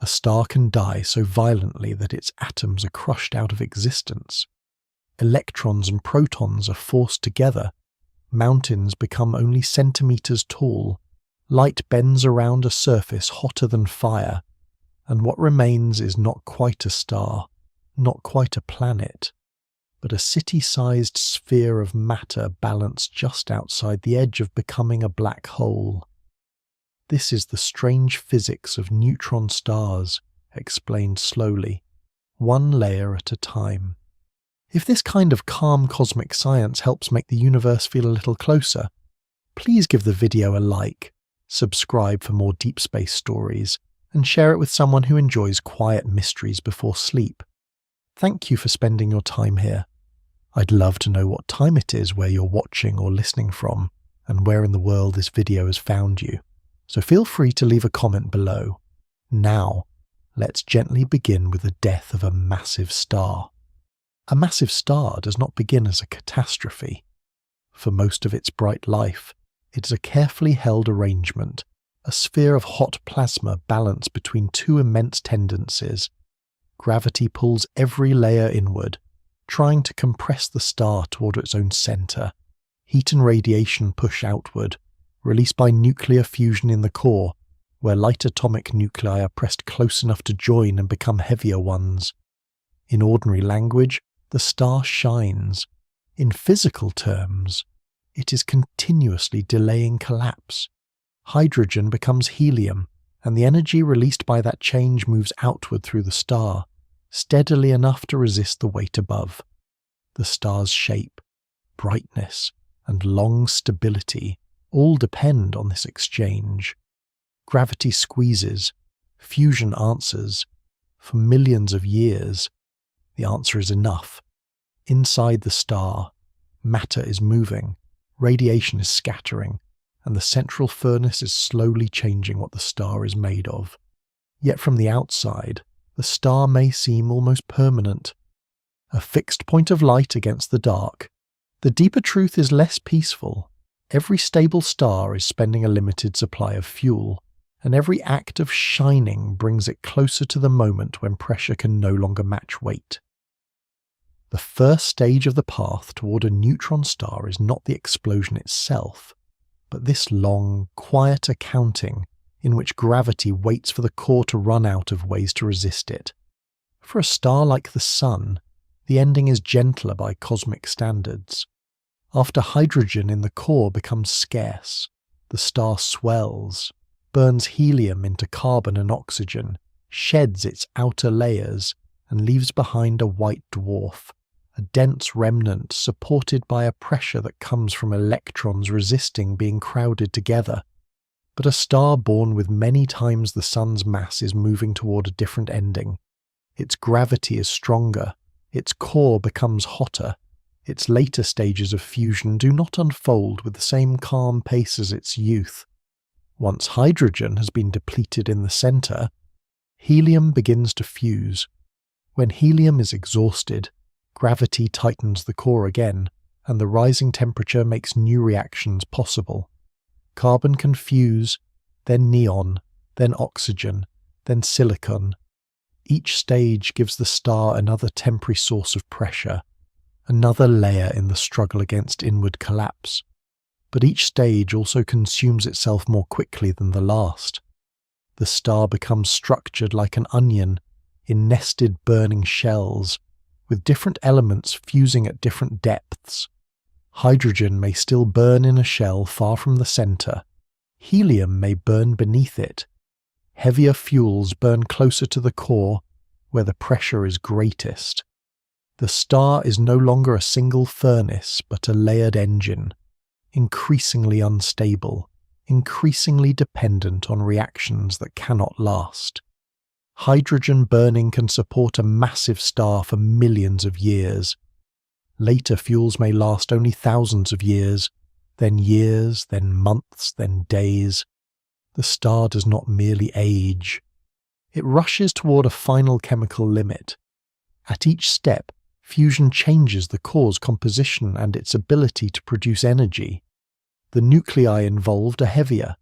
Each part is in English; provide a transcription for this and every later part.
A star can die so violently that its atoms are crushed out of existence. Electrons and protons are forced together. Mountains become only centimeters tall. Light bends around a surface hotter than fire. And what remains is not quite a star, not quite a planet, but a city-sized sphere of matter balanced just outside the edge of becoming a black hole. This is the strange physics of neutron stars, explained slowly, one layer at a time. If this kind of calm cosmic science helps make the universe feel a little closer, please give the video a like, subscribe for more deep space stories, and share it with someone who enjoys quiet mysteries before sleep. Thank you for spending your time here. I'd love to know what time it is where you're watching or listening from, and where in the world this video has found you. So feel free to leave a comment below. Now, let's gently begin with the death of a massive star. A massive star does not begin as a catastrophe. For most of its bright life, it is a carefully held arrangement, a sphere of hot plasma balanced between two immense tendencies. Gravity pulls every layer inward, trying to compress the star toward its own center. Heat and radiation push outward, released by nuclear fusion in the core, where light atomic nuclei are pressed close enough to join and become heavier ones. In ordinary language, the star shines. In physical terms, it is continuously delaying collapse. Hydrogen becomes helium, and the energy released by that change moves outward through the star, steadily enough to resist the weight above. The star's shape, brightness, and long stability all depend on this exchange. Gravity squeezes, fusion answers. For millions of years, the answer is enough. Inside the star, matter is moving, radiation is scattering, and the central furnace is slowly changing what the star is made of. Yet from the outside, the star may seem almost permanent. A fixed point of light against the dark. The deeper truth is less peaceful. Every stable star is spending a limited supply of fuel, and every act of shining brings it closer to the moment when pressure can no longer match weight. The first stage of the path toward a neutron star is not the explosion itself, but this long, quieter counting in which gravity waits for the core to run out of ways to resist it. For a star like the Sun, the ending is gentler by cosmic standards. After hydrogen in the core becomes scarce, the star swells, burns helium into carbon and oxygen, sheds its outer layers, and leaves behind a white dwarf, a dense remnant supported by a pressure that comes from electrons resisting being crowded together. But a star born with many times the Sun's mass is moving toward a different ending. Its gravity is stronger, its core becomes hotter, its later stages of fusion do not unfold with the same calm pace as its youth. Once hydrogen has been depleted in the center, helium begins to fuse. When helium is exhausted, gravity tightens the core again, and the rising temperature makes new reactions possible. Carbon can fuse, then neon, then oxygen, then silicon. Each stage gives the star another temporary source of pressure, another layer in the struggle against inward collapse. But each stage also consumes itself more quickly than the last. The star becomes structured like an onion, in nested burning shells, with different elements fusing at different depths. Hydrogen may still burn in a shell far from the center. Helium may burn beneath it. Heavier fuels burn closer to the core, where the pressure is greatest. The star is no longer a single furnace, but a layered engine, increasingly unstable, increasingly dependent on reactions that cannot last. Hydrogen burning can support a massive star for millions of years. Later fuels may last only thousands of years, then months, then days. The star does not merely age. It rushes toward a final chemical limit. At each step, fusion changes the core's composition and its ability to produce energy. The nuclei involved are heavier.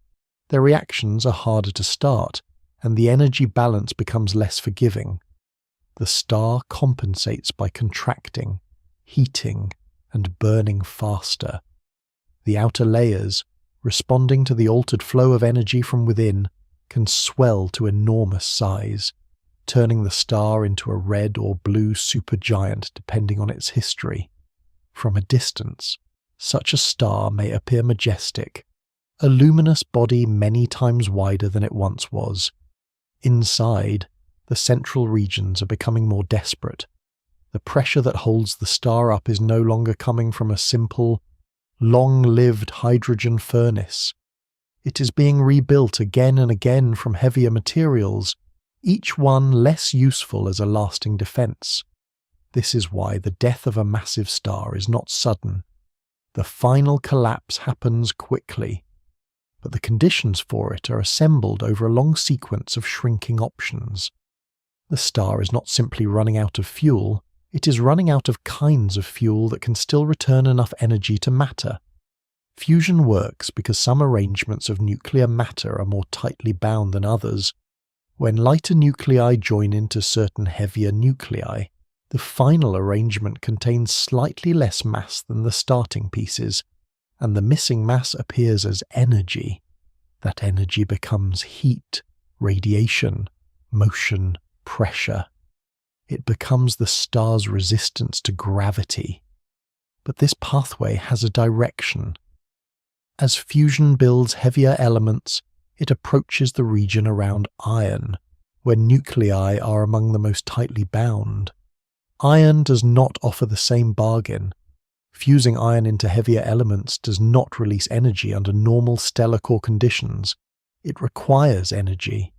Their reactions are harder to start, and the energy balance becomes less forgiving. The star compensates by contracting, heating, and burning faster. The outer layers, responding to the altered flow of energy from within, can swell to enormous size, turning the star into a red or blue supergiant depending on its history. From a distance, such a star may appear majestic, a luminous body many times wider than it once was. Inside, the central regions are becoming more desperate. The pressure that holds the star up is no longer coming from a simple, long-lived hydrogen furnace. It is being rebuilt again and again from heavier materials, each one less useful as a lasting defense. This is why the death of a massive star is not sudden. The final collapse happens quickly, but the conditions for it are assembled over a long sequence of shrinking options. The star is not simply running out of fuel, it is running out of kinds of fuel that can still return enough energy to matter. Fusion works because some arrangements of nuclear matter are more tightly bound than others. When lighter nuclei join into certain heavier nuclei, the final arrangement contains slightly less mass than the starting pieces, and the missing mass appears as energy. That energy becomes heat, radiation, motion, pressure. It becomes the star's resistance to gravity. But this pathway has a direction. As fusion builds heavier elements, it approaches the region around iron, where nuclei are among the most tightly bound. Iron does not offer the same bargain. Fusing iron into heavier elements does not release energy under normal stellar core conditions. It requires energy.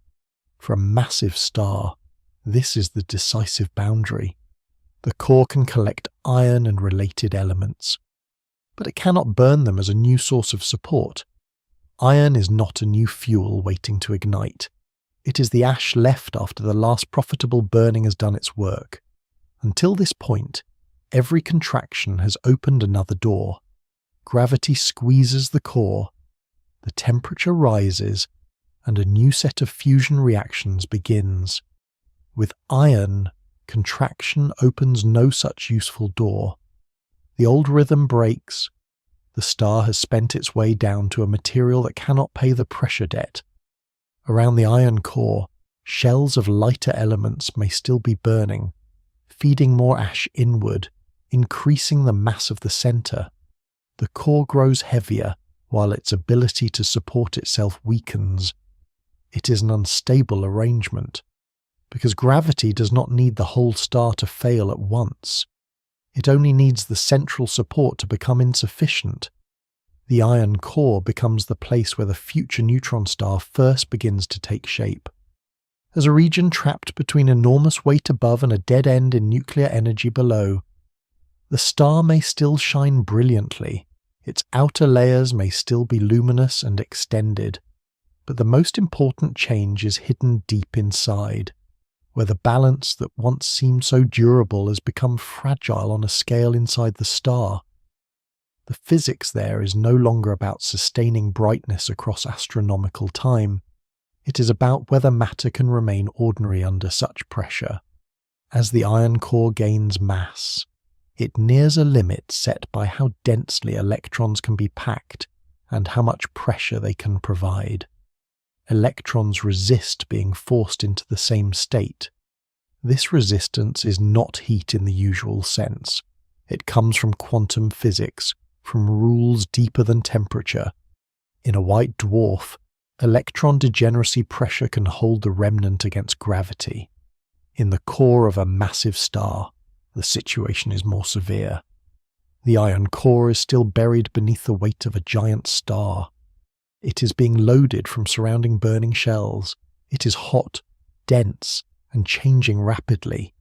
For a massive star, this is the decisive boundary. The core can collect iron and related elements, but it cannot burn them as a new source of support. Iron is not a new fuel waiting to ignite. It is the ash left after the last profitable burning has done its work. Until this point, every contraction has opened another door. Gravity squeezes the core, the temperature rises, and a new set of fusion reactions begins. With iron, contraction opens no such useful door. The old rhythm breaks. The star has spent its way down to a material that cannot pay the pressure debt. Around the iron core, shells of lighter elements may still be burning, feeding more ash inward, increasing the mass of the center. The core grows heavier, while its ability to support itself weakens. It is an unstable arrangement, because gravity does not need the whole star to fail at once. It only needs the central support to become insufficient. The iron core becomes the place where the future neutron star first begins to take shape. As a region trapped between enormous weight above and a dead end in nuclear energy below, the star may still shine brilliantly, its outer layers may still be luminous and extended, but the most important change is hidden deep inside, where the balance that once seemed so durable has become fragile on a scale inside the star. The physics there is no longer about sustaining brightness across astronomical time. It is about whether matter can remain ordinary under such pressure. As the iron core gains mass, it nears a limit set by how densely electrons can be packed and how much pressure they can provide. Electrons resist being forced into the same state. This resistance is not heat in the usual sense. It comes from quantum physics, from rules deeper than temperature. In a white dwarf, electron degeneracy pressure can hold the remnant against gravity. In the core of a massive star, the situation is more severe. The iron core is still buried beneath the weight of a giant star. It is being loaded from surrounding burning shells. It is hot, dense, and changing rapidly.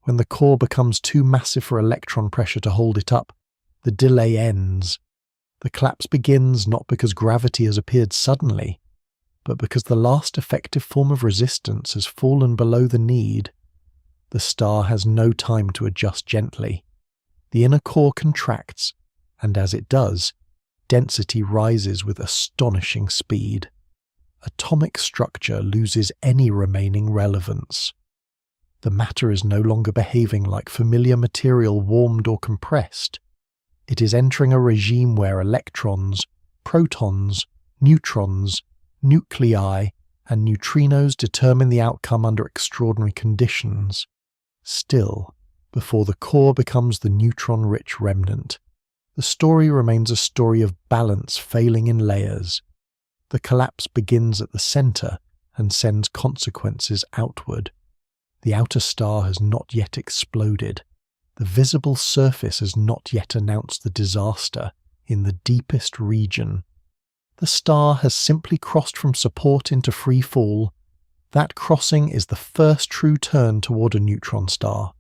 When the core becomes too massive for electron pressure to hold it up, the delay ends. The collapse begins not because gravity has appeared suddenly, but because the last effective form of resistance has fallen below the need. The star has no time to adjust gently. The inner core contracts, and as it does, density rises with astonishing speed. atomic structure loses any remaining relevance. The matter is no longer behaving like familiar material warmed or compressed. It is entering a regime where electrons, protons, neutrons, nuclei, and neutrinos determine the outcome under extraordinary conditions. Still, before the core becomes the neutron-rich remnant, the story remains a story of balance failing in layers. The collapse begins at the center and sends consequences outward. The outer star has not yet exploded. The visible surface has not yet announced the disaster in the deepest region. The star has simply crossed from support into free fall. That crossing is the first true turn toward a neutron star.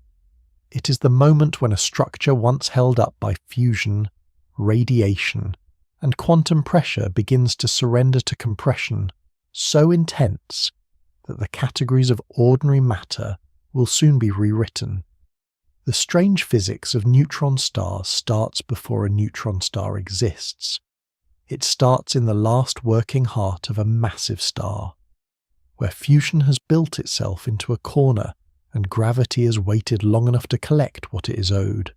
It is the moment when a structure once held up by fusion, radiation, and quantum pressure begins to surrender to compression so intense that the categories of ordinary matter will soon be rewritten. The strange physics of neutron stars starts before a neutron star exists. It starts in the last working heart of a massive star, where fusion has built itself into a corner and gravity has waited long enough to collect what it is owed.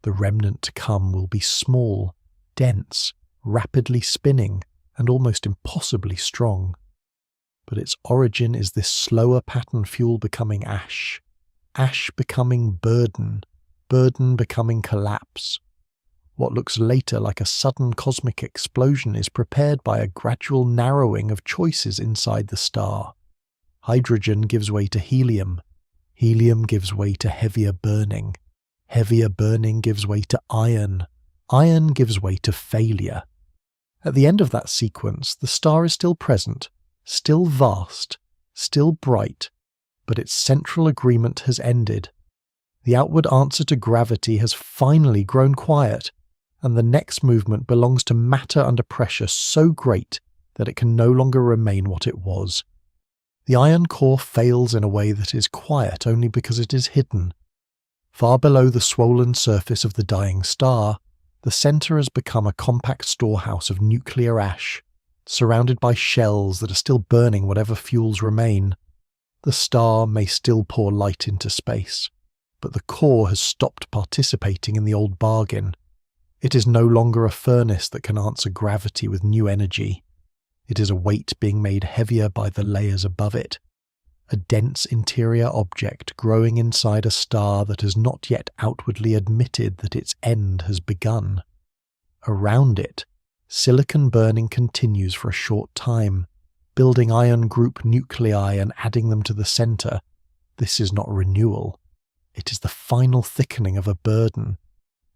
The remnant to come will be small, dense, rapidly spinning, and almost impossibly strong. But its origin is this slower pattern fuel becoming ash, ash becoming burden, burden becoming collapse. What looks later like a sudden cosmic explosion is prepared by a gradual narrowing of choices inside the star. Hydrogen gives way to helium. Helium gives way to heavier burning. Heavier burning gives way to iron. Iron gives way to failure. At the end of that sequence, the star is still present, still vast, still bright, but its central agreement has ended. The outward answer to gravity has finally grown quiet, and the next movement belongs to matter under pressure so great that it can no longer remain what it was. The iron core fails in a way that is quiet only because it is hidden. Far below the swollen surface of the dying star, the center has become a compact storehouse of nuclear ash, surrounded by shells that are still burning whatever fuels remain. The star may still pour light into space, but the core has stopped participating in the old bargain. It is no longer a furnace that can answer gravity with new energy. It is a weight being made heavier by the layers above it, a dense interior object growing inside a star that has not yet outwardly admitted that its end has begun. Around it, silicon burning continues for a short time, building iron group nuclei and adding them to the center. This is not renewal. It is the final thickening of a burden.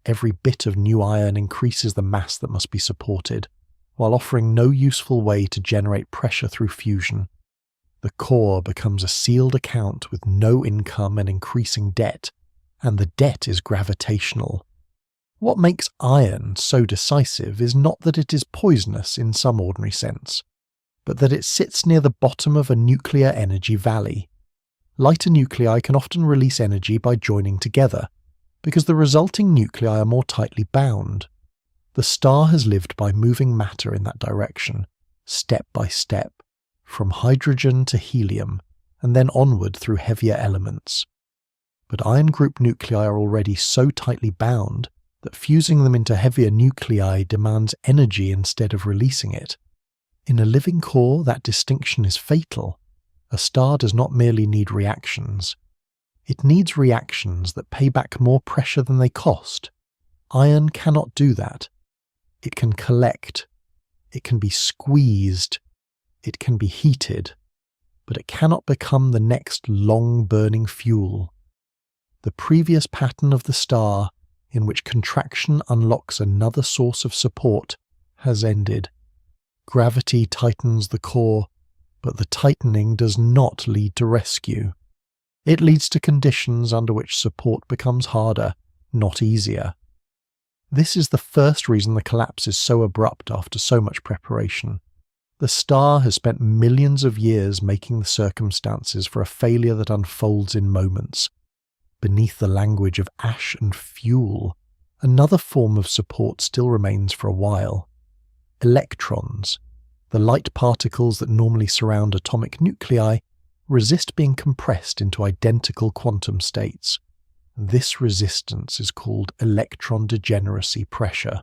Every bit of new iron increases the mass that must be supported, while offering no useful way to generate pressure through fusion. The core becomes a sealed account with no income and increasing debt, and the debt is gravitational. What makes iron so decisive is not that it is poisonous in some ordinary sense, but that it sits near the bottom of a nuclear energy valley. Lighter nuclei can often release energy by joining together, because the resulting nuclei are more tightly bound. The star has lived by moving matter in that direction, step by step, from hydrogen to helium, and then onward through heavier elements. But iron group nuclei are already so tightly bound that fusing them into heavier nuclei demands energy instead of releasing it. In a living core, that distinction is fatal. A star does not merely need reactions. It needs reactions that pay back more pressure than they cost. Iron cannot do that. It can collect. It can be squeezed. It can be heated. But it cannot become the next long-burning fuel. The previous pattern of the star, in which contraction unlocks another source of support, has ended. Gravity tightens the core, but the tightening does not lead to rescue. It leads to conditions under which support becomes harder, not easier. This is the first reason the collapse is so abrupt after so much preparation. The star has spent millions of years making the circumstances for a failure that unfolds in moments. Beneath the language of ash and fuel, another form of support still remains for a while. Electrons. The light particles that normally surround atomic nuclei resist being compressed into identical quantum states. This resistance is called electron degeneracy pressure,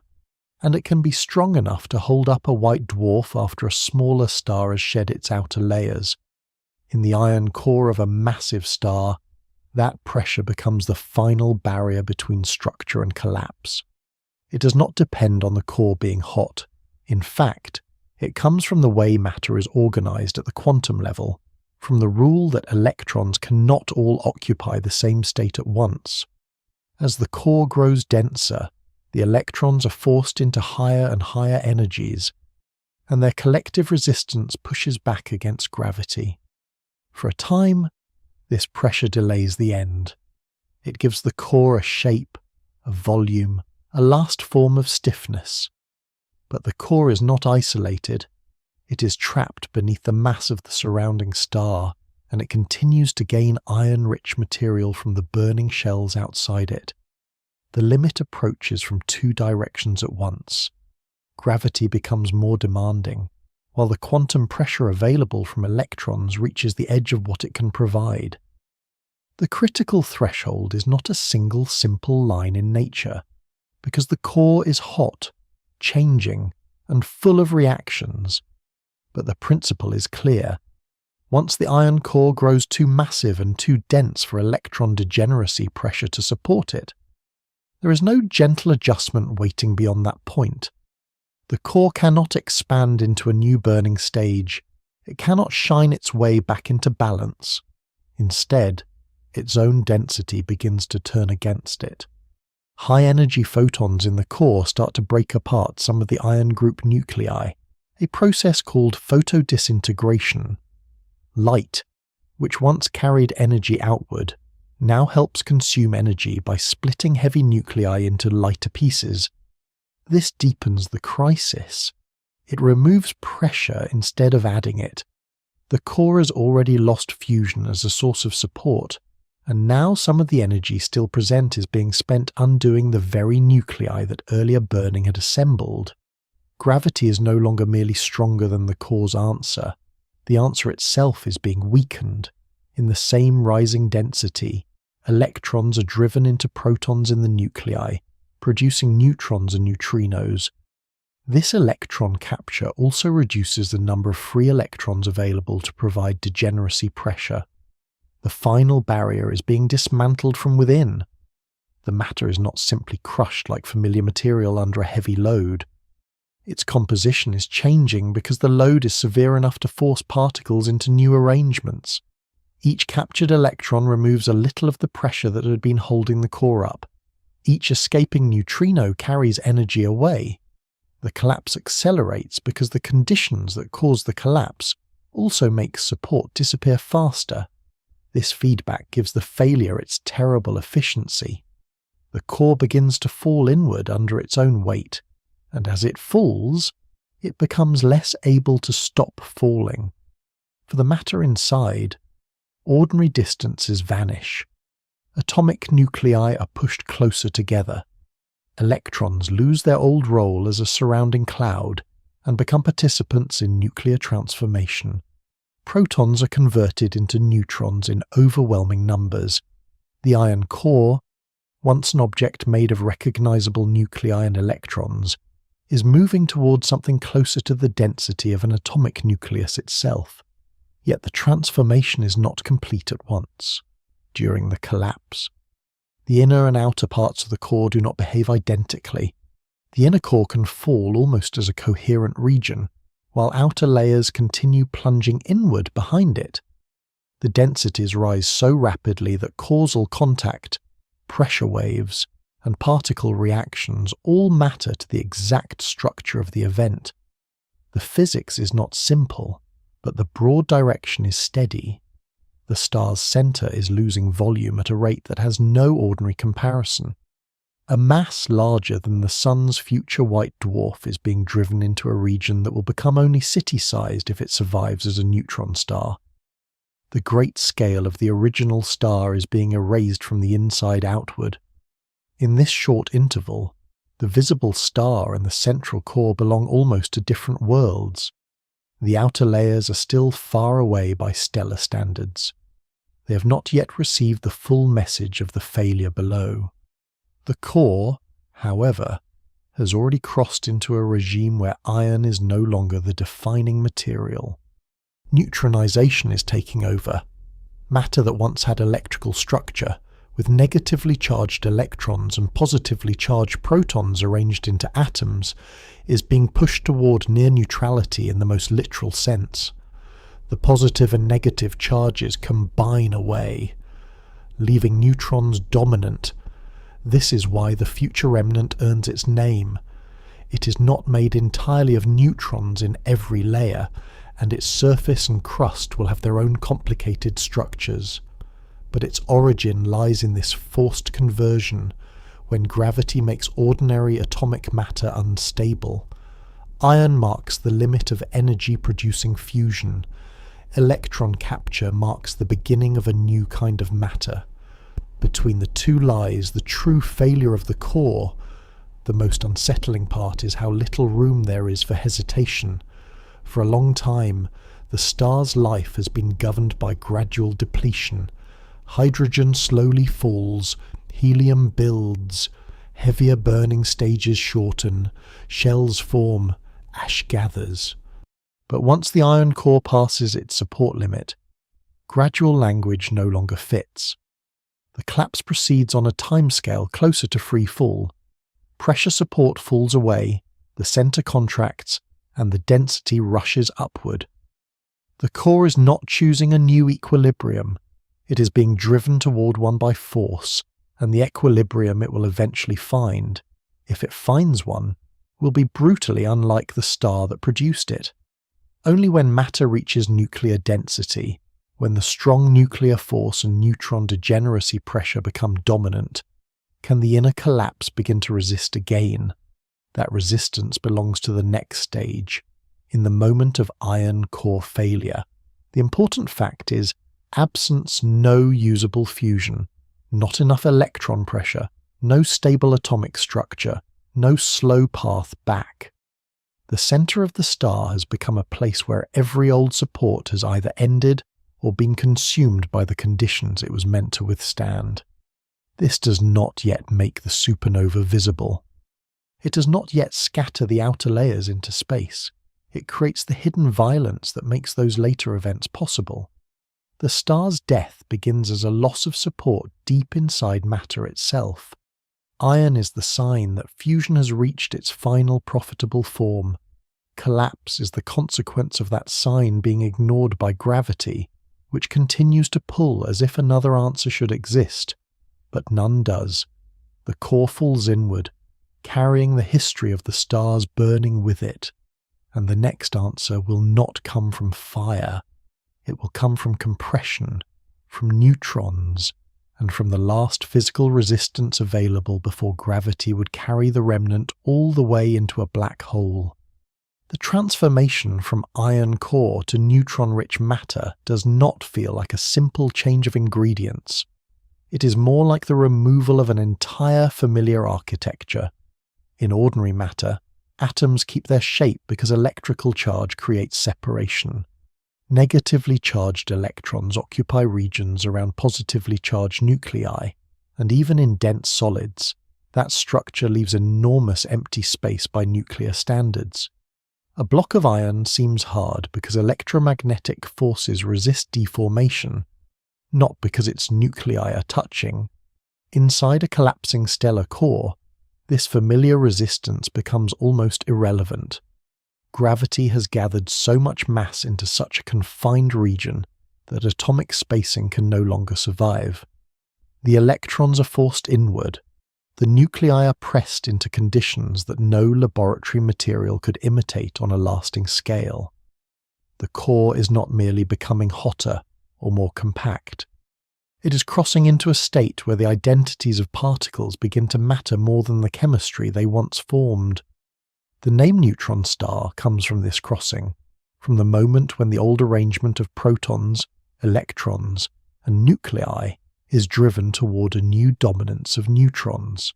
and it can be strong enough to hold up a white dwarf after a smaller star has shed its outer layers. In the iron core of a massive star, that pressure becomes the final barrier between structure and collapse. It does not depend on the core being hot. In fact, it comes from the way matter is organized at the quantum level, from the rule that electrons cannot all occupy the same state at once. As the core grows denser, the electrons are forced into higher and higher energies, and their collective resistance pushes back against gravity. For a time, this pressure delays the end. It gives the core a shape, a volume, a last form of stiffness. But the core is not isolated. It is trapped beneath the mass of the surrounding star, and it continues to gain iron-rich material from the burning shells outside it. The limit approaches from two directions at once. Gravity becomes more demanding, while the quantum pressure available from electrons reaches the edge of what it can provide. The critical threshold is not a single simple line in nature, because the core is hot, changing, and full of reactions. But the principle is clear. Once the iron core grows too massive and too dense for electron degeneracy pressure to support it, there is no gentle adjustment waiting beyond that point. The core cannot expand into a new burning stage. It cannot shine its way back into balance. Instead, its own density begins to turn against it. High-energy photons in the core start to break apart some of the iron group nuclei, a process called photodisintegration. Light, which once carried energy outward, now helps consume energy by splitting heavy nuclei into lighter pieces. This deepens the crisis. It removes pressure instead of adding it. The core has already lost fusion as a source of support, and now some of the energy still present is being spent undoing the very nuclei that earlier burning had assembled. Gravity is no longer merely stronger than the core's answer. The answer itself is being weakened. In the same rising density, electrons are driven into protons in the nuclei, producing neutrons and neutrinos. This electron capture also reduces the number of free electrons available to provide degeneracy pressure. The final barrier is being dismantled from within. The matter is not simply crushed like familiar material under a heavy load. Its composition is changing because the load is severe enough to force particles into new arrangements. Each captured electron removes a little of the pressure that had been holding the core up. Each escaping neutrino carries energy away. The collapse accelerates because the conditions that cause the collapse also make support disappear faster. This feedback gives the failure its terrible efficiency. The core begins to fall inward under its own weight, and as it falls, it becomes less able to stop falling. For the matter inside, ordinary distances vanish. Atomic nuclei are pushed closer together. Electrons lose their old role as a surrounding cloud and become participants in nuclear transformation. Protons are converted into neutrons in overwhelming numbers. The iron core, once an object made of recognizable nuclei and electrons, is moving towards something closer to the density of an atomic nucleus itself. Yet the transformation is not complete at once. During the collapse, the inner and outer parts of the core do not behave identically. The inner core can fall almost as a coherent region, while outer layers continue plunging inward behind it. The densities rise so rapidly that causal contact, pressure waves, and particle reactions all matter to the exact structure of the event. The physics is not simple, but the broad direction is steady. The star's center is losing volume at a rate that has no ordinary comparison. A mass larger than the Sun's future white dwarf is being driven into a region that will become only city-sized if it survives as a neutron star. The great scale of the original star is being erased from the inside outward. In this short interval, the visible star and the central core belong almost to different worlds. The outer layers are still far away by stellar standards. They have not yet received the full message of the failure below. The core, however, has already crossed into a regime where iron is no longer the defining material. Neutronization is taking over. Matter that once had electrical structure, with negatively charged electrons and positively charged protons arranged into atoms, is being pushed toward near neutrality in the most literal sense. The positive and negative charges combine away, leaving neutrons dominant. This is why the future remnant earns its name. It is not made entirely of neutrons in every layer, and its surface and crust will have their own complicated structures. But its origin lies in this forced conversion, when gravity makes ordinary atomic matter unstable. Iron marks the limit of energy-producing fusion. Electron capture marks the beginning of a new kind of matter. Between the two lies the true failure of the core. The most unsettling part is how little room there is for hesitation. For a long time, the star's life has been governed by gradual depletion. Hydrogen slowly falls, helium builds, heavier burning stages shorten, shells form, ash gathers. But once the iron core passes its support limit, gradual language no longer fits. The collapse proceeds on a timescale closer to free fall. Pressure support falls away, the center contracts, and the density rushes upward. The core is not choosing a new equilibrium. It is being driven toward one by force, and the equilibrium it will eventually find, if it finds one, will be brutally unlike the star that produced it. Only when matter reaches nuclear density, when the strong nuclear force and neutron degeneracy pressure become dominant, can the inner collapse begin to resist again. That resistance belongs to the next stage, in the moment of iron core failure. The important fact is, absence no usable fusion, not enough electron pressure, no stable atomic structure, no slow path back. The center of the star has become a place where every old support has either ended or been consumed by the conditions it was meant to withstand. This does not yet make the supernova visible. It does not yet scatter the outer layers into space. It creates the hidden violence that makes those later events possible. The star's death begins as a loss of support deep inside matter itself. Iron is the sign that fusion has reached its final profitable form. Collapse is the consequence of that sign being ignored by gravity, which continues to pull as if another answer should exist, but none does. The core falls inward, carrying the history of the stars burning with it, and the next answer will not come from fire. It will come from compression, from neutrons, and from the last physical resistance available before gravity would carry the remnant all the way into a black hole. The transformation from iron core to neutron-rich matter does not feel like a simple change of ingredients. It is more like the removal of an entire familiar architecture. In ordinary matter, atoms keep their shape because electrical charge creates separation. Negatively charged electrons occupy regions around positively charged nuclei, and even in dense solids, that structure leaves enormous empty space by nuclear standards. A block of iron seems hard because electromagnetic forces resist deformation, not because its nuclei are touching. Inside a collapsing stellar core, this familiar resistance becomes almost irrelevant. Gravity has gathered so much mass into such a confined region that atomic spacing can no longer survive. The electrons are forced inward. The nuclei are pressed into conditions that no laboratory material could imitate on a lasting scale. The core is not merely becoming hotter or more compact. It is crossing into a state where the identities of particles begin to matter more than the chemistry they once formed. The name neutron star comes from this crossing, from the moment when the old arrangement of protons, electrons, and nuclei is driven toward a new dominance of neutrons.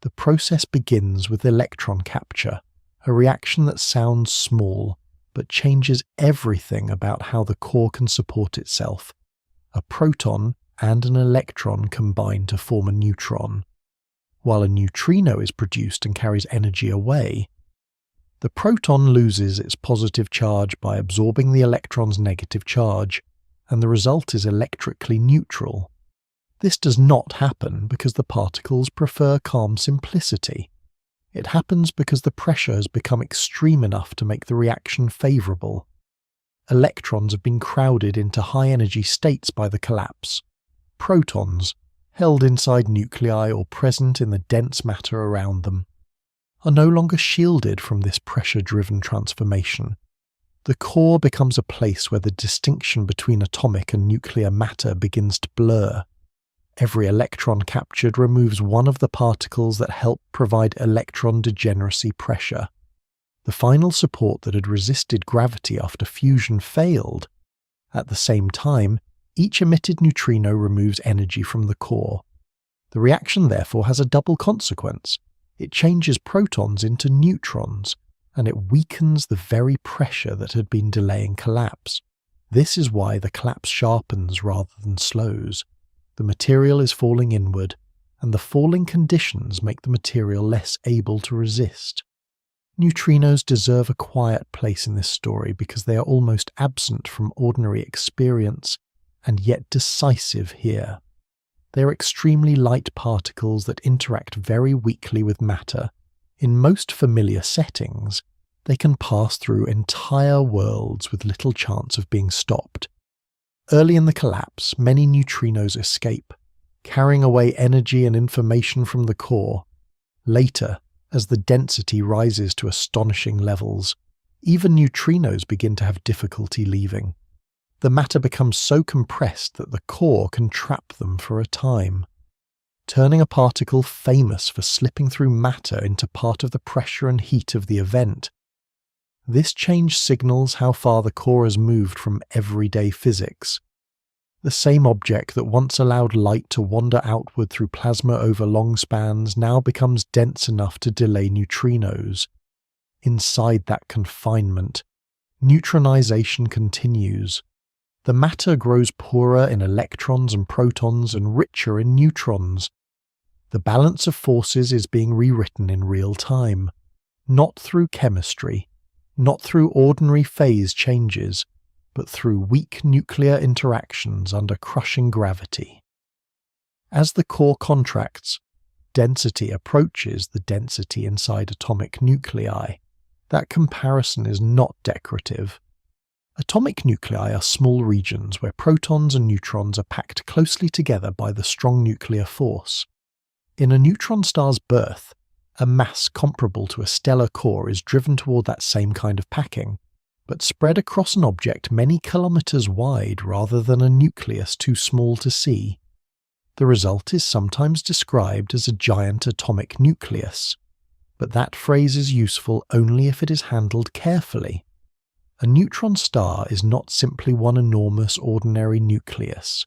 The process begins with electron capture, a reaction that sounds small, but changes everything about how the core can support itself. A proton and an electron combine to form a neutron. While a neutrino is produced and carries energy away, the proton loses its positive charge by absorbing the electron's negative charge, and the result is electrically neutral. This does not happen because the particles prefer calm simplicity. It happens because the pressure has become extreme enough to make the reaction favourable. Electrons have been crowded into high-energy states by the collapse. Protons, held inside nuclei or present in the dense matter around them, are no longer shielded from this pressure-driven transformation. The core becomes a place where the distinction between atomic and nuclear matter begins to blur. Every electron captured removes one of the particles that help provide electron degeneracy pressure. The final support that had resisted gravity after fusion failed. At the same time, each emitted neutrino removes energy from the core. The reaction therefore has a double consequence. It changes protons into neutrons, and it weakens the very pressure that had been delaying collapse. This is why the collapse sharpens rather than slows. The material is falling inward, and the falling conditions make the material less able to resist. Neutrinos deserve a quiet place in this story because they are almost absent from ordinary experience, and yet decisive here. They are extremely light particles that interact very weakly with matter. In most familiar settings, they can pass through entire worlds with little chance of being stopped. Early in the collapse, many neutrinos escape, carrying away energy and information from the core. Later, as the density rises to astonishing levels, even neutrinos begin to have difficulty leaving. The matter becomes so compressed that the core can trap them for a time, turning a particle famous for slipping through matter into part of the pressure and heat of the event. This change signals how far the core has moved from everyday physics. The same object that once allowed light to wander outward through plasma over long spans now becomes dense enough to delay neutrinos. Inside that confinement, neutronization continues. The matter grows poorer in electrons and protons and richer in neutrons. The balance of forces is being rewritten in real time, not through chemistry, not through ordinary phase changes, but through weak nuclear interactions under crushing gravity. As the core contracts, density approaches the density inside atomic nuclei. That comparison is not decorative. Atomic nuclei are small regions where protons and neutrons are packed closely together by the strong nuclear force. In a neutron star's birth, a mass comparable to a stellar core is driven toward that same kind of packing, but spread across an object many kilometers wide rather than a nucleus too small to see. The result is sometimes described as a giant atomic nucleus, but that phrase is useful only if it is handled carefully. A neutron star is not simply one enormous ordinary nucleus.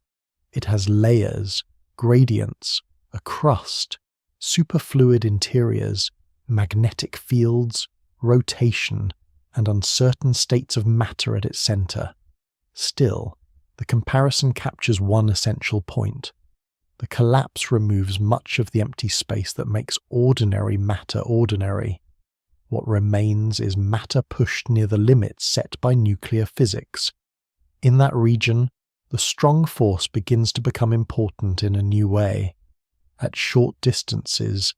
It has layers, gradients, a crust, superfluid interiors, magnetic fields, rotation, and uncertain states of matter at its center. Still, the comparison captures one essential point. The collapse removes much of the empty space that makes ordinary matter ordinary. What remains is matter pushed near the limits set by nuclear physics. In that region, the strong force begins to become important in a new way. At short distances,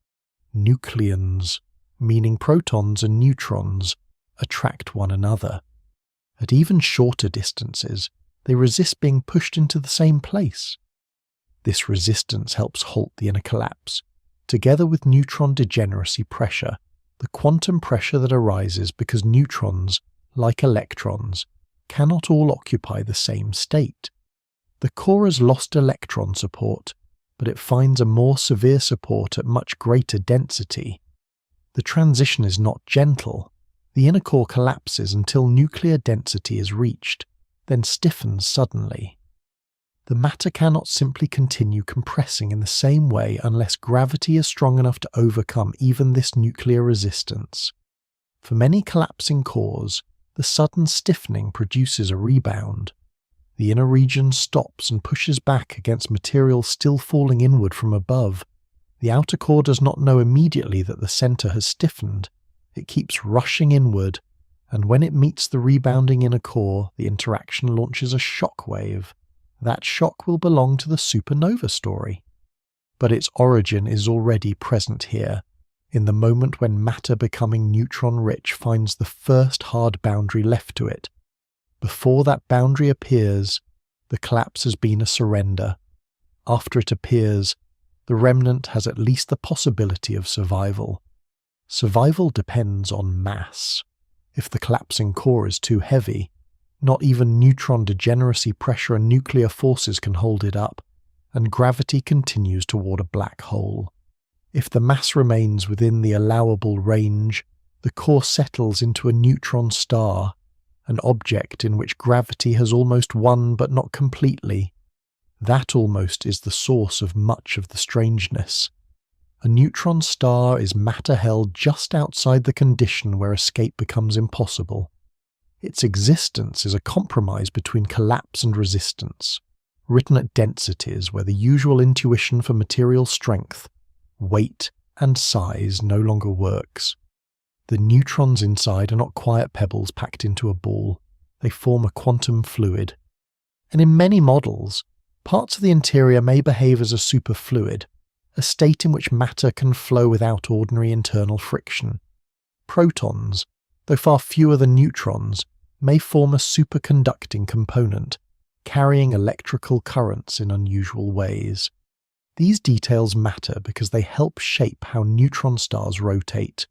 nucleons, meaning protons and neutrons, attract one another. At even shorter distances, they resist being pushed into the same place. This resistance helps halt the inner collapse. Together with neutron degeneracy pressure, the quantum pressure that arises because neutrons, like electrons, cannot all occupy the same state. The core has lost electron support, but it finds a more severe support at much greater density. The transition is not gentle. The inner core collapses until nuclear density is reached, then stiffens suddenly. The matter cannot simply continue compressing in the same way unless gravity is strong enough to overcome even this nuclear resistance. For many collapsing cores, The sudden stiffening produces a rebound. The inner region stops and pushes back against material still falling inward from above. The outer core does not know immediately that the center has stiffened. It keeps rushing inward, and when it meets the rebounding inner core, the interaction launches a shock wave. That shock will belong to the supernova story. But its origin is already present here, in the moment when matter becoming neutron-rich finds the first hard boundary left to it. Before that boundary appears, the collapse has been a surrender. After it appears, the remnant has at least the possibility of survival. Survival depends on mass. If the collapsing core is too heavy, not even neutron degeneracy pressure and nuclear forces can hold it up, and gravity continues toward a black hole. If the mass remains within the allowable range, the core settles into a neutron star, an object in which gravity has almost won but not completely. That almost is the source of much of the strangeness. A neutron star is matter held just outside the condition where escape becomes impossible. Its existence is a compromise between collapse and resistance, written at densities where the usual intuition for material strength, weight, and size no longer works. The neutrons inside are not quiet pebbles packed into a ball. They form a quantum fluid. And in many models, parts of the interior may behave as a superfluid, a state in which matter can flow without ordinary internal friction. Protons, though far fewer than neutrons, may form a superconducting component, carrying electrical currents in unusual ways. These details matter because they help shape how neutron stars rotate.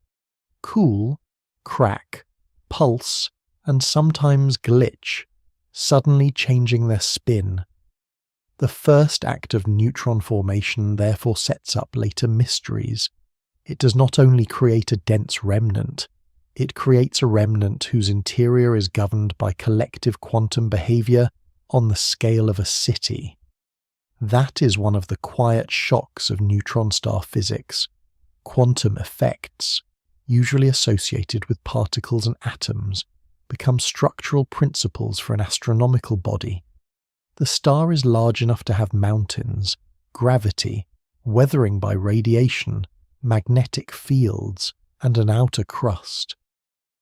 Cool, crack, pulse, and sometimes glitch, suddenly changing their spin. The first act of neutron formation therefore sets up later mysteries. It does not only create a dense remnant, it creates a remnant whose interior is governed by collective quantum behavior on the scale of a city. That is one of the quiet shocks of neutron star physics. Quantum effects, usually associated with particles and atoms, become structural principles for an astronomical body. The star is large enough to have mountains, gravity, weathering by radiation, magnetic fields, and an outer crust.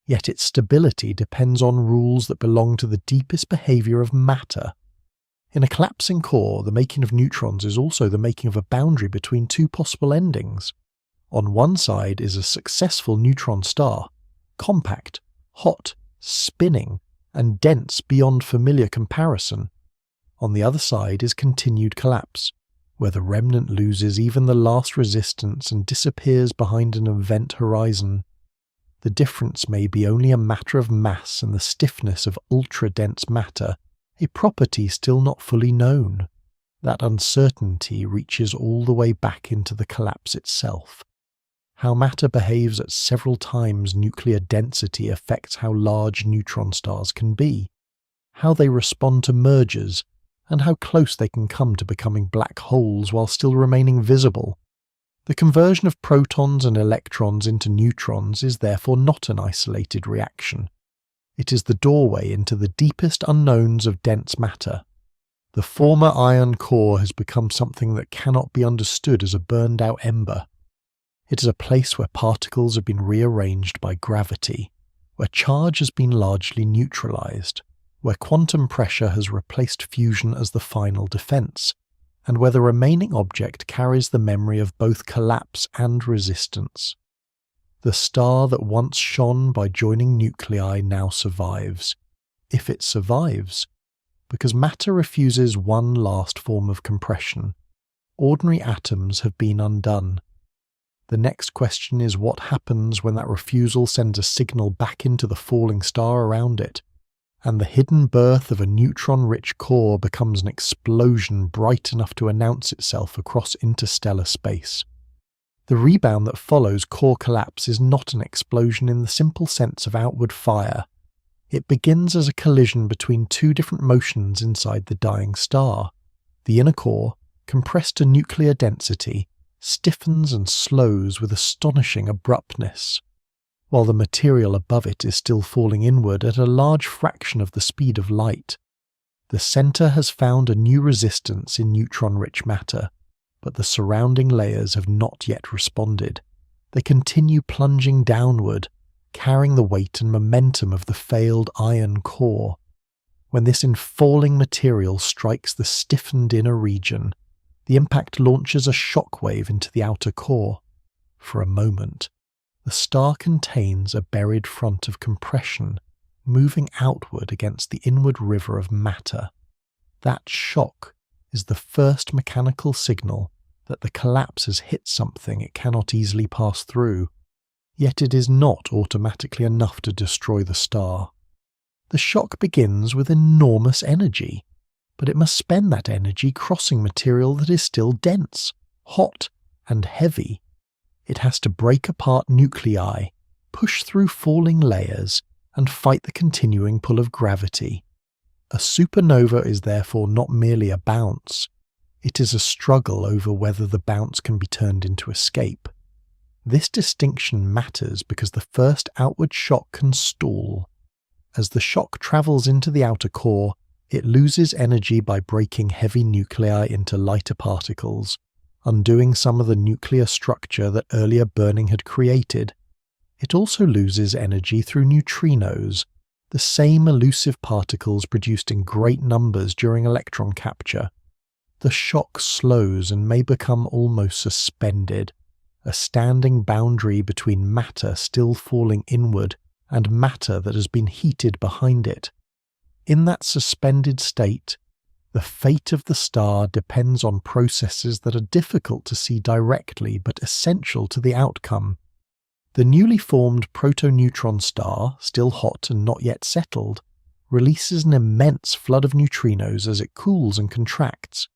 Yet its stability depends on rules that belong to the deepest behavior of matter. In a collapsing core, the making of neutrons is also the making of a boundary between two possible endings. On one side is a successful neutron star, compact, hot, spinning, and dense beyond familiar comparison. On the other side is continued collapse, where the remnant loses even the last resistance and disappears behind an event horizon. The difference may be only a matter of mass and the stiffness of ultra-dense matter, a property still not fully known. That uncertainty reaches all the way back into the collapse itself. How matter behaves at several times nuclear density affects how large neutron stars can be, how they respond to mergers, and how close they can come to becoming black holes while still remaining visible. The conversion of protons and electrons into neutrons is therefore not an isolated reaction. It is the doorway into the deepest unknowns of dense matter. The former iron core has become something that cannot be understood as a burned-out ember. It is a place where particles have been rearranged by gravity, where charge has been largely neutralized, where quantum pressure has replaced fusion as the final defense, and where the remaining object carries the memory of both collapse and resistance. The star that once shone by joining nuclei now survives, if it survives, because matter refuses one last form of compression. Ordinary atoms have been undone. The next question is what happens when that refusal sends a signal back into the falling star around it, and the hidden birth of a neutron-rich core becomes an explosion bright enough to announce itself across interstellar space. The rebound that follows core collapse is not an explosion in the simple sense of outward fire. It begins as a collision between two different motions inside the dying star. The inner core, compressed to nuclear density, stiffens and slows with astonishing abruptness. while the material above it is still falling inward at a large fraction of the speed of light. The center has found a new resistance in neutron-rich matter, but the surrounding layers have not yet responded. They continue plunging downward, carrying the weight and momentum of the failed iron core. When this infalling material strikes the stiffened inner region, the impact launches a shockwave into the outer core. For a moment, the star contains a buried front of compression, moving outward against the inward river of matter. That shock is the first mechanical signal that the collapse has hit something it cannot easily pass through. Yet it is not automatically enough to destroy the star. The shock begins with enormous energy, but it must spend that energy crossing material that is still dense, hot, and heavy. It has to break apart nuclei, push through falling layers, and fight the continuing pull of gravity. A supernova is therefore not merely a bounce. It is a struggle over whether the bounce can be turned into escape. This distinction matters because the first outward shock can stall. As the shock travels into the outer core, it loses energy by breaking heavy nuclei into lighter particles, undoing some of the nuclear structure that earlier burning had created. It also loses energy through neutrinos, the same elusive particles produced in great numbers during electron capture. The shock slows and may become almost suspended, a standing boundary between matter still falling inward and matter that has been heated behind it. In that suspended state, the fate of the star depends on processes that are difficult to see directly but essential to the outcome. The newly formed proto-neutron star, still hot and not yet settled, releases an immense flood of neutrinos as it cools and contracts.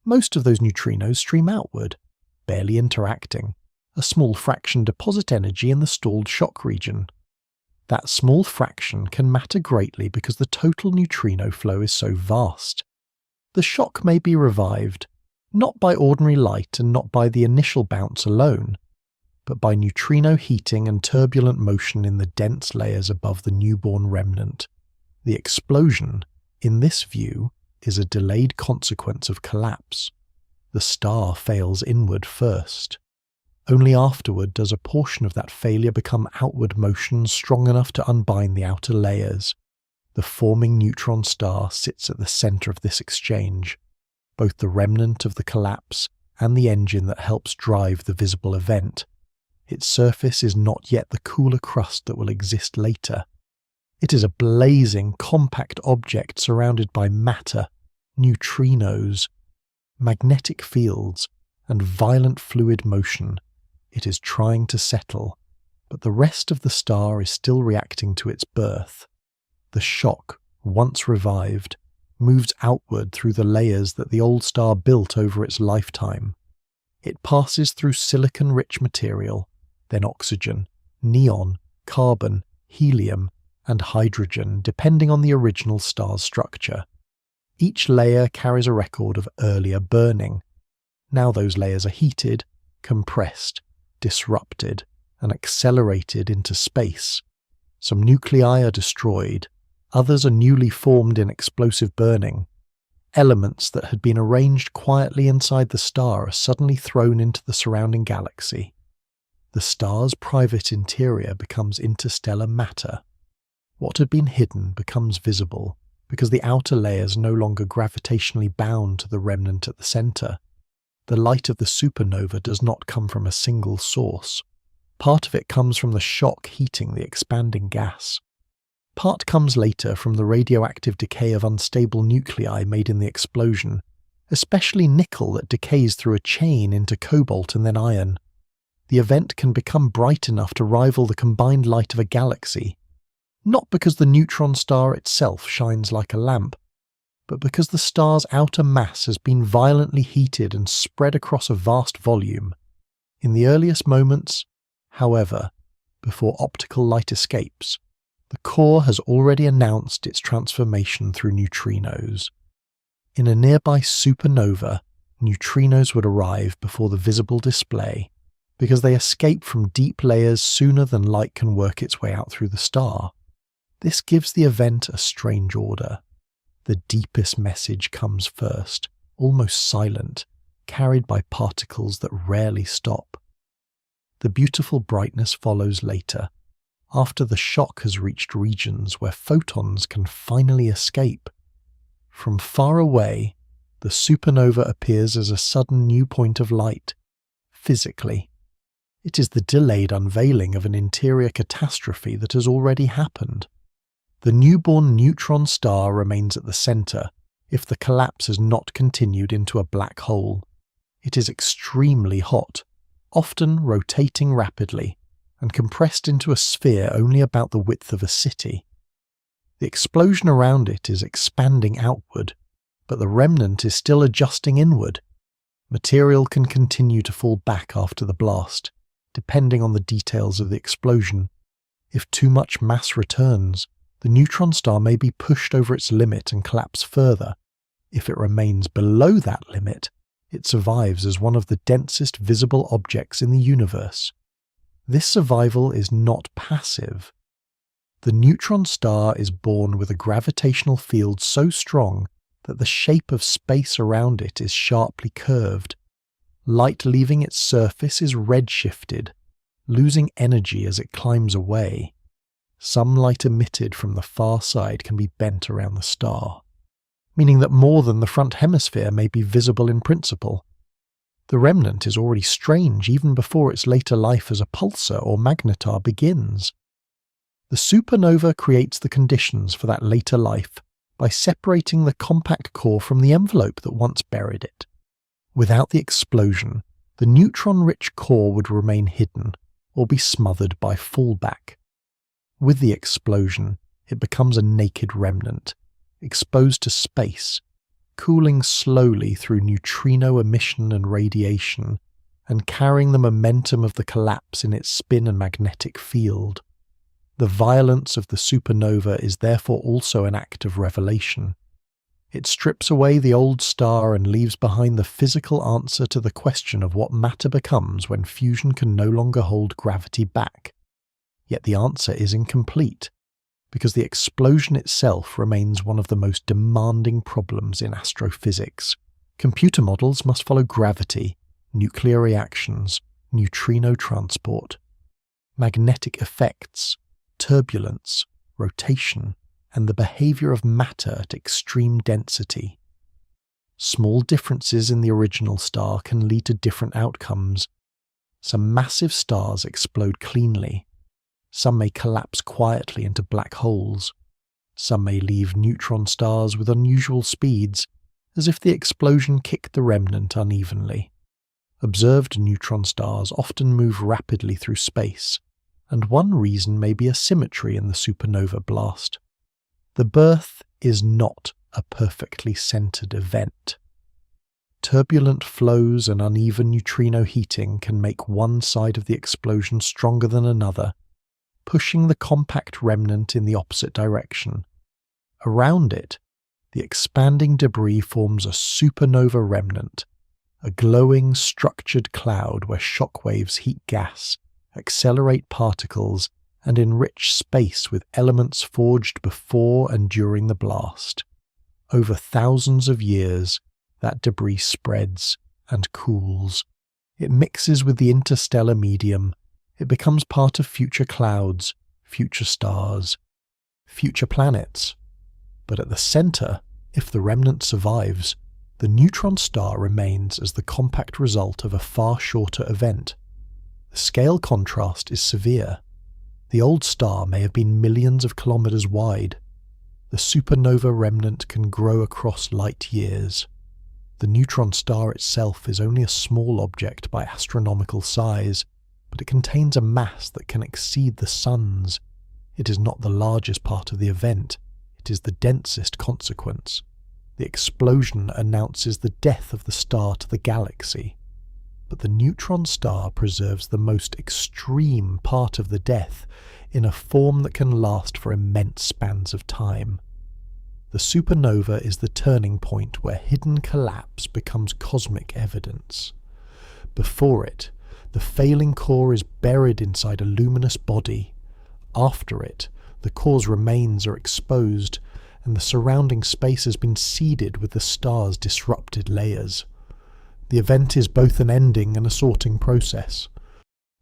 Most of those neutrinos stream outward, barely interacting. A small fraction deposit energy in the stalled shock region. That small fraction can matter greatly because the total neutrino flow is so vast. The shock may be revived, not by ordinary light and not by the initial bounce alone, but by neutrino heating and turbulent motion in the dense layers above the newborn remnant. The explosion, in this view, is a delayed consequence of collapse. The star fails inward first. Only afterward does a portion of that failure become outward motion strong enough to unbind the outer layers. The forming neutron star sits at the center of this exchange, both the remnant of the collapse and the engine that helps drive the visible event. Its surface is not yet the cooler crust that will exist later. It is a blazing, compact object surrounded by matter, neutrinos, magnetic fields, and violent fluid motion. It is trying to settle, but the rest of the star is still reacting to its birth. The shock, once revived, moves outward through the layers that the old star built over its lifetime. It passes through silicon-rich material, then oxygen, neon, carbon, helium, and hydrogen, depending on the original star's structure. Each layer carries a record of earlier burning. Now those layers are heated, compressed, disrupted, and accelerated into space. Some nuclei are destroyed, others are newly formed in explosive burning. Elements that had been arranged quietly inside the star are suddenly thrown into the surrounding galaxy. The star's private interior becomes interstellar matter. What had been hidden becomes visible, because the outer layers are no longer gravitationally bound to the remnant at the center. The light of the supernova does not come from a single source. Part of it comes from the shock heating the expanding gas. Part comes later from the radioactive decay of unstable nuclei made in the explosion, especially nickel that decays through a chain into cobalt and then iron. The event can become bright enough to rival the combined light of a galaxy, not because the neutron star itself shines like a lamp, but because the star's outer mass has been violently heated and spread across a vast volume. In the earliest moments, however, before optical light escapes, the core has already announced its transformation through neutrinos. In a nearby supernova, neutrinos would arrive before the visible display, because they escape from deep layers sooner than light can work its way out through the star. This gives the event a strange order. The deepest message comes first, almost silent, carried by particles that rarely stop. The beautiful brightness follows later, after the shock has reached regions where photons can finally escape. From far away, the supernova appears as a sudden new point of light. Physically, it is the delayed unveiling of an interior catastrophe that has already happened. The newborn neutron star remains at the center if the collapse has not continued into a black hole. It is extremely hot, often rotating rapidly, and compressed into a sphere only about the width of a city. The explosion around it is expanding outward, but the remnant is still adjusting inward. Material can continue to fall back after the blast, depending on the details of the explosion. If too much mass returns, the neutron star may be pushed over its limit and collapse further. If it remains below that limit, it survives as one of the densest visible objects in the universe. This survival is not passive. The neutron star is born with a gravitational field so strong that the shape of space around it is sharply curved. Light leaving its surface is redshifted, losing energy as it climbs away. Some light emitted from the far side can be bent around the star, meaning that more than the front hemisphere may be visible in principle. The remnant is already strange even before its later life as a pulsar or magnetar begins. The supernova creates the conditions for that later life by separating the compact core from the envelope that once buried it. Without the explosion, the neutron-rich core would remain hidden or be smothered by fallback. With the explosion, it becomes a naked remnant, exposed to space, cooling slowly through neutrino emission and radiation, and carrying the momentum of the collapse in its spin and magnetic field. The violence of the supernova is therefore also an act of revelation. It strips away the old star and leaves behind the physical answer to the question of what matter becomes when fusion can no longer hold gravity back. Yet the answer is incomplete, because the explosion itself remains one of the most demanding problems in astrophysics. Computer models must follow gravity, nuclear reactions, neutrino transport, magnetic effects, turbulence, rotation, and the behavior of matter at extreme density. Small differences in the original star can lead to different outcomes. Some massive stars explode cleanly. Some may collapse quietly into black holes. Some may leave neutron stars with unusual speeds, as if the explosion kicked the remnant unevenly. Observed neutron stars often move rapidly through space, and one reason may be a symmetry in the supernova blast. The birth is not a perfectly centered event. Turbulent flows and uneven neutrino heating can make one side of the explosion stronger than another, pushing the compact remnant in the opposite direction. Around it, the expanding debris forms a supernova remnant, a glowing, structured cloud where shock waves heat gas, accelerate particles, and enrich space with elements forged before and during the blast. Over thousands of years, that debris spreads and cools. It mixes with the interstellar medium. It becomes part of future clouds, future stars, future planets. But at the center, if the remnant survives, the neutron star remains as the compact result of a far shorter event. The scale contrast is severe. The old star may have been millions of kilometers wide. The supernova remnant can grow across light years. The neutron star itself is only a small object by astronomical size, but it contains a mass that can exceed the sun's. It is not the largest part of the event, it is the densest consequence. The explosion announces the death of the star to the galaxy, but the neutron star preserves the most extreme part of the death in a form that can last for immense spans of time. The supernova is the turning point where hidden collapse becomes cosmic evidence. Before it, the failing core is buried inside a luminous body. After it, the core's remains are exposed, and the surrounding space has been seeded with the star's disrupted layers. The event is both an ending and a sorting process.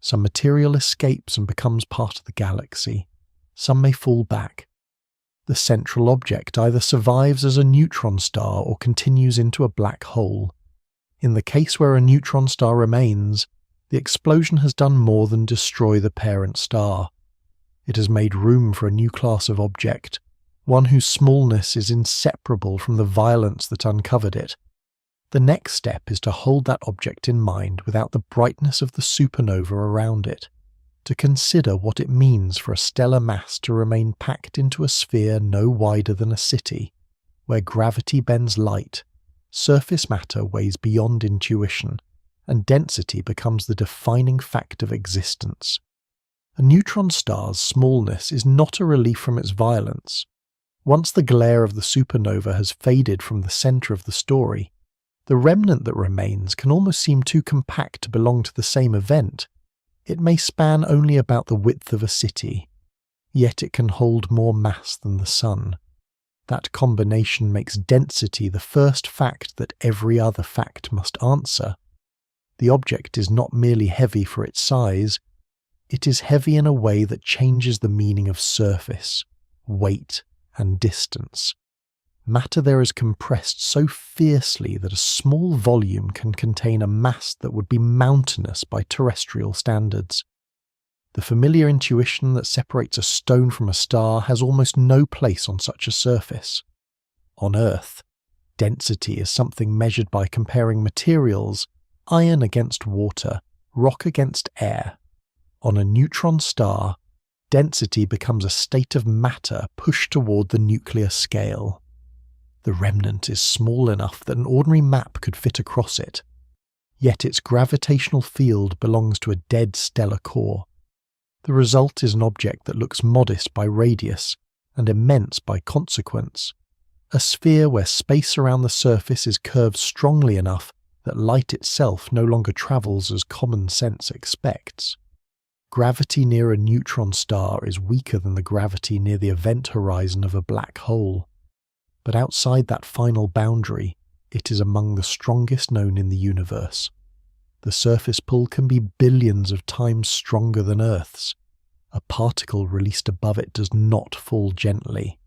Some material escapes and becomes part of the galaxy. Some may fall back. The central object either survives as a neutron star or continues into a black hole. In the case where a neutron star remains, the explosion has done more than destroy the parent star. It has made room for a new class of object, one whose smallness is inseparable from the violence that uncovered it. The next step is to hold that object in mind without the brightness of the supernova around it, to consider what it means for a stellar mass to remain packed into a sphere no wider than a city, where gravity bends light, surface matter weighs beyond intuition, and density becomes the defining fact of existence. A neutron star's smallness is not a relief from its violence. Once the glare of the supernova has faded from the centre of the story, the remnant that remains can almost seem too compact to belong to the same event. It may span only about the width of a city, yet it can hold more mass than the sun. That combination makes density the first fact that every other fact must answer. The object is not merely heavy for its size, it is heavy in a way that changes the meaning of surface, weight, and distance. Matter there is compressed so fiercely that a small volume can contain a mass that would be mountainous by terrestrial standards. The familiar intuition that separates a stone from a star has almost no place on such a surface. On Earth, density is something measured by comparing materials, iron against water, rock against air. On a neutron star, density becomes a state of matter pushed toward the nuclear scale. The remnant is small enough that an ordinary map could fit across it, yet its gravitational field belongs to a dead stellar core. The result is an object that looks modest by radius and immense by consequence, a sphere where space around the surface is curved strongly enough that light itself no longer travels as common sense expects. Gravity near a neutron star is weaker than the gravity near the event horizon of a black hole. But outside that final boundary, it is among the strongest known in the universe. The surface pull can be billions of times stronger than Earth's. A particle released above it does not fall gently.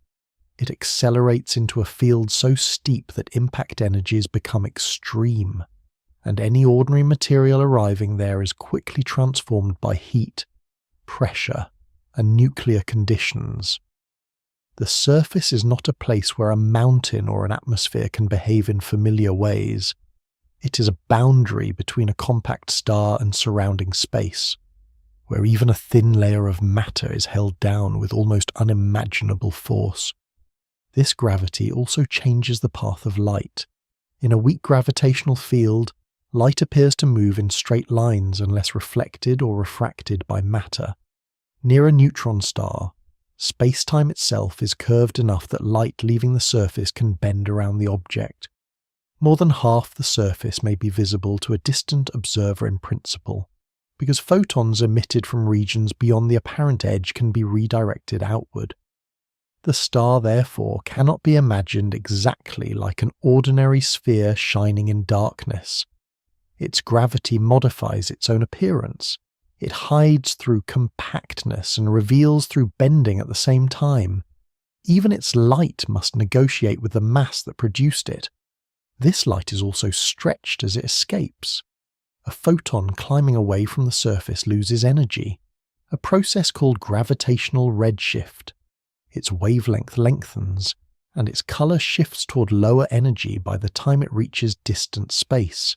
It accelerates into a field so steep that impact energies become extreme, and any ordinary material arriving there is quickly transformed by heat, pressure, and nuclear conditions. The surface is not a place where a mountain or an atmosphere can behave in familiar ways. It is a boundary between a compact star and surrounding space, where even a thin layer of matter is held down with almost unimaginable force. This gravity also changes the path of light. In a weak gravitational field, light appears to move in straight lines unless reflected or refracted by matter. Near a neutron star, space-time itself is curved enough that light leaving the surface can bend around the object. More than half the surface may be visible to a distant observer in principle, because photons emitted from regions beyond the apparent edge can be redirected outward. The star, therefore, cannot be imagined exactly like an ordinary sphere shining in darkness. Its gravity modifies its own appearance. It hides through compactness and reveals through bending at the same time. Even its light must negotiate with the mass that produced it. This light is also stretched as it escapes. A photon climbing away from the surface loses energy, a process called gravitational redshift. Its wavelength lengthens, and its colour shifts toward lower energy by the time it reaches distant space.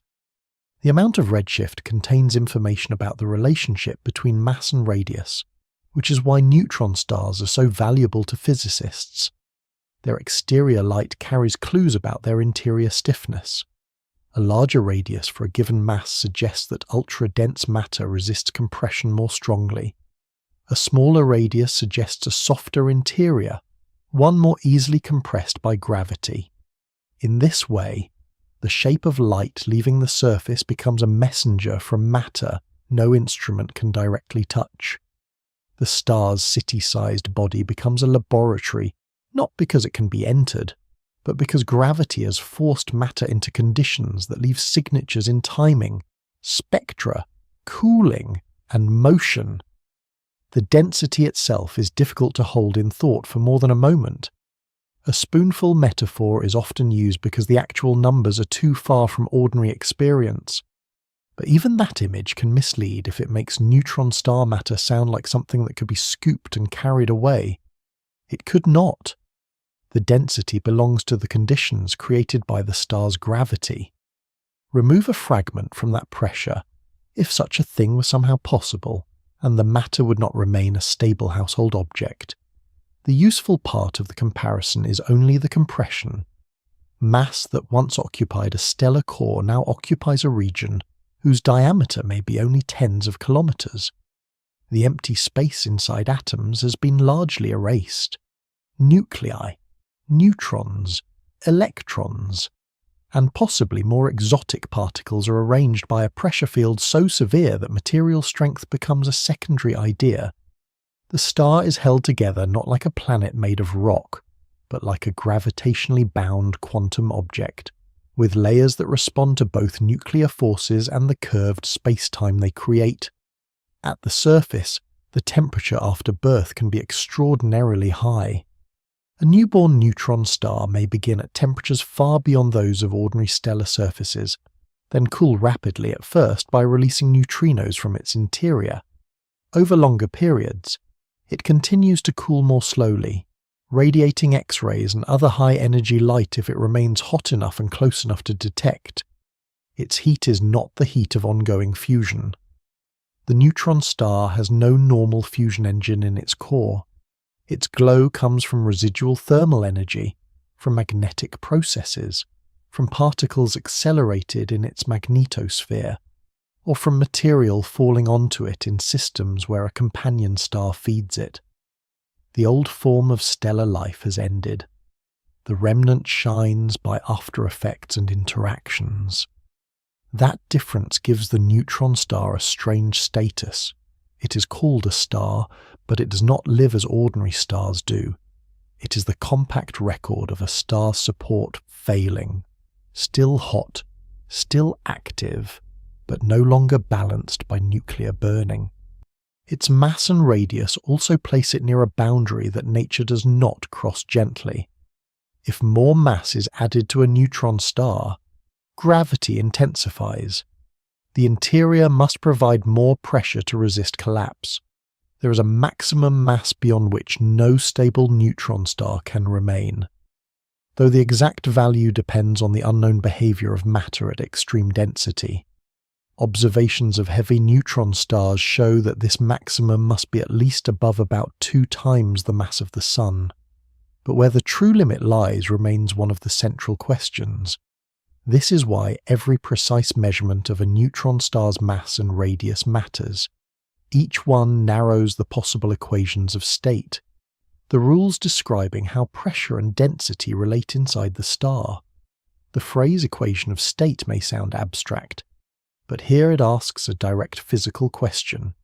The amount of redshift contains information about the relationship between mass and radius, which is why neutron stars are so valuable to physicists. Their exterior light carries clues about their interior stiffness. A larger radius for a given mass suggests that ultra-dense matter resists compression more strongly. A smaller radius suggests a softer interior, one more easily compressed by gravity. In this way, the shape of light leaving the surface becomes a messenger from matter no instrument can directly touch. The star's city-sized body becomes a laboratory, not because it can be entered, but because gravity has forced matter into conditions that leave signatures in timing, spectra, cooling, and motion. The density itself is difficult to hold in thought for more than a moment. A spoonful metaphor is often used because the actual numbers are too far from ordinary experience. But even that image can mislead if it makes neutron star matter sound like something that could be scooped and carried away. It could not. The density belongs to the conditions created by the star's gravity. Remove a fragment from that pressure, if such a thing were somehow possible, and the matter would not remain a stable household object. The useful part of the comparison is only the compression. Mass that once occupied a stellar core now occupies a region whose diameter may be only tens of kilometers. The empty space inside atoms has been largely erased. Nuclei, neutrons, electrons, and possibly more exotic particles are arranged by a pressure field so severe that material strength becomes a secondary idea. The star is held together not like a planet made of rock, but like a gravitationally bound quantum object, with layers that respond to both nuclear forces and the curved space-time they create. At the surface, the temperature after birth can be extraordinarily high. A newborn neutron star may begin at temperatures far beyond those of ordinary stellar surfaces, then cool rapidly at first by releasing neutrinos from its interior. Over longer periods, it continues to cool more slowly, radiating X-rays and other high-energy light if it remains hot enough and close enough to detect. Its heat is not the heat of ongoing fusion. The neutron star has no normal fusion engine in its core. Its glow comes from residual thermal energy, from magnetic processes, from particles accelerated in its magnetosphere, or from material falling onto it in systems where a companion star feeds it. The old form of stellar life has ended. The remnant shines by after effects and interactions. That difference gives the neutron star a strange status. It is called a star, but it does not live as ordinary stars do. It is the compact record of a star's support failing, still hot, still active, but no longer balanced by nuclear burning. Its mass and radius also place it near a boundary that nature does not cross gently. If more mass is added to a neutron star, gravity intensifies. The interior must provide more pressure to resist collapse. There is a maximum mass beyond which no stable neutron star can remain. Though the exact value depends on the unknown behavior of matter at extreme density. Observations of heavy neutron stars show that this maximum must be at least above about 2 times the mass of the Sun. But where the true limit lies remains one of the central questions. This is why every precise measurement of a neutron star's mass and radius matters. Each one narrows the possible equations of state, the rules describing how pressure and density relate inside the star. The phrase equation of state may sound abstract, but here it asks a direct physical question.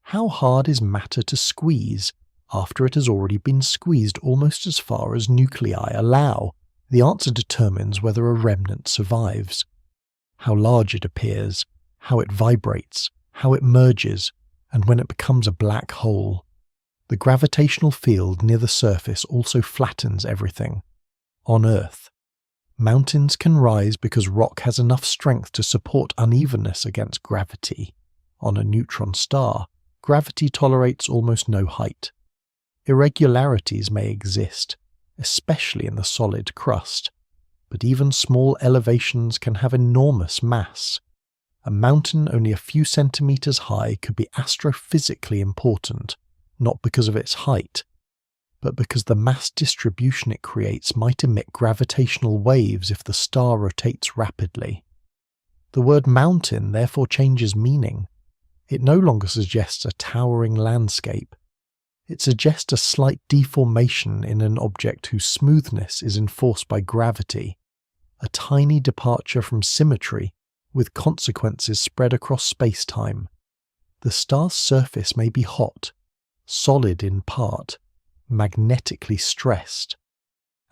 How hard is matter to squeeze after it has already been squeezed almost as far as nuclei allow? The answer determines whether a remnant survives. How large it appears, how it vibrates, how it merges, and when it becomes a black hole. The gravitational field near the surface also flattens everything. On Earth, mountains can rise because rock has enough strength to support unevenness against gravity. On a neutron star, gravity tolerates almost no height. Irregularities may exist, especially in the solid crust, but even small elevations can have enormous mass. A mountain only a few centimeters high could be astrophysically important, not because of its height, but because the mass distribution it creates might emit gravitational waves if the star rotates rapidly. The word mountain therefore changes meaning. It no longer suggests a towering landscape. It suggests a slight deformation in an object whose smoothness is enforced by gravity, a tiny departure from symmetry with consequences spread across space-time. The star's surface may be hot, solid in part, magnetically stressed,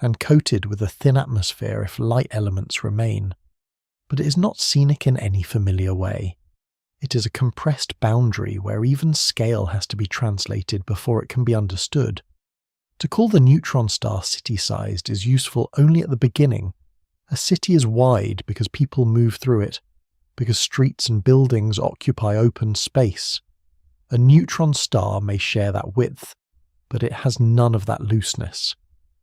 and coated with a thin atmosphere if light elements remain. But it is not scenic in any familiar way. It is a compressed boundary where even scale has to be translated before it can be understood. To call the neutron star city-sized is useful only at the beginning. A city is wide because people move through it, because streets and buildings occupy open space. A neutron star may share that width, but it has none of that looseness.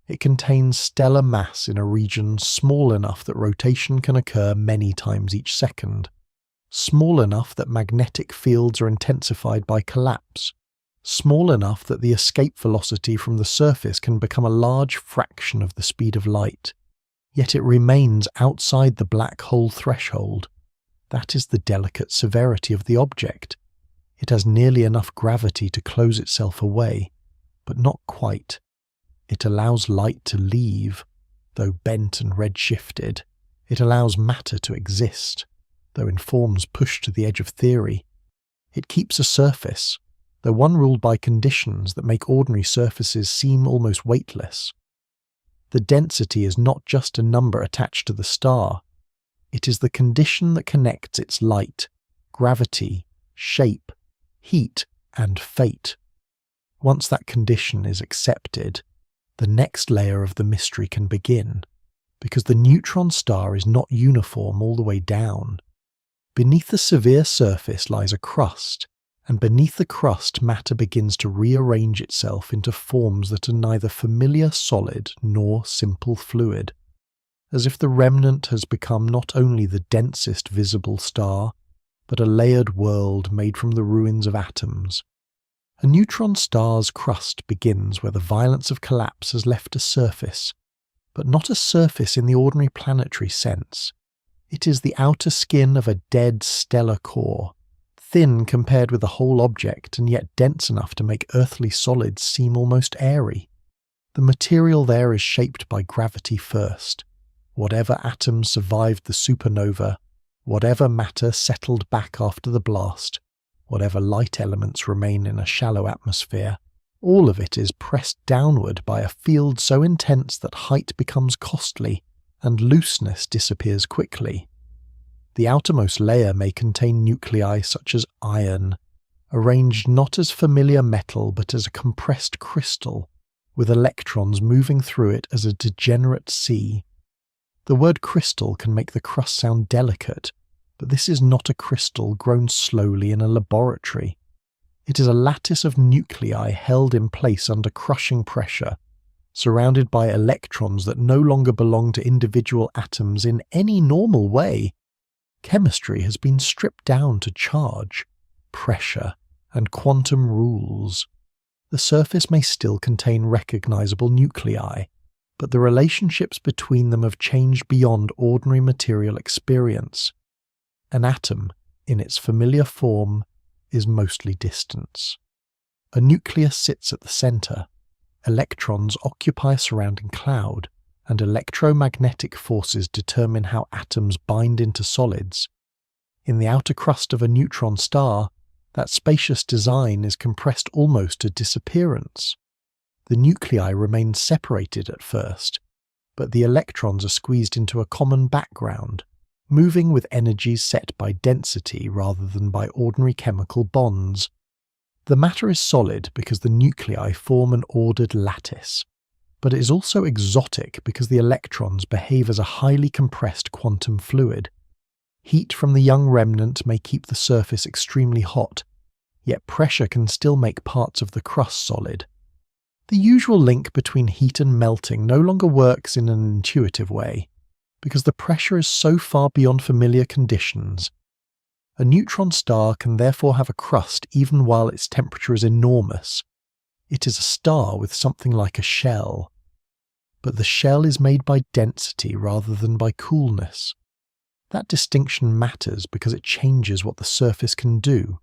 It contains stellar mass in a region small enough that rotation can occur many times each second, small enough that magnetic fields are intensified by collapse, small enough that the escape velocity from the surface can become a large fraction of the speed of light. Yet it remains outside the black hole threshold. That is the delicate severity of the object. It has nearly enough gravity to close itself away, but not quite. It allows light to leave, though bent and redshifted. It allows matter to exist, though in forms pushed to the edge of theory. It keeps a surface, though one ruled by conditions that make ordinary surfaces seem almost weightless. The density is not just a number attached to the star. It is the condition that connects its light, gravity, shape, heat, and fate. Once that condition is accepted, the next layer of the mystery can begin, because the neutron star is not uniform all the way down. Beneath the severe surface lies a crust, and beneath the crust matter begins to rearrange itself into forms that are neither familiar solid nor simple fluid, as if the remnant has become not only the densest visible star, but a layered world made from the ruins of atoms. A neutron star's crust begins where the violence of collapse has left a surface, but not a surface in the ordinary planetary sense. It is the outer skin of a dead stellar core, thin compared with the whole object and yet dense enough to make earthly solids seem almost airy. The material there is shaped by gravity first. Whatever atoms survived the supernova, whatever matter settled back after the blast, whatever light elements remain in a shallow atmosphere, all of it is pressed downward by a field so intense that height becomes costly and looseness disappears quickly. The outermost layer may contain nuclei such as iron, arranged not as familiar metal but as a compressed crystal, with electrons moving through it as a degenerate sea. The word crystal can make the crust sound delicate, but this is not a crystal grown slowly in a laboratory. It is a lattice of nuclei held in place under crushing pressure, surrounded by electrons that no longer belong to individual atoms in any normal way. Chemistry has been stripped down to charge, pressure, and quantum rules. The surface may still contain recognizable nuclei, but the relationships between them have changed beyond ordinary material experience. An atom, in its familiar form, is mostly distance. A nucleus sits at the center. Electrons occupy a surrounding cloud, and electromagnetic forces determine how atoms bind into solids. In the outer crust of a neutron star, that spacious design is compressed almost to disappearance. The nuclei remain separated at first, but the electrons are squeezed into a common background, moving with energies set by density rather than by ordinary chemical bonds. The matter is solid because the nuclei form an ordered lattice, but it is also exotic because the electrons behave as a highly compressed quantum fluid. Heat from the young remnant may keep the surface extremely hot, yet pressure can still make parts of the crust solid. The usual link between heat and melting no longer works in an intuitive way, because the pressure is so far beyond familiar conditions. A neutron star can therefore have a crust even while its temperature is enormous. It is a star with something like a shell. But the shell is made by density rather than by coolness. That distinction matters because it changes what the surface can do.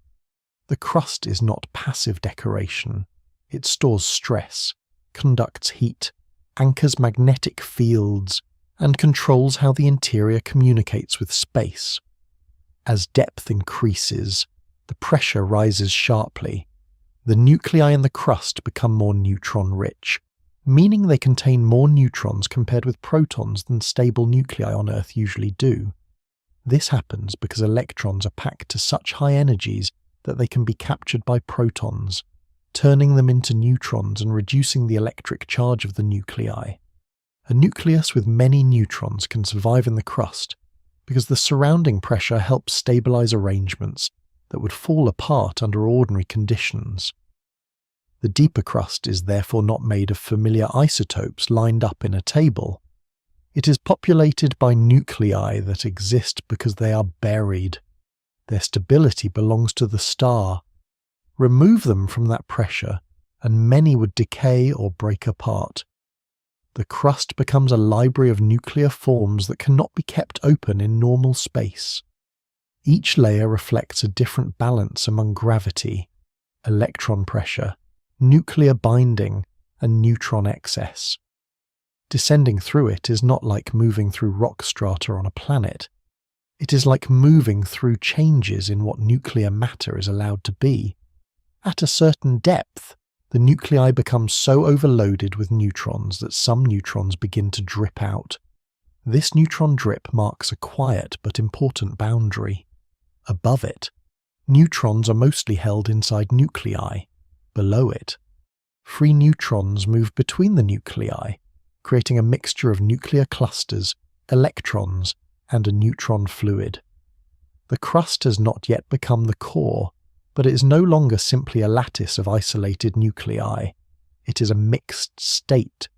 The crust is not passive decoration. It stores stress, conducts heat, anchors magnetic fields, and controls how the interior communicates with space. As depth increases, the pressure rises sharply. The nuclei in the crust become more neutron-rich, meaning they contain more neutrons compared with protons than stable nuclei on Earth usually do. This happens because electrons are packed to such high energies that they can be captured by protons, turning them into neutrons and reducing the electric charge of the nuclei. A nucleus with many neutrons can survive in the crust because the surrounding pressure helps stabilize arrangements that would fall apart under ordinary conditions. The deeper crust is therefore not made of familiar isotopes lined up in a table. It is populated by nuclei that exist because they are buried. Their stability belongs to the star. Remove them from that pressure, and many would decay or break apart. The crust becomes a library of nuclear forms that cannot be kept open in normal space. Each layer reflects a different balance among gravity, electron pressure, nuclear binding, and neutron excess. Descending through it is not like moving through rock strata on a planet. It is like moving through changes in what nuclear matter is allowed to be. At a certain depth, the nuclei become so overloaded with neutrons that some neutrons begin to drip out. This neutron drip marks a quiet but important boundary. Above it, neutrons are mostly held inside nuclei. Below it, free neutrons move between the nuclei, creating a mixture of nuclear clusters, electrons, and a neutron fluid. The crust has not yet become the core, but it is no longer simply a lattice of isolated nuclei. It is a mixed state,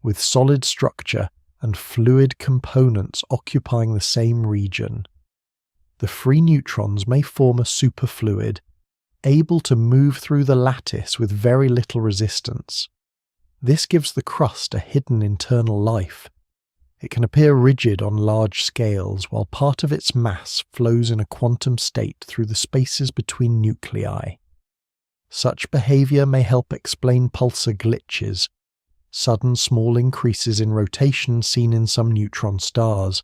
with solid structure and fluid components occupying the same region. The free neutrons may form a superfluid, able to move through the lattice with very little resistance. This gives the crust a hidden internal life. It can appear rigid on large scales, while part of its mass flows in a quantum state through the spaces between nuclei. Such behavior may help explain pulsar glitches, sudden small increases in rotation seen in some neutron stars.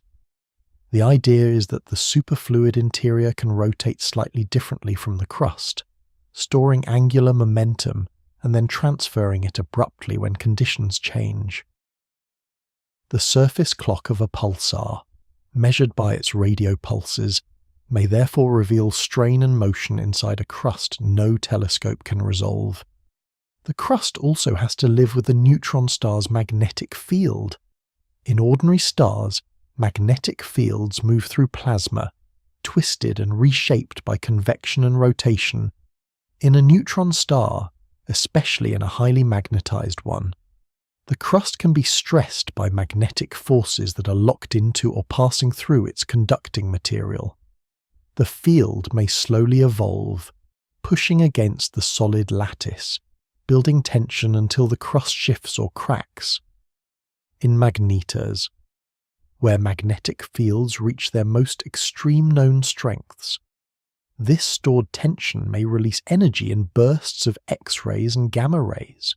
The idea is that the superfluid interior can rotate slightly differently from the crust, storing angular momentum and then transferring it abruptly when conditions change. The surface clock of a pulsar, measured by its radio pulses, may therefore reveal strain and motion inside a crust no telescope can resolve. The crust also has to live with the neutron star's magnetic field. In ordinary stars, magnetic fields move through plasma, twisted and reshaped by convection and rotation. In a neutron star, especially in a highly magnetized one, the crust can be stressed by magnetic forces that are locked into or passing through its conducting material. The field may slowly evolve, pushing against the solid lattice, building tension until the crust shifts or cracks. In magnetars, where magnetic fields reach their most extreme known strengths, this stored tension may release energy in bursts of X-rays and gamma rays.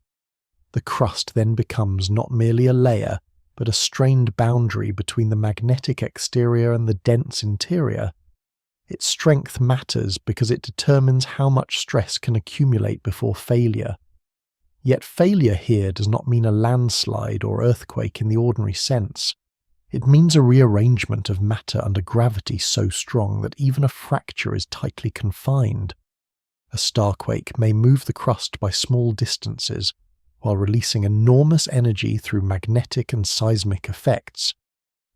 The crust then becomes not merely a layer, but a strained boundary between the magnetic exterior and the dense interior. Its strength matters because it determines how much stress can accumulate before failure. Yet failure here does not mean a landslide or earthquake in the ordinary sense. It means a rearrangement of matter under gravity so strong that even a fracture is tightly confined. A starquake may move the crust by small distances, while releasing enormous energy through magnetic and seismic effects.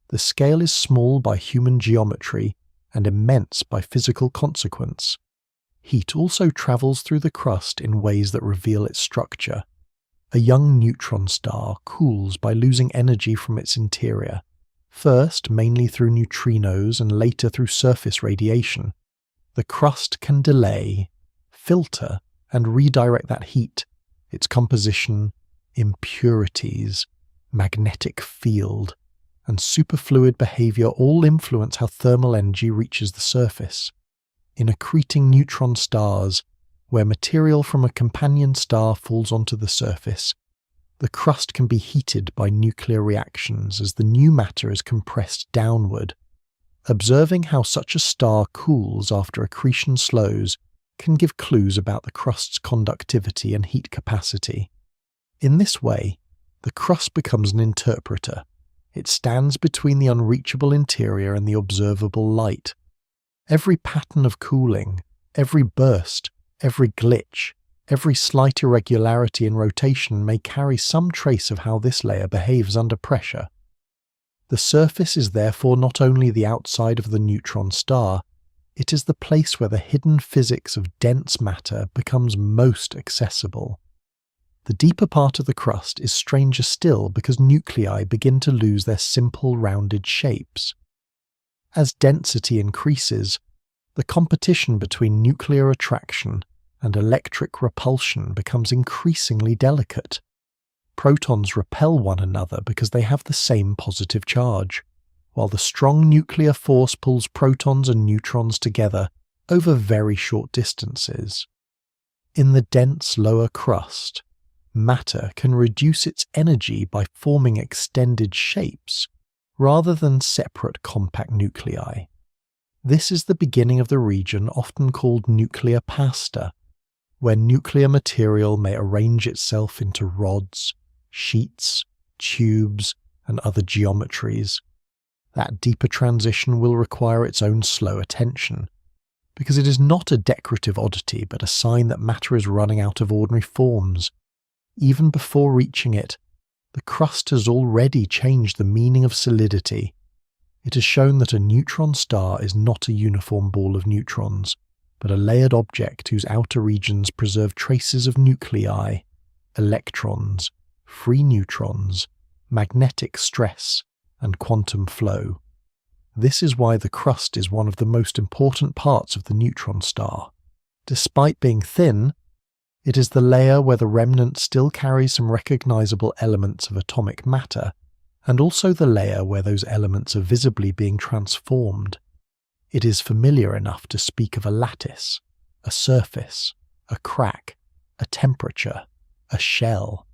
The scale is small by human geometry and immense by physical consequence. Heat also travels through the crust in ways that reveal its structure. A young neutron star cools by losing energy from its interior, first mainly through neutrinos and later through surface radiation. The crust can delay, filter, and redirect that heat, its composition, impurities, magnetic field, and superfluid behavior all influence how thermal energy reaches the surface. In accreting neutron stars, where material from a companion star falls onto the surface, the crust can be heated by nuclear reactions as the new matter is compressed downward. Observing how such a star cools after accretion slows can give clues about the crust's conductivity and heat capacity. In this way, the crust becomes an interpreter. It stands between the unreachable interior and the observable light. Every pattern of cooling, every burst, every glitch, every slight irregularity in rotation may carry some trace of how this layer behaves under pressure. The surface is therefore not only the outside of the neutron star, it is the place where the hidden physics of dense matter becomes most accessible. The deeper part of the crust is stranger still because nuclei begin to lose their simple rounded shapes. As density increases, the competition between nuclear attraction and electric repulsion becomes increasingly delicate. Protons repel one another because they have the same positive charge, while the strong nuclear force pulls protons and neutrons together over very short distances. In the dense lower crust, matter can reduce its energy by forming extended shapes rather than separate compact nuclei. This is the beginning of the region often called nuclear pasta, where nuclear material may arrange itself into rods, sheets, tubes, and other geometries. That deeper transition will require its own slow attention, because it is not a decorative oddity but a sign that matter is running out of ordinary forms. Even before reaching it, the crust has already changed the meaning of solidity. It has shown that a neutron star is not a uniform ball of neutrons, but a layered object whose outer regions preserve traces of nuclei, electrons, free neutrons, magnetic stress, and quantum flow. This is why the crust is one of the most important parts of the neutron star. Despite being thin, it is the layer where the remnant still carries some recognizable elements of atomic matter, and also the layer where those elements are visibly being transformed. It is familiar enough to speak of a lattice, a surface, a crack, a temperature, a shell.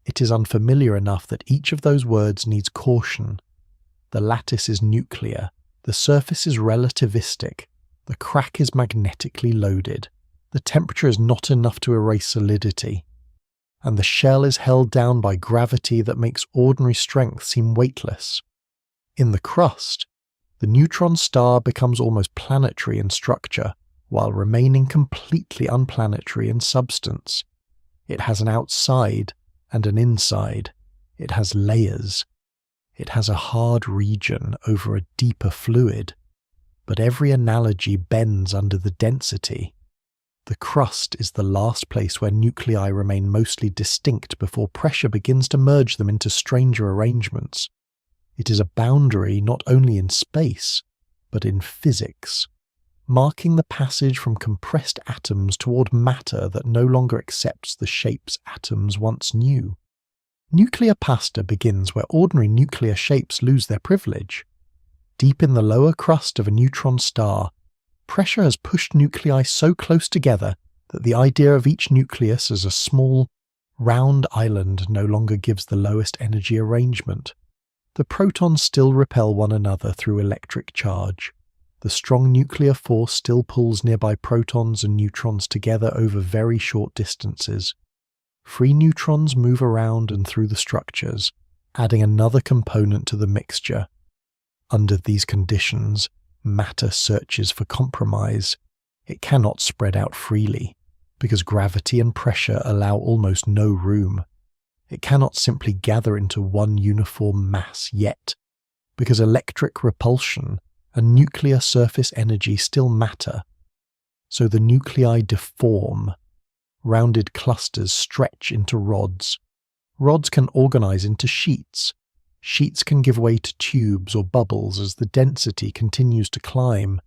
It is unfamiliar enough that each of those words needs caution. The lattice is nuclear, the surface is relativistic, the crack is magnetically loaded, the temperature is not enough to erase solidity, and the shell is held down by gravity that makes ordinary strength seem weightless. In the crust, the neutron star becomes almost planetary in structure, while remaining completely unplanetary in substance. It has an outside and an inside. It has layers. It has a hard region over a deeper fluid. But every analogy bends under the density. The crust is the last place where nuclei remain mostly distinct before pressure begins to merge them into stranger arrangements. It is a boundary not only in space, but in physics, marking the passage from compressed atoms toward matter that no longer accepts the shapes atoms once knew. Nuclear pasta begins where ordinary nuclear shapes lose their privilege. Deep in the lower crust of a neutron star, pressure has pushed nuclei so close together that the idea of each nucleus as a small, round island no longer gives the lowest energy arrangement. The protons still repel one another through electric charge. The strong nuclear force still pulls nearby protons and neutrons together over very short distances. Free neutrons move around and through the structures, adding another component to the mixture. Under these conditions, matter searches for compromise. It cannot spread out freely, because gravity and pressure allow almost no room. It cannot simply gather into one uniform mass yet, because electric repulsion and nuclear surface energy still matter. So the nuclei deform. Rounded clusters stretch into rods. Rods can organize into sheets. Sheets can give way to tubes or bubbles as the density continues to climb.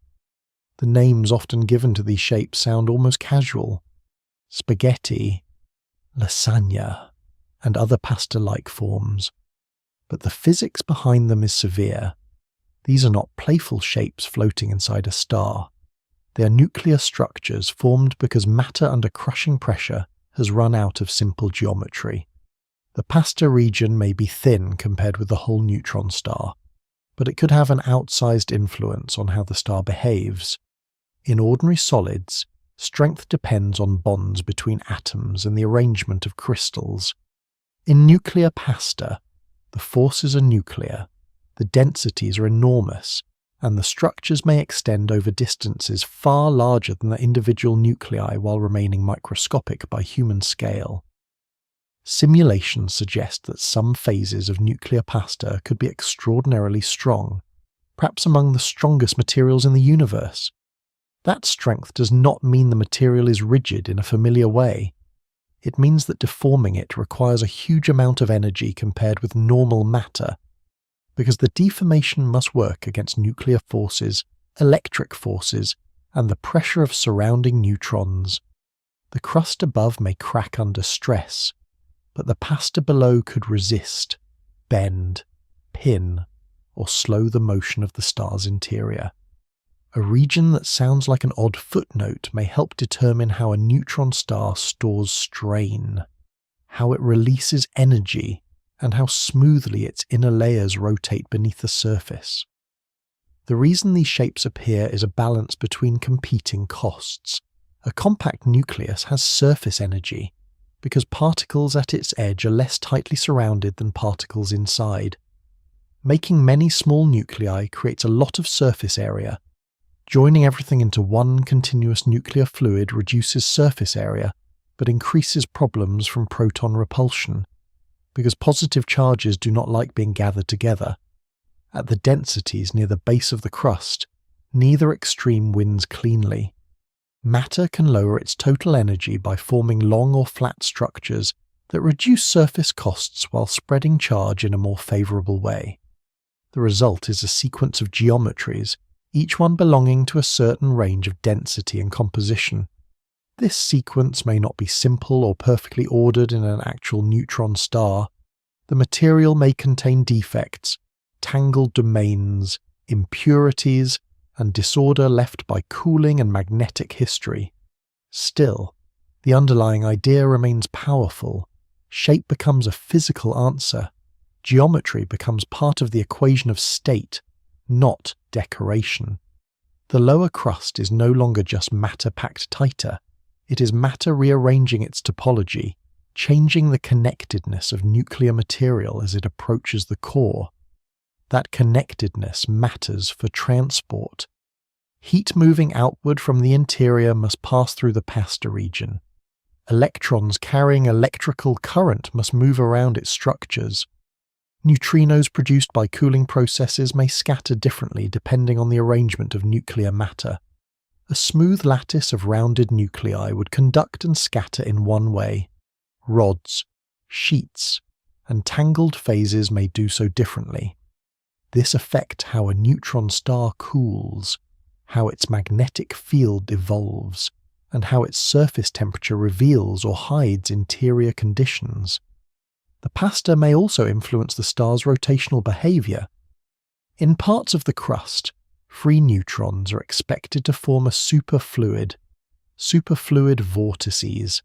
The names often given to these shapes sound almost casual. Spaghetti, lasagna, and other pasta-like forms. But the physics behind them is severe. These are not playful shapes floating inside a star. They are nuclear structures formed because matter under crushing pressure has run out of simple geometry. The pasta region may be thin compared with the whole neutron star, but it could have an outsized influence on how the star behaves. In ordinary solids, Strength depends on bonds between atoms and the arrangement of crystals. In nuclear pasta, the forces are nuclear, the densities are enormous, and the structures may extend over distances far larger than the individual nuclei while remaining microscopic by human scale. Simulations suggest that some phases of nuclear pasta could be extraordinarily strong, perhaps among the strongest materials in the universe. That strength does not mean the material is rigid in a familiar way. It means that deforming it requires a huge amount of energy compared with normal matter, because the deformation must work against nuclear forces, electric forces, and the pressure of surrounding neutrons. The crust above may crack under stress, but the pasta below could resist, bend, pin, or slow the motion of the star's interior. A region that sounds like an odd footnote may help determine how a neutron star stores strain, how it releases energy, and how smoothly its inner layers rotate beneath the surface. The reason these shapes appear is a balance between competing costs. A compact nucleus has surface energy, because particles at its edge are less tightly surrounded than particles inside. Making many small nuclei creates a lot of surface area. Joining everything into one continuous nuclear fluid reduces surface area, but increases problems from proton repulsion, because positive charges do not like being gathered together. At the densities near the base of the crust, neither extreme wins cleanly. Matter can lower its total energy by forming long or flat structures that reduce surface costs while spreading charge in a more favourable way. The result is a sequence of geometries, each one belonging to a certain range of density and composition. This sequence may not be simple or perfectly ordered in an actual neutron star. The material may contain defects, tangled domains, impurities, and disorder left by cooling and magnetic history. Still, the underlying idea remains powerful. Shape becomes a physical answer. Geometry becomes part of the equation of state, not decoration. The lower crust is no longer just matter packed tighter. It is matter rearranging its topology, changing the connectedness of nuclear material as it approaches the core. That connectedness matters for transport. Heat moving outward from the interior must pass through the pasta region. Electrons carrying electrical current must move around its structures. Neutrinos produced by cooling processes may scatter differently depending on the arrangement of nuclear matter. A smooth lattice of rounded nuclei would conduct and scatter in one way. Rods, sheets, and tangled phases may do so differently. This affects how a neutron star cools, how its magnetic field evolves, and how its surface temperature reveals or hides interior conditions. The pasta may also influence the star's rotational behavior. In parts of the crust, free neutrons are expected to form a superfluid vortices,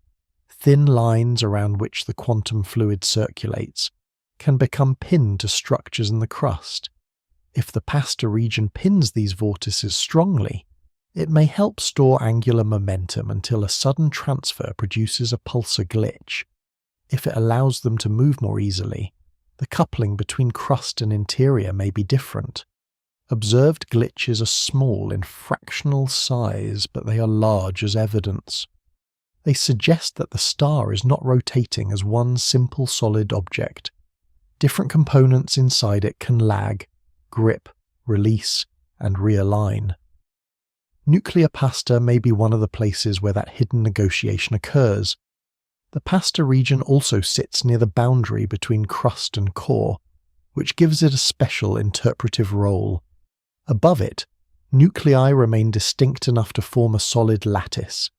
thin lines around which the quantum fluid circulates, can become pinned to structures in the crust. If the pasta region pins these vortices strongly, it may help store angular momentum until a sudden transfer produces a pulsar glitch. If it allows them to move more easily, the coupling between crust and interior may be different. Observed glitches are small in fractional size, but they are large as evidence. They suggest that the star is not rotating as one simple solid object. Different components inside it can lag, grip, release, and realign. Nuclear pasta may be one of the places where that hidden negotiation occurs. The pasta region also sits near the boundary between crust and core, which gives it a special interpretive role. Above it, nuclei remain distinct enough to form a solid lattice.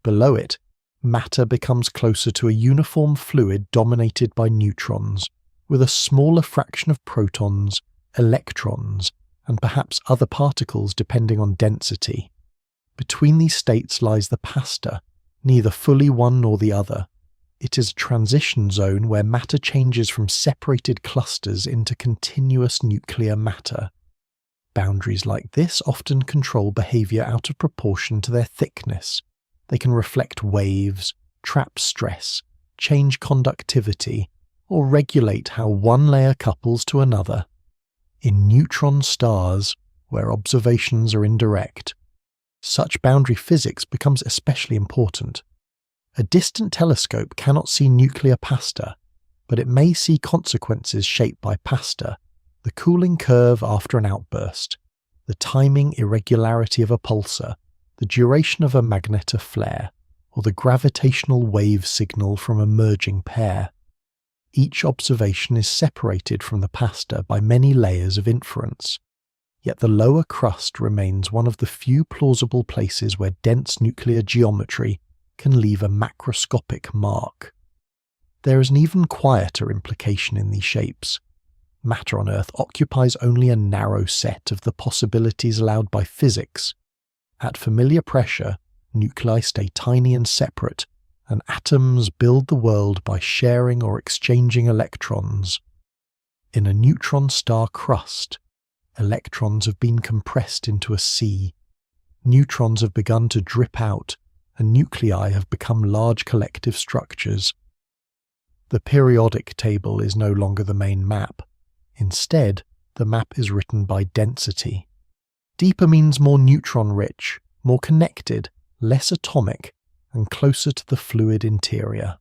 Below it, matter becomes closer to a uniform fluid dominated by neutrons, with a smaller fraction of protons, electrons, and perhaps other particles depending on density. Between these states lies the pasta, neither fully one nor the other. It is a transition zone where matter changes from separated clusters into continuous nuclear matter. Boundaries like this often control behavior out of proportion to their thickness, They can reflect waves, trap stress, change conductivity, or regulate how one layer couples to another. In neutron stars, where observations are indirect, such boundary physics becomes especially important. A distant telescope cannot see nuclear pasta, but it may see consequences shaped by pasta, the cooling curve after an outburst, the timing irregularity of a pulsar, the duration of a magnetar flare, or the gravitational wave signal from a merging pair. Each observation is separated from the pasta by many layers of inference, yet the lower crust remains one of the few plausible places where dense nuclear geometry can leave a macroscopic mark. There is an even quieter implication in these shapes. Matter on Earth occupies only a narrow set of the possibilities allowed by physics. At familiar pressure, nuclei stay tiny and separate, and atoms build the world by sharing or exchanging electrons. In a neutron star crust, electrons have been compressed into a sea. Neutrons have begun to drip out, and nuclei have become large collective structures. The periodic table is no longer the main map. Instead, the map is written by density. Deeper means more neutron-rich, more connected, less atomic, and closer to the fluid interior.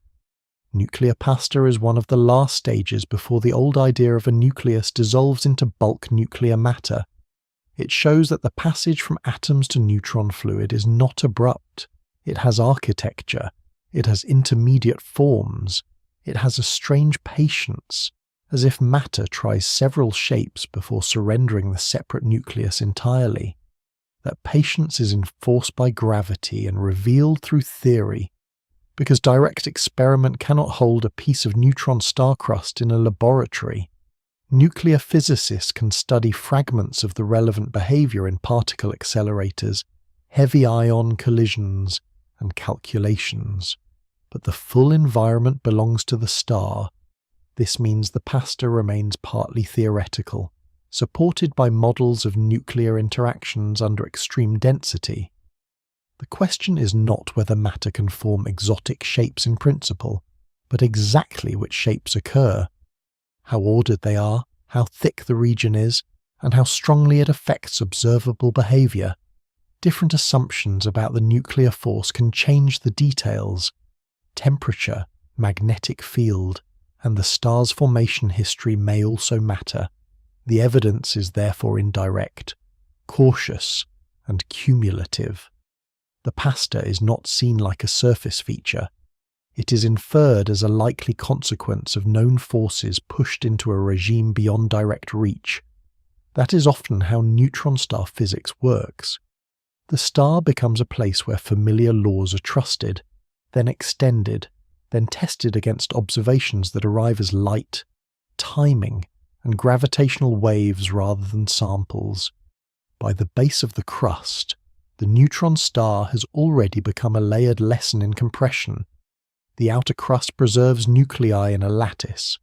Nuclear pasta is one of the last stages before the old idea of a nucleus dissolves into bulk nuclear matter. It shows that the passage from atoms to neutron fluid is not abrupt. It has architecture. It has intermediate forms. It has a strange patience, as if matter tries several shapes before surrendering the separate nucleus entirely. That patience is enforced by gravity and revealed through theory, because direct experiment cannot hold a piece of neutron star crust in a laboratory. Nuclear physicists can study fragments of the relevant behavior in particle accelerators, heavy ion collisions, and calculations. But the full environment belongs to the star. This means the pasta remains partly theoretical, supported by models of nuclear interactions under extreme density. The question is not whether matter can form exotic shapes in principle, but exactly which shapes occur, how ordered they are, how thick the region is, and how strongly it affects observable behavior. Different assumptions about the nuclear force can change the details. Temperature, magnetic field, and the star's formation history may also matter. The evidence is therefore indirect, cautious, and cumulative. The pasta is not seen like a surface feature. It is inferred as a likely consequence of known forces pushed into a regime beyond direct reach. That is often how neutron star physics works. The star becomes a place where familiar laws are trusted, then extended, then tested against observations that arrive as light, timing, and gravitational waves rather than samples. By the base of the crust, the neutron star has already become a layered lesson in compression. The outer crust preserves nuclei in a lattice.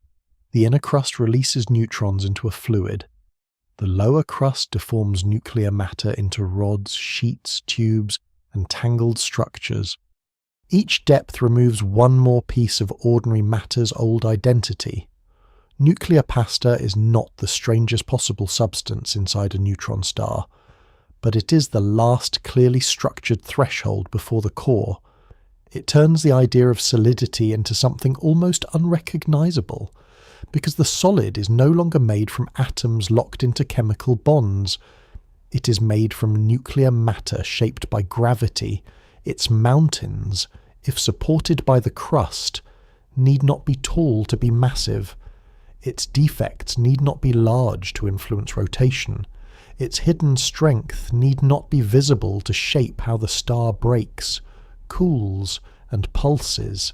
The inner crust releases neutrons into a fluid. The lower crust deforms nuclear matter into rods, sheets, tubes, and tangled structures. Each depth removes one more piece of ordinary matter's old identity. Nuclear pasta is not the strangest possible substance inside a neutron star, but it is the last clearly structured threshold before the core. It turns the idea of solidity into something almost unrecognizable, because the solid is no longer made from atoms locked into chemical bonds. It is made from nuclear matter shaped by gravity. Its mountains, if supported by the crust, need not be tall to be massive. Its defects need not be large to influence rotation. Its hidden strength need not be visible to shape how the star breaks, cools, and pulses.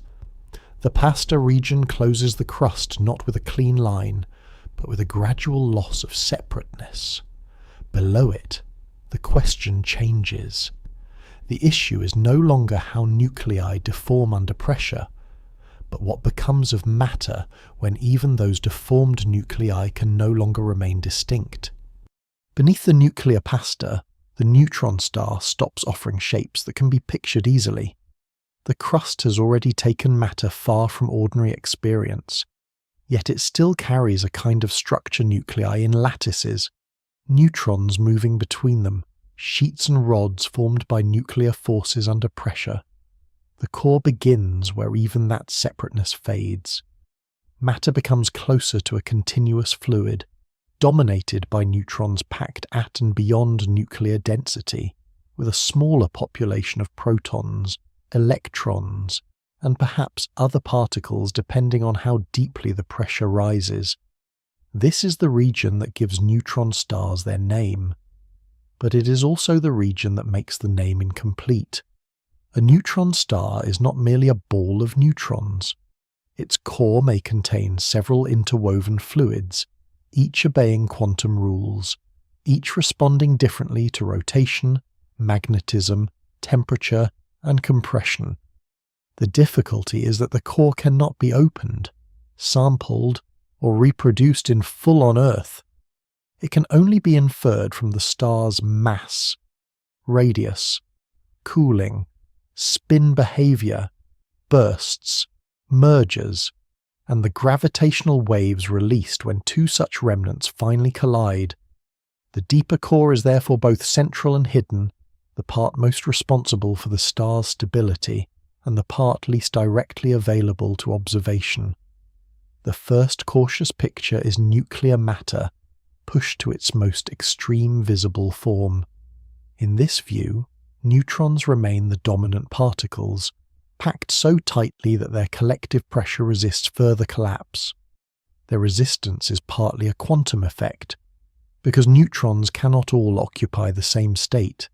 The pasta region closes the crust not with a clean line, but with a gradual loss of separateness. Below it, the question changes. The issue is no longer how nuclei deform under pressure, but what becomes of matter when even those deformed nuclei can no longer remain distinct. Beneath the nuclear pasta, the neutron star stops offering shapes that can be pictured easily. The crust has already taken matter far from ordinary experience, yet it still carries a kind of structure nuclei in lattices, neutrons moving between them, sheets and rods formed by nuclear forces under pressure. The core begins where even that separateness fades. Matter becomes closer to a continuous fluid, dominated by neutrons packed at and beyond nuclear density, with a smaller population of protons, electrons, and perhaps other particles depending on how deeply the pressure rises. This is the region that gives neutron stars their name, but it is also the region that makes the name incomplete. A neutron star is not merely a ball of neutrons. Its core may contain several interwoven fluids, each obeying quantum rules, each responding differently to rotation, magnetism, temperature, and compression. The difficulty is that the core cannot be opened, sampled, or reproduced in full on Earth. It can only be inferred from the star's mass, radius, cooling, spin behavior, bursts, mergers, and the gravitational waves released when two such remnants finally collide. The deeper core is therefore both central and hidden, the part most responsible for the star's stability, and the part least directly available to observation. The first cautious picture is nuclear matter, pushed to its most extreme visible form. In this view, neutrons remain the dominant particles, packed so tightly that their collective pressure resists further collapse. Their resistance is partly a quantum effect, because neutrons cannot all occupy the same state,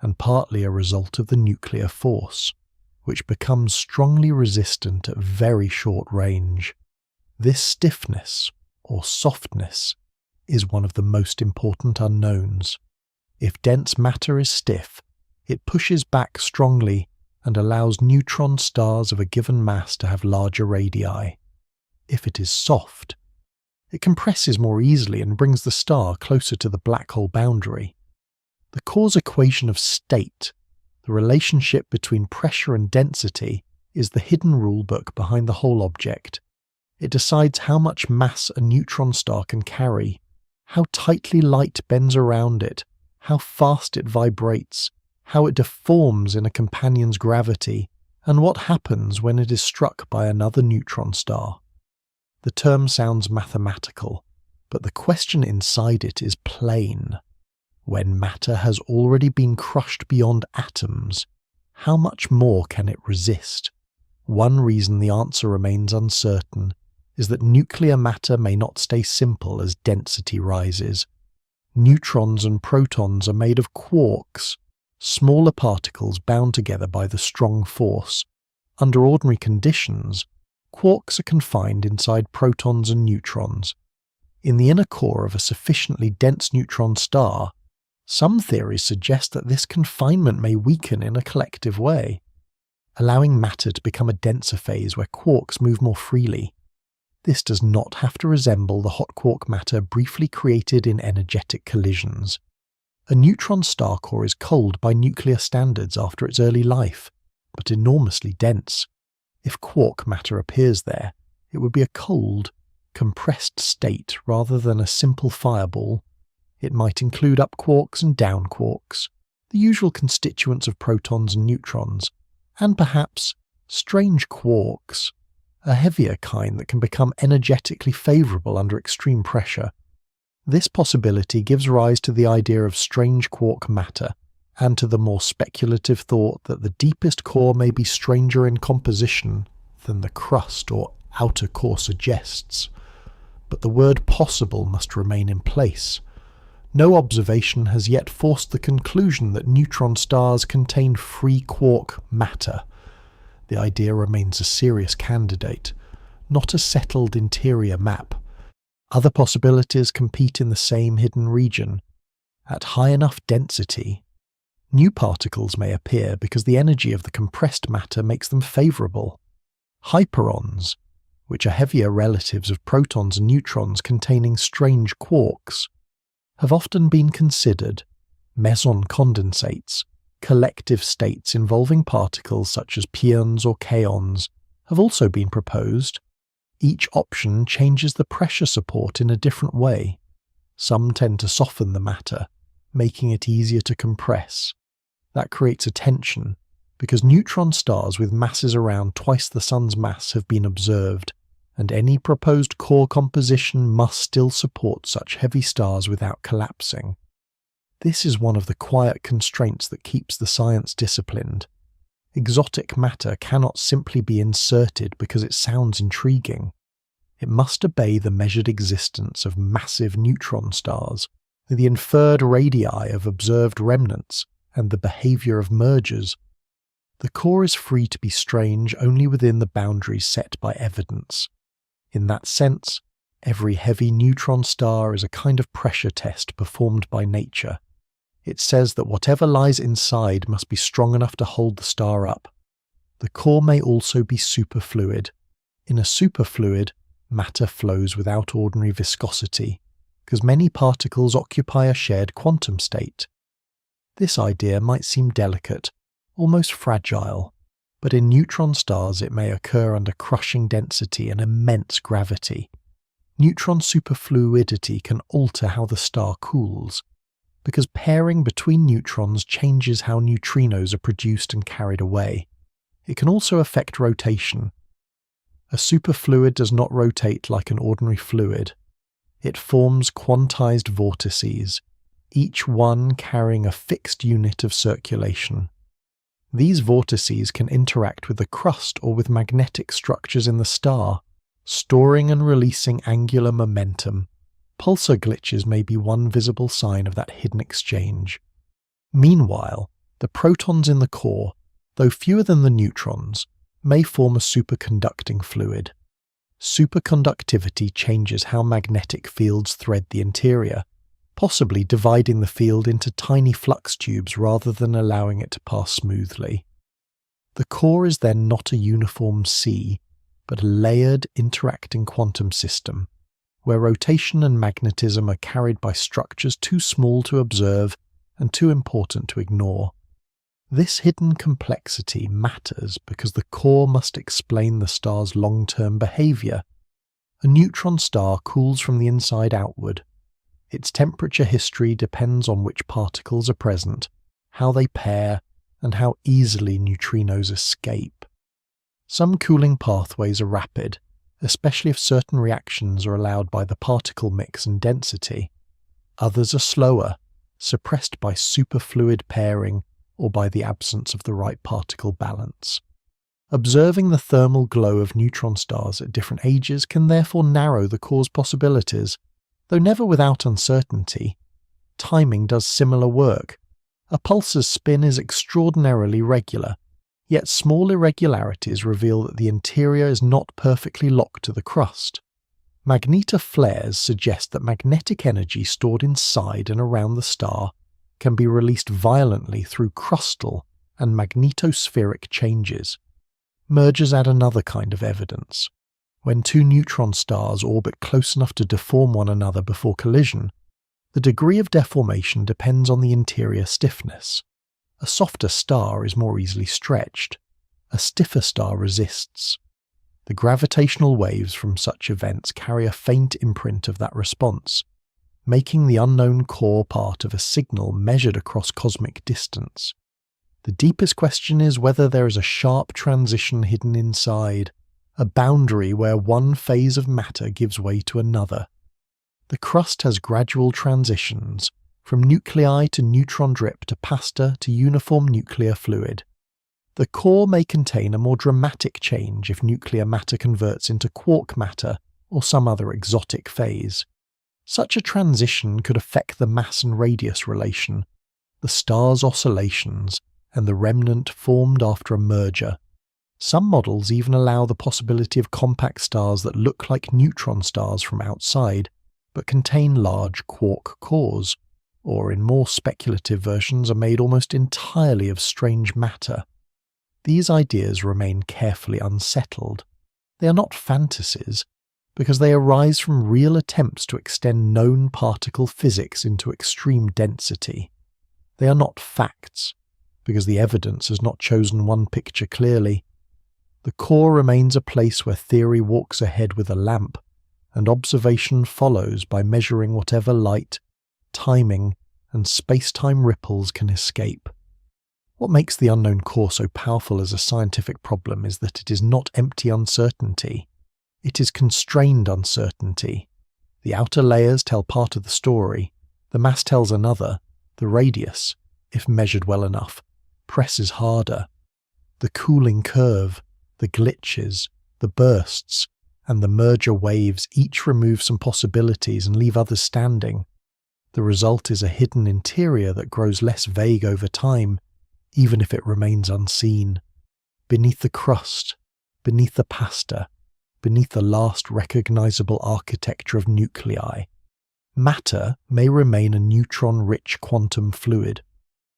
and partly a result of the nuclear force, which becomes strongly resistant at very short range. This stiffness, or softness, is one of the most important unknowns. If dense matter is stiff, it pushes back strongly and allows neutron stars of a given mass to have larger radii. If it is soft, it compresses more easily and brings the star closer to the black hole boundary. The core's equation of state, the relationship between pressure and density, is the hidden rulebook behind the whole object. It decides how much mass a neutron star can carry, how tightly light bends around it, how fast it vibrates, how it deforms in a companion's gravity, and what happens when it is struck by another neutron star. The term sounds mathematical, but the question inside it is plain. When matter has already been crushed beyond atoms, how much more can it resist? One reason the answer remains uncertain is that nuclear matter may not stay simple as density rises. Neutrons and protons are made of quarks, smaller particles bound together by the strong force. Under ordinary conditions, quarks are confined inside protons and neutrons. In the inner core of a sufficiently dense neutron star, some theories suggest that this confinement may weaken in a collective way, allowing matter to become a denser phase where quarks move more freely. This does not have to resemble the hot quark matter briefly created in energetic collisions. A neutron star core is cold by nuclear standards after its early life, but enormously dense. If quark matter appears there, it would be a cold, compressed state rather than a simple fireball. It might include up quarks and down quarks, the usual constituents of protons and neutrons, and perhaps strange quarks, a heavier kind that can become energetically favourable under extreme pressure. This possibility gives rise to the idea of strange quark matter, and to the more speculative thought that the deepest core may be stranger in composition than the crust or outer core suggests. But the word possible must remain in place. No observation has yet forced the conclusion that neutron stars contain free quark matter. The idea remains a serious candidate, not a settled interior map. Other possibilities compete in the same hidden region. At high enough density, new particles may appear because the energy of the compressed matter makes them favourable. Hyperons, which are heavier relatives of protons and neutrons containing strange quarks, have often been considered meson condensates, Collective states involving particles such as pions or kaons have also been proposed. Each option changes the pressure support in a different way. Some tend to soften the matter, making it easier to compress. That creates a tension, because neutron stars with masses around twice the Sun's mass have been observed, and any proposed core composition must still support such heavy stars without collapsing. This is one of the quiet constraints that keeps the science disciplined. Exotic matter cannot simply be inserted because it sounds intriguing. It must obey the measured existence of massive neutron stars, the inferred radii of observed remnants, and the behavior of mergers. The core is free to be strange only within the boundaries set by evidence. In that sense, every heavy neutron star is a kind of pressure test performed by nature. It says that whatever lies inside must be strong enough to hold the star up. The core may also be superfluid. In a superfluid, matter flows without ordinary viscosity, because many particles occupy a shared quantum state. This idea might seem delicate, almost fragile, but in neutron stars it may occur under crushing density and immense gravity. Neutron superfluidity can alter how the star cools, because pairing between neutrons changes how neutrinos are produced and carried away. It can also affect rotation. A superfluid does not rotate like an ordinary fluid. It forms quantized vortices, each one carrying a fixed unit of circulation. These vortices can interact with the crust or with magnetic structures in the star, storing and releasing angular momentum. Pulsar glitches may be one visible sign of that hidden exchange. Meanwhile, the protons in the core, though fewer than the neutrons, may form a superconducting fluid. Superconductivity changes how magnetic fields thread the interior, possibly dividing the field into tiny flux tubes rather than allowing it to pass smoothly. The core is then not a uniform sea, but a layered, interacting quantum system, where rotation and magnetism are carried by structures too small to observe and too important to ignore. This hidden complexity matters because the core must explain the star's long-term behavior. A neutron star cools from the inside outward. Its temperature history depends on which particles are present, how they pair, and how easily neutrinos escape. Some cooling pathways are rapid, especially if certain reactions are allowed by the particle mix and density. Others are slower, suppressed by superfluid pairing or by the absence of the right particle balance. Observing the thermal glow of neutron stars at different ages can therefore narrow the core's possibilities, though never without uncertainty. Timing does similar work. A pulsar's spin is extraordinarily regular, yet small irregularities reveal that the interior is not perfectly locked to the crust. Magnetar flares suggest that magnetic energy stored inside and around the star can be released violently through crustal and magnetospheric changes. Mergers add another kind of evidence. When two neutron stars orbit close enough to deform one another before collision, the degree of deformation depends on the interior stiffness. A softer star is more easily stretched. A stiffer star resists. The gravitational waves from such events carry a faint imprint of that response, making the unknown core part of a signal measured across cosmic distance. The deepest question is whether there is a sharp transition hidden inside, a boundary where one phase of matter gives way to another. The crust has gradual transitions, from nuclei to neutron drip to pasta to uniform nuclear fluid. The core may contain a more dramatic change if nuclear matter converts into quark matter or some other exotic phase. Such a transition could affect the mass and radius relation, the star's oscillations, and the remnant formed after a merger. Some models even allow the possibility of compact stars that look like neutron stars from outside, but contain large quark cores, or in more speculative versions are made almost entirely of strange matter. These ideas remain carefully unsettled. They are not fantasies, because they arise from real attempts to extend known particle physics into extreme density. They are not facts. because the evidence has not chosen one picture clearly. The core remains a place where theory walks ahead with a lamp, and observation follows by measuring whatever light, timing, and space-time ripples can escape. What makes the unknown core so powerful as a scientific problem is that it is not empty uncertainty. It is constrained uncertainty. The outer layers tell part of the story, the mass tells another, the radius, if measured well enough, presses harder. The cooling curve, the glitches, the bursts, and the merger waves each remove some possibilities and leave others standing. The result is a hidden interior that grows less vague over time, even if it remains unseen. Beneath the crust, beneath the pasta, beneath the last recognizable architecture of nuclei, matter may remain a neutron-rich quantum fluid,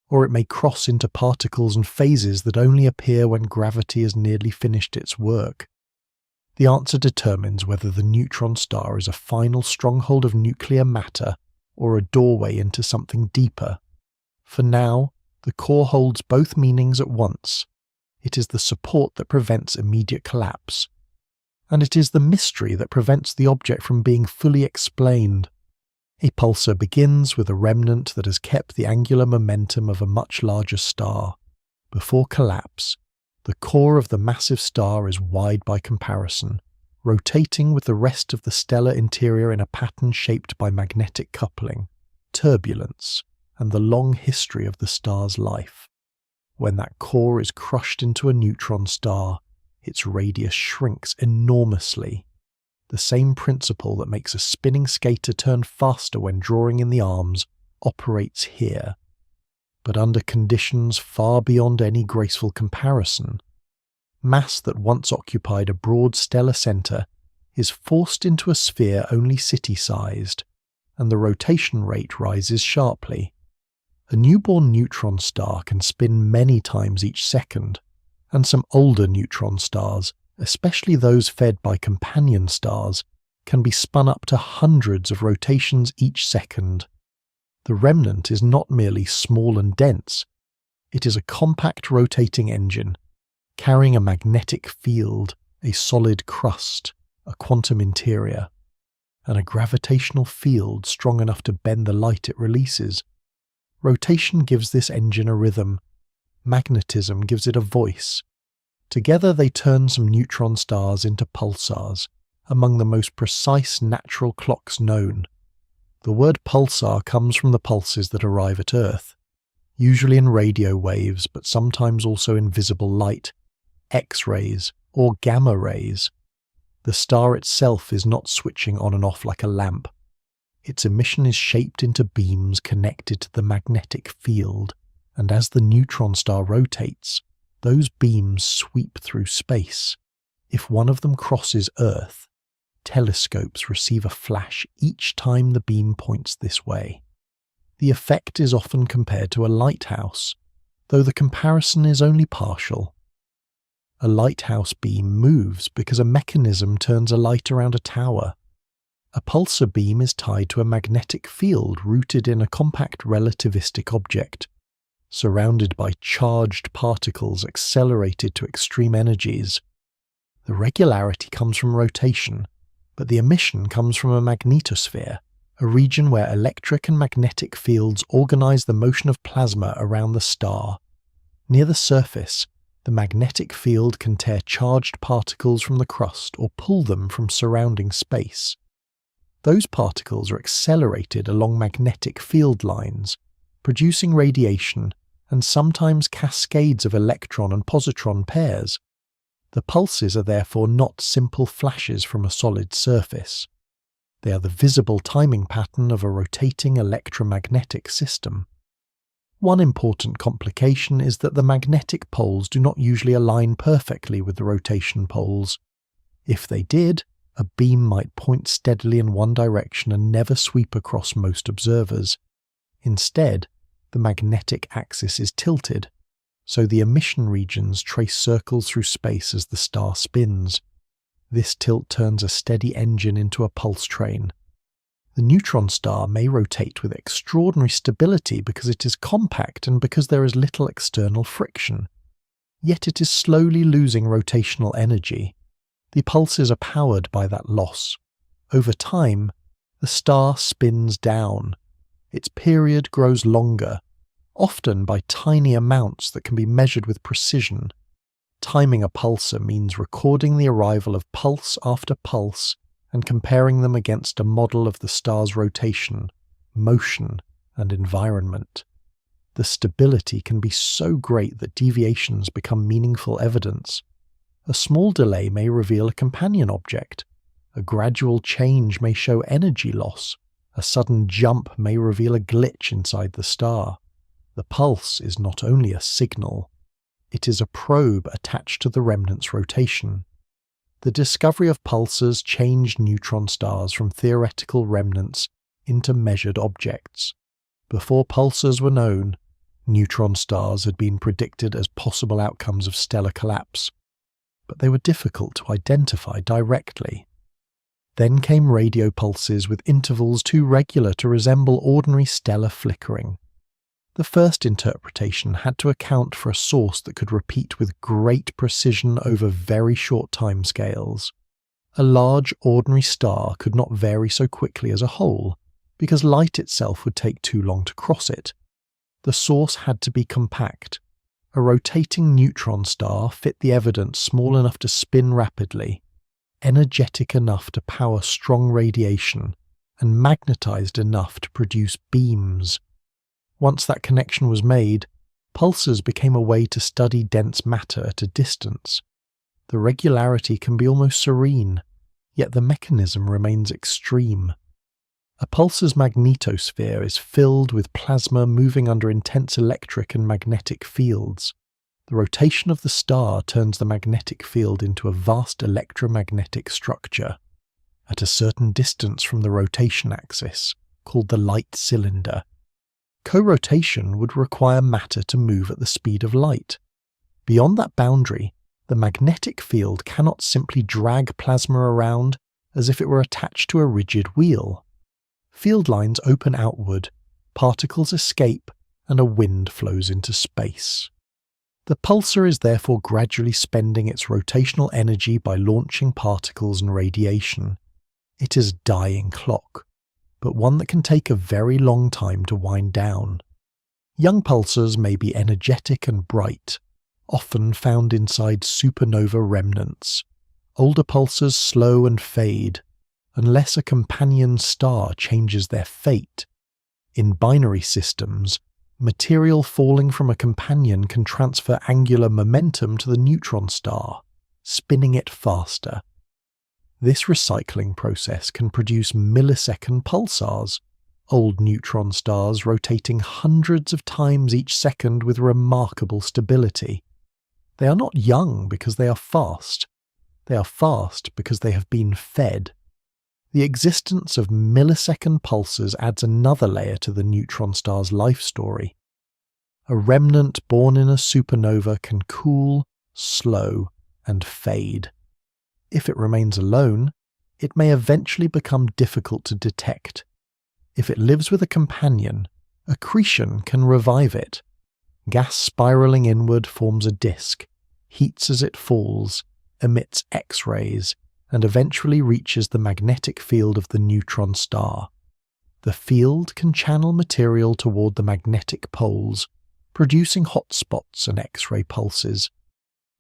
or it may cross into particles and phases that only appear when gravity has nearly finished its work. The answer determines whether the neutron star is a final stronghold of nuclear matter or a doorway into something deeper. For now, the core holds both meanings at once. It is the support that prevents immediate collapse, and it is the mystery that prevents the object from being fully explained. A pulsar begins with a remnant that has kept the angular momentum of a much larger star. Before collapse, the core of the massive star is wide by comparison, rotating with the rest of the stellar interior in a pattern shaped by magnetic coupling, turbulence, and the long history of the star's life. When that core is crushed into a neutron star, its radius shrinks enormously. The same principle that makes a spinning skater turn faster when drawing in the arms operates here, but under conditions far beyond any graceful comparison. Mass that once occupied a broad stellar center is forced into a sphere only city-sized, and the rotation rate rises sharply. A newborn neutron star can spin many times each second, and some older neutron stars, especially those fed by companion stars, can be spun up to hundreds of rotations each second. The remnant is not merely small and dense, it is a compact rotating engine, carrying a magnetic field, a solid crust, a quantum interior, and a gravitational field strong enough to bend the light it releases. Rotation gives this engine a rhythm, magnetism gives it a voice. Together they turn some neutron stars into pulsars, among the most precise natural clocks known. The word pulsar comes from the pulses that arrive at Earth, usually in radio waves but sometimes also in visible light, X-rays or gamma rays. The star itself is not switching on and off like a lamp. Its emission is shaped into beams connected to the magnetic field, and as the neutron star rotates, those beams sweep through space. If one of them crosses Earth, telescopes receive a flash each time the beam points this way. The effect is often compared to a lighthouse, though the comparison is only partial. A lighthouse beam moves because a mechanism turns a light around a tower. A pulsar beam is tied to a magnetic field rooted in a compact relativistic object, surrounded by charged particles accelerated to extreme energies. The regularity comes from rotation, but the emission comes from a magnetosphere, a region where electric and magnetic fields organize the motion of plasma around the star. Near the surface, the magnetic field can tear charged particles from the crust or pull them from surrounding space. Those particles are accelerated along magnetic field lines, producing radiation and sometimes cascades of electron and positron pairs. The pulses are therefore not simple flashes from a solid surface. They are the visible timing pattern of a rotating electromagnetic system. One important complication is that the magnetic poles do not usually align perfectly with the rotation poles. If they did, a beam might point steadily in one direction and never sweep across most observers. Instead, the magnetic axis is tilted, so the emission regions trace circles through space as the star spins. This tilt turns a steady engine into a pulse train. The neutron star may rotate with extraordinary stability because it is compact and because there is little external friction. Yet it is slowly losing rotational energy. The pulses are powered by that loss. Over time, the star spins down. Its period grows longer, often by tiny amounts that can be measured with precision. Timing a pulsar means recording the arrival of pulse after pulse and comparing them against a model of the star's rotation, motion, and environment. The stability can be so great that deviations become meaningful evidence. A small delay may reveal a companion object. A gradual change may show energy loss. A sudden jump may reveal a glitch inside the star. The pulse is not only a signal, it is a probe attached to the remnants' rotation. The discovery of pulsars changed neutron stars from theoretical remnants into measured objects. Before pulsars were known, neutron stars had been predicted as possible outcomes of stellar collapse, but they were difficult to identify directly. Then came radio pulses with intervals too regular to resemble ordinary stellar flickering. The first interpretation had to account for a source that could repeat with great precision over very short timescales. A large ordinary star could not vary so quickly as a whole, because light itself would take too long to cross it. The source had to be compact. A rotating neutron star fit the evidence small enough to spin rapidly, energetic enough to power strong radiation, and magnetized enough to produce beams. Once that connection was made, pulsars became a way to study dense matter at a distance. The regularity can be almost serene, yet the mechanism remains extreme. A pulsar's magnetosphere is filled with plasma moving under intense electric and magnetic fields. The rotation of the star turns the magnetic field into a vast electromagnetic structure. At a certain distance from the rotation axis, called the light cylinder, co-rotation would require matter to move at the speed of light. Beyond that boundary, the magnetic field cannot simply drag plasma around as if it were attached to a rigid wheel. Field lines open outward, particles escape, and a wind flows into space. The pulsar is therefore gradually spending its rotational energy by launching particles and radiation. It is a dying clock, but one that can take a very long time to wind down. Young pulsars may be energetic and bright, often found inside supernova remnants. Older pulsars slow and fade, unless a companion star changes their fate. In binary systems, material falling from a companion can transfer angular momentum to the neutron star, spinning it faster. This recycling process can produce millisecond pulsars, old neutron stars rotating hundreds of times each second with remarkable stability. They are not young because they are fast. They are fast because they have been fed. The existence of millisecond pulsars adds another layer to the neutron star's life story. A remnant born in a supernova can cool, slow, and fade. If it remains alone, it may eventually become difficult to detect. If it lives with a companion, accretion can revive it. Gas spiraling inward forms a disk, heats as it falls, emits X-rays, and eventually reaches the magnetic field of the neutron star. The field can channel material toward the magnetic poles, producing hotspots and X-ray pulses.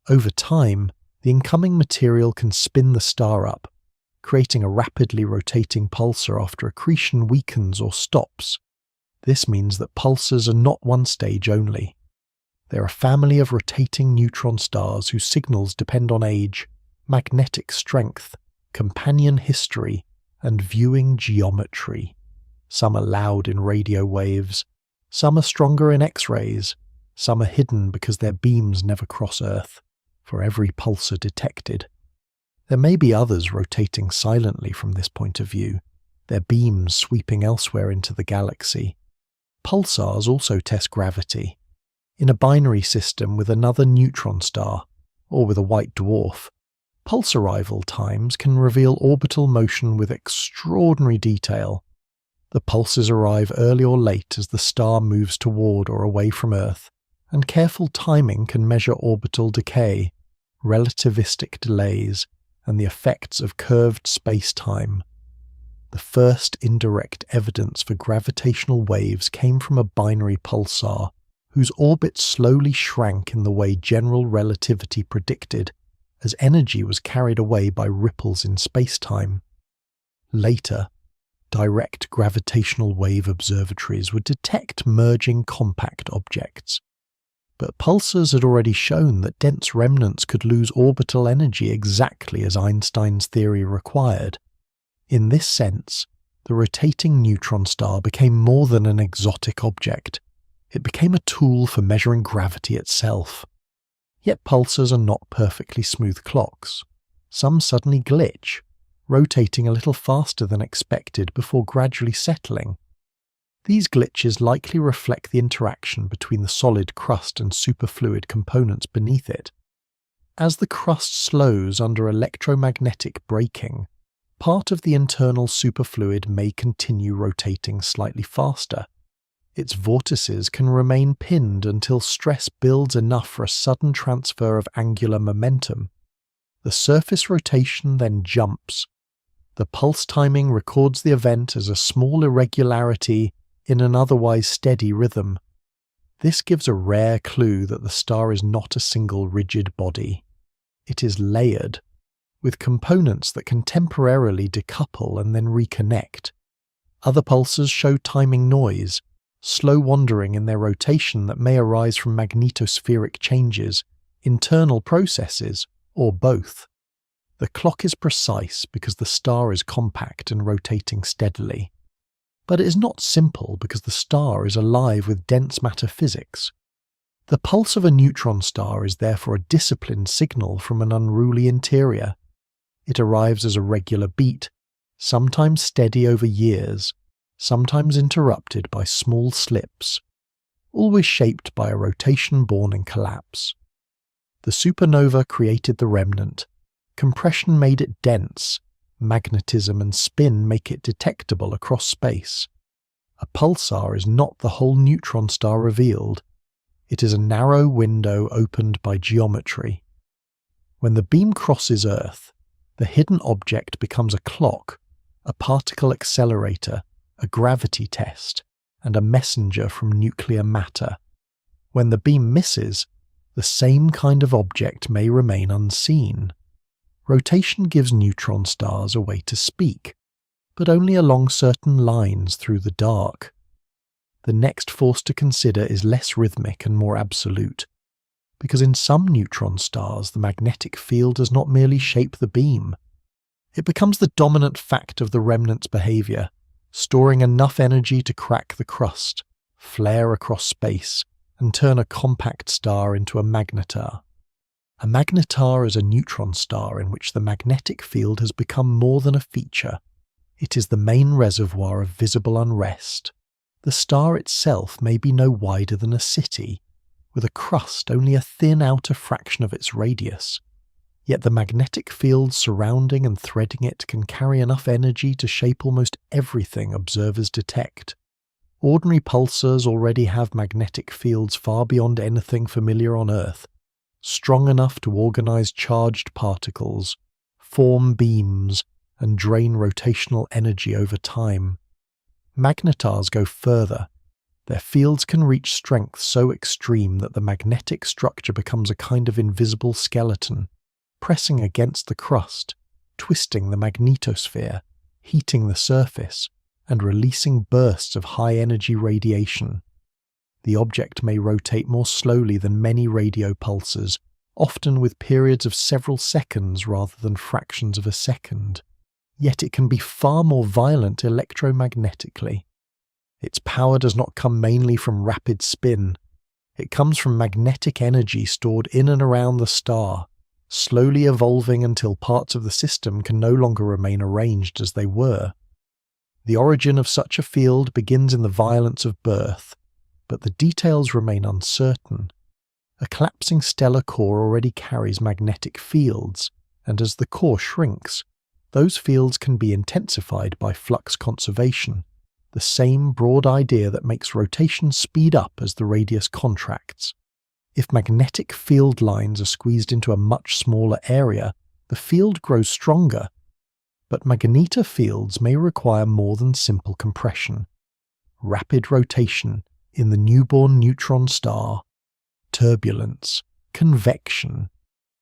Over time, the incoming material can spin the star up, creating a rapidly rotating pulsar after accretion weakens or stops. This means that pulsars are not one stage only. They're a family of rotating neutron stars whose signals depend on age, magnetic strength, companion history, and viewing geometry. Some are loud in radio waves, some are stronger in X-rays, some are hidden because their beams never cross Earth, for every pulsar detected. There may be others rotating silently from this point of view, their beams sweeping elsewhere into the galaxy. Pulsars also test gravity. In a binary system with another neutron star, or with a white dwarf, pulse arrival times can reveal orbital motion with extraordinary detail, The pulses arrive early or late as the star moves toward or away from Earth, and careful timing can measure orbital decay, relativistic delays, and the effects of curved space-time. The first indirect evidence for gravitational waves came from a binary pulsar, whose orbit slowly shrank in the way general relativity predicted, as energy was carried away by ripples in space-time. Later, direct gravitational wave observatories would detect merging compact objects. But pulsars had already shown that dense remnants could lose orbital energy exactly as Einstein's theory required. In this sense, the rotating neutron star became more than an exotic object. It became a tool for measuring gravity itself. Yet pulsars are not perfectly smooth clocks. Some suddenly glitch, rotating a little faster than expected before gradually settling. These glitches likely reflect the interaction between the solid crust and superfluid components beneath it. As the crust slows under electromagnetic braking, part of the internal superfluid may continue rotating slightly faster. Its vortices can remain pinned until stress builds enough for a sudden transfer of angular momentum. The surface rotation then jumps. The pulse timing records the event as a small irregularity in an otherwise steady rhythm. This gives a rare clue that the star is not a single rigid body. It is layered, with components that can temporarily decouple and then reconnect. Other pulsars show timing noise, slow wandering in their rotation that may arise from magnetospheric changes, internal processes, or both. The clock is precise because the star is compact and rotating steadily. But it is not simple because the star is alive with dense matter physics. The pulse of a neutron star is therefore a disciplined signal from an unruly interior. It arrives as a regular beat, sometimes steady over years, sometimes interrupted by small slips, always shaped by a rotation born in collapse. The supernova created the remnant. Compression made it dense. Magnetism and spin make it detectable across space. A pulsar is not the whole neutron star revealed. It is a narrow window opened by geometry. When the beam crosses Earth, the hidden object becomes a clock, a particle accelerator, a gravity test, and a messenger from nuclear matter. When the beam misses, the same kind of object may remain unseen. Rotation gives neutron stars a way to speak, but only along certain lines through the dark. The next force to consider is less rhythmic and more absolute, because in some neutron stars the magnetic field does not merely shape the beam. It becomes the dominant fact of the remnant's behavior, storing enough energy to crack the crust, flare across space, and turn a compact star into a magnetar. A magnetar is a neutron star in which the magnetic field has become more than a feature. It is the main reservoir of visible unrest. The star itself may be no wider than a city, with a crust only a thin outer fraction of its radius. Yet the magnetic field surrounding and threading it can carry enough energy to shape almost everything observers detect. Ordinary pulsars already have magnetic fields far beyond anything familiar on Earth, strong enough to organize charged particles, form beams, and drain rotational energy over time. Magnetars go further. Their fields can reach strength so extreme that the magnetic structure becomes a kind of invisible skeleton, pressing against the crust, twisting the magnetosphere, heating the surface, and releasing bursts of high-energy radiation. The object may rotate more slowly than many radio pulsars, often with periods of several seconds rather than fractions of a second. Yet it can be far more violent electromagnetically. Its power does not come mainly from rapid spin. It comes from magnetic energy stored in and around the star, slowly evolving until parts of the system can no longer remain arranged as they were. The origin of such a field begins in the violence of birth, but the details remain uncertain. A collapsing stellar core already carries magnetic fields, and as the core shrinks, those fields can be intensified by flux conservation, the same broad idea that makes rotation speed up as the radius contracts. If magnetic field lines are squeezed into a much smaller area, the field grows stronger. But magnetar fields may require more than simple compression. Rapid rotation in the newborn neutron star, turbulence, convection,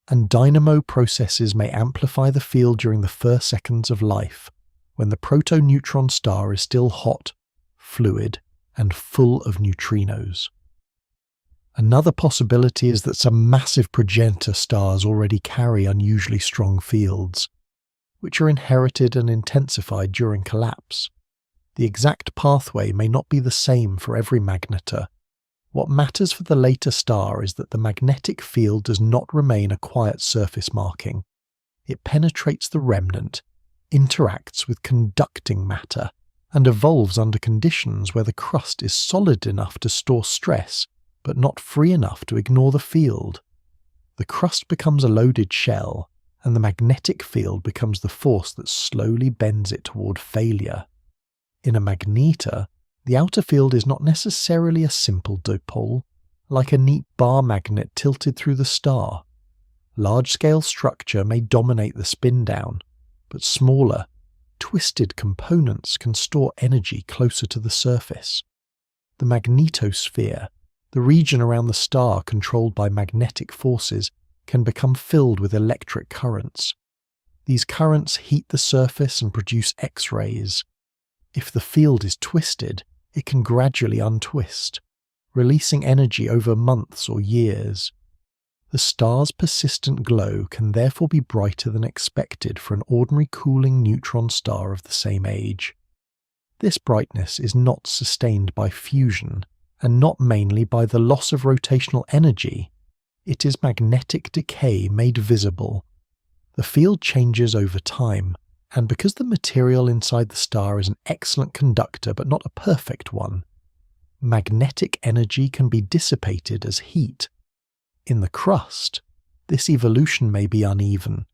and dynamo processes may amplify the field during the first seconds of life, when the proto-neutron star is still hot, fluid, and full of neutrinos. Another possibility is that some massive progenitor stars already carry unusually strong fields, which are inherited and intensified during collapse. The exact pathway may not be the same for every magnetar. What matters for the later star is that the magnetic field does not remain a quiet surface marking. It penetrates the remnant, interacts with conducting matter, and evolves under conditions where the crust is solid enough to store stress, but not free enough to ignore the field. The crust becomes a loaded shell, and the magnetic field becomes the force that slowly bends it toward failure. In a magnetar, the outer field is not necessarily a simple dipole, like a neat bar magnet tilted through the star. Large-scale structure may dominate the spin-down, but smaller, twisted components can store energy closer to the surface. The magnetosphere, the region around the star controlled by magnetic forces, can become filled with electric currents. These currents heat the surface and produce X-rays. If the field is twisted, it can gradually untwist, releasing energy over months or years. The star's persistent glow can therefore be brighter than expected for an ordinary cooling neutron star of the same age. This brightness is not sustained by fusion, and not mainly by the loss of rotational energy. It is magnetic decay made visible. The field changes over time, and because the material inside the star is an excellent conductor but not a perfect one, magnetic energy can be dissipated as heat. In the crust, this evolution may be uneven.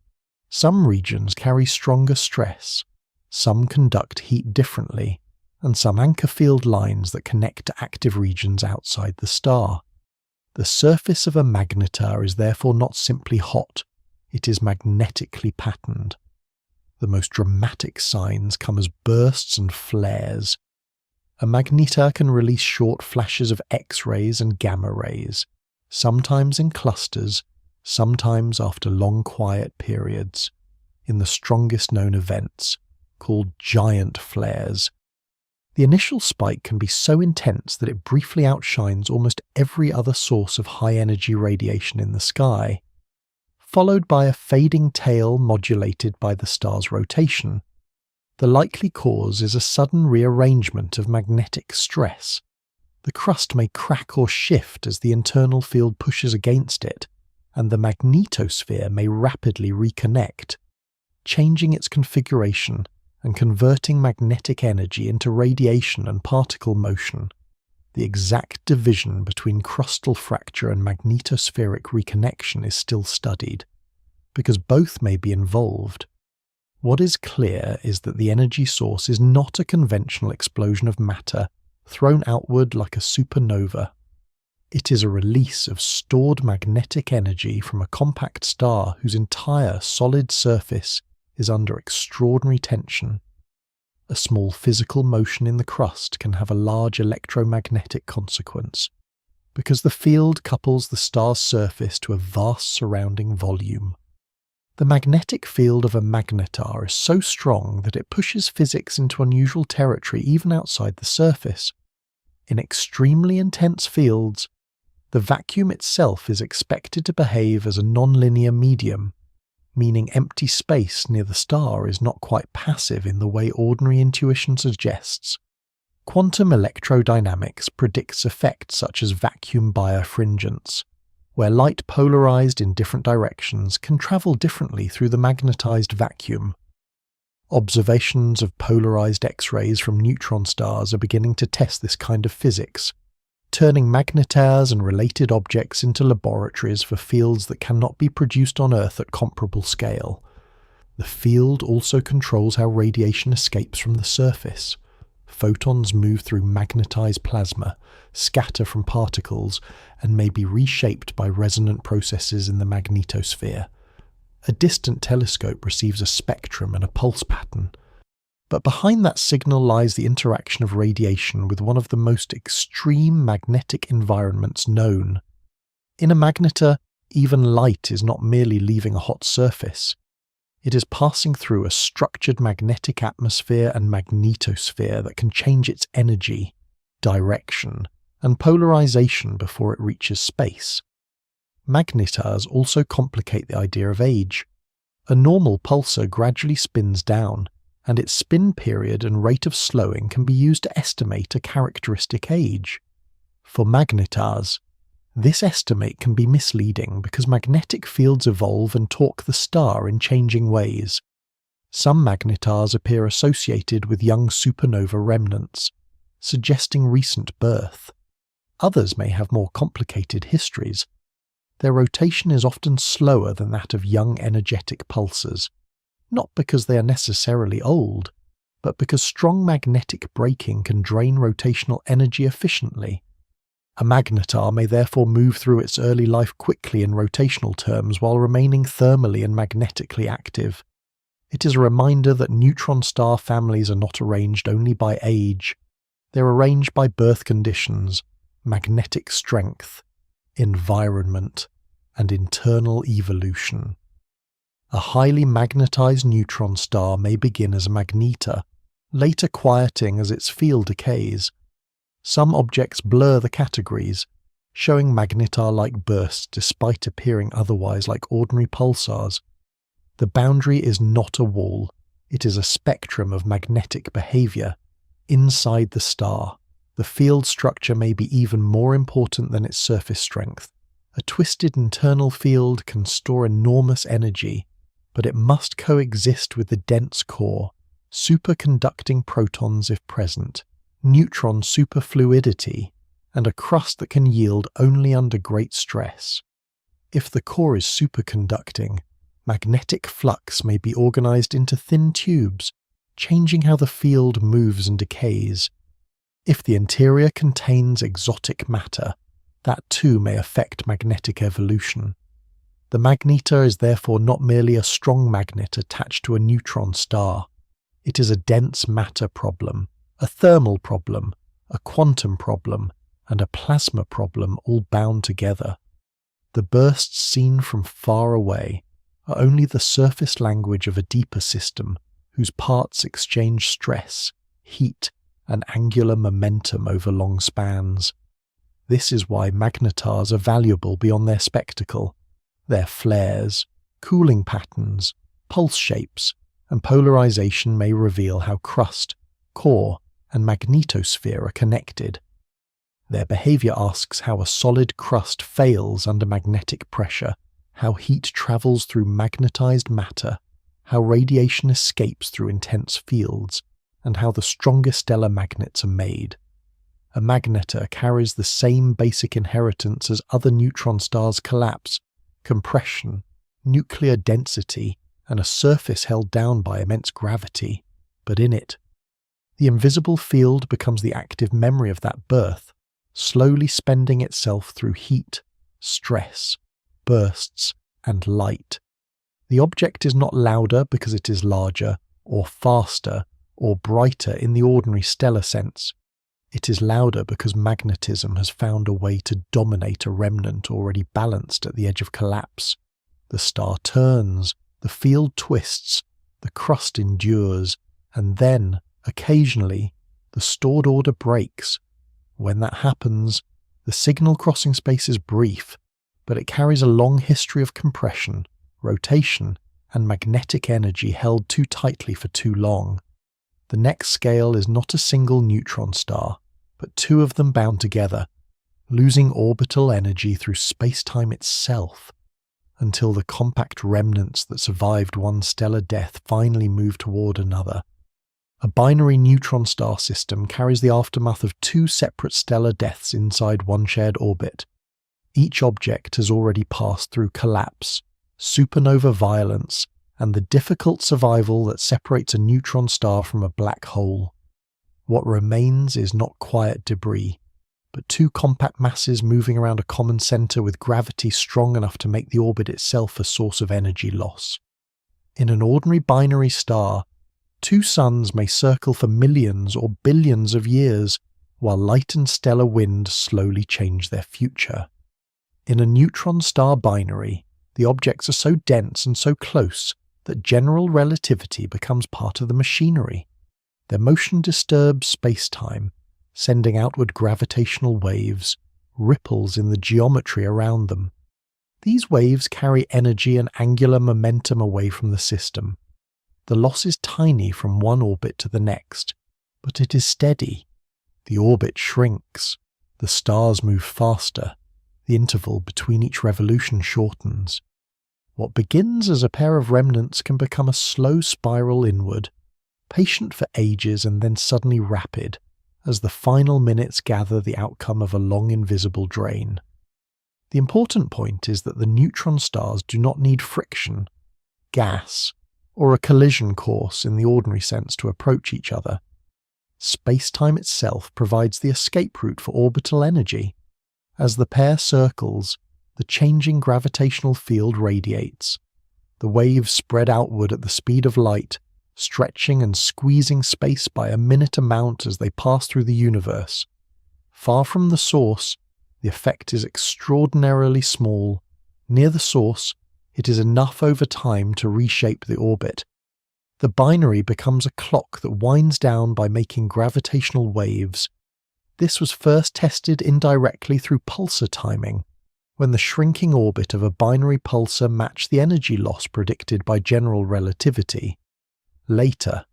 Some regions carry stronger stress, some conduct heat differently, and some anchor field lines that connect to active regions outside the star. The surface of a magnetar is therefore not simply hot, it is magnetically patterned. The most dramatic signs come as bursts and flares. A magnetar can release short flashes of X-rays and gamma rays, sometimes in clusters, sometimes after long quiet periods, in the strongest known events, called giant flares. The initial spike can be so intense that it briefly outshines almost every other source of high-energy radiation in the sky, followed by a fading tail modulated by the star's rotation. The likely cause is a sudden rearrangement of magnetic stress. The crust may crack or shift as the internal field pushes against it, and the magnetosphere may rapidly reconnect, changing its configuration and converting magnetic energy into radiation and particle motion. The exact division between crustal fracture and magnetospheric reconnection is still studied, because both may be involved. What is clear is that the energy source is not a conventional explosion of matter thrown outward like a supernova. It is a release of stored magnetic energy from a compact star whose entire solid surface is under extraordinary tension. A small physical motion in the crust can have a large electromagnetic consequence, because the field couples the star's surface to a vast surrounding volume. The magnetic field of a magnetar is so strong that it pushes physics into unusual territory even outside the surface. In extremely intense fields, the vacuum itself is expected to behave as a nonlinear medium, meaning empty space near the star is not quite passive in the way ordinary intuition suggests. Quantum electrodynamics predicts effects such as vacuum birefringence, where light polarized in different directions can travel differently through the magnetized vacuum. Observations of polarized X-rays from neutron stars are beginning to test this kind of physics, turning magnetars and related objects into laboratories for fields that cannot be produced on Earth at comparable scale. The field also controls how radiation escapes from the surface. Photons move through magnetized plasma, scatter from particles, and may be reshaped by resonant processes in the magnetosphere. A distant telescope receives a spectrum and a pulse pattern. But behind that signal lies the interaction of radiation with one of the most extreme magnetic environments known. In a magnetar, even light is not merely leaving a hot surface. It is passing through a structured magnetic atmosphere and magnetosphere that can change its energy, direction, and polarization before it reaches space. Magnetars also complicate the idea of age. A normal pulsar gradually spins down, and its spin period and rate of slowing can be used to estimate a characteristic age. For magnetars, this estimate can be misleading because magnetic fields evolve and torque the star in changing ways. Some magnetars appear associated with young supernova remnants, suggesting recent birth. Others may have more complicated histories. Their rotation is often slower than that of young energetic pulsars, not because they are necessarily old, but because strong magnetic braking can drain rotational energy efficiently. A magnetar may therefore move through its early life quickly in rotational terms while remaining thermally and magnetically active. It is a reminder that neutron star families are not arranged only by age. They're arranged by birth conditions, magnetic strength, environment, and internal evolution. A highly magnetized neutron star may begin as a magnetar, later quieting as its field decays. Some objects blur the categories, showing magnetar-like bursts despite appearing otherwise like ordinary pulsars. The boundary is not a wall, it is a spectrum of magnetic behavior. Inside the star, the field structure may be even more important than its surface strength. A twisted internal field can store enormous energy, but it must coexist with the dense core, superconducting protons if present, neutron superfluidity, and a crust that can yield only under great stress. If the core is superconducting, magnetic flux may be organized into thin tubes, changing how the field moves and decays. If the interior contains exotic matter, that too may affect magnetic evolution. The magnetar is therefore not merely a strong magnet attached to a neutron star. It is a dense matter problem, a thermal problem, a quantum problem, and a plasma problem all bound together. The bursts seen from far away are only the surface language of a deeper system whose parts exchange stress, heat, and angular momentum over long spans. This is why magnetars are valuable beyond their spectacle. Their flares, cooling patterns, pulse shapes, and polarization may reveal how crust, core, and magnetosphere are connected. Their behavior asks how a solid crust fails under magnetic pressure, how heat travels through magnetized matter, how radiation escapes through intense fields, and how the strongest stellar magnets are made. A magnetar carries the same basic inheritance as other neutron stars collapse: compression, nuclear density, and a surface held down by immense gravity. But in it, the invisible field becomes the active memory of that birth, slowly spending itself through heat, stress, bursts, and light. The object is not louder because it is larger, or faster, or brighter in the ordinary stellar sense. It is louder because magnetism has found a way to dominate a remnant already balanced at the edge of collapse. The star turns, the field twists, the crust endures, and then, occasionally, the stored order breaks. When that happens, the signal crossing space is brief, but it carries a long history of compression, rotation, and magnetic energy held too tightly for too long. The next scale is not a single neutron star, but two of them bound together, losing orbital energy through space-time itself, until the compact remnants that survived one stellar death finally move toward another. A binary neutron star system carries the aftermath of two separate stellar deaths inside one shared orbit. Each object has already passed through collapse, supernova violence, and the difficult survival that separates a neutron star from a black hole. What remains is not quiet debris, but two compact masses moving around a common centre with gravity strong enough to make the orbit itself a source of energy loss. In an ordinary binary star, two suns may circle for millions or billions of years, while light and stellar wind slowly change their future. In a neutron star binary, the objects are so dense and so close that general relativity becomes part of the machinery. Their motion disturbs space-time, sending outward gravitational waves, ripples in the geometry around them. These waves carry energy and angular momentum away from the system. The loss is tiny from one orbit to the next, but it is steady. The orbit shrinks, the stars move faster, the interval between each revolution shortens. What begins as a pair of remnants can become a slow spiral inward, patient for ages and then suddenly rapid, as the final minutes gather the outcome of a long invisible drain. The important point is that the neutron stars do not need friction, gas, or a collision course in the ordinary sense to approach each other. Space-time itself provides the escape route for orbital energy. As the pair circles, the changing gravitational field radiates. The waves spread outward at the speed of light, stretching and squeezing space by a minute amount as they pass through the universe. Far from the source, the effect is extraordinarily small. Near the source, it is enough over time to reshape the orbit. The binary becomes a clock that winds down by making gravitational waves. This was first tested indirectly through pulsar timing, when the shrinking orbit of a binary pulsar matched the energy loss predicted by general relativity. Later,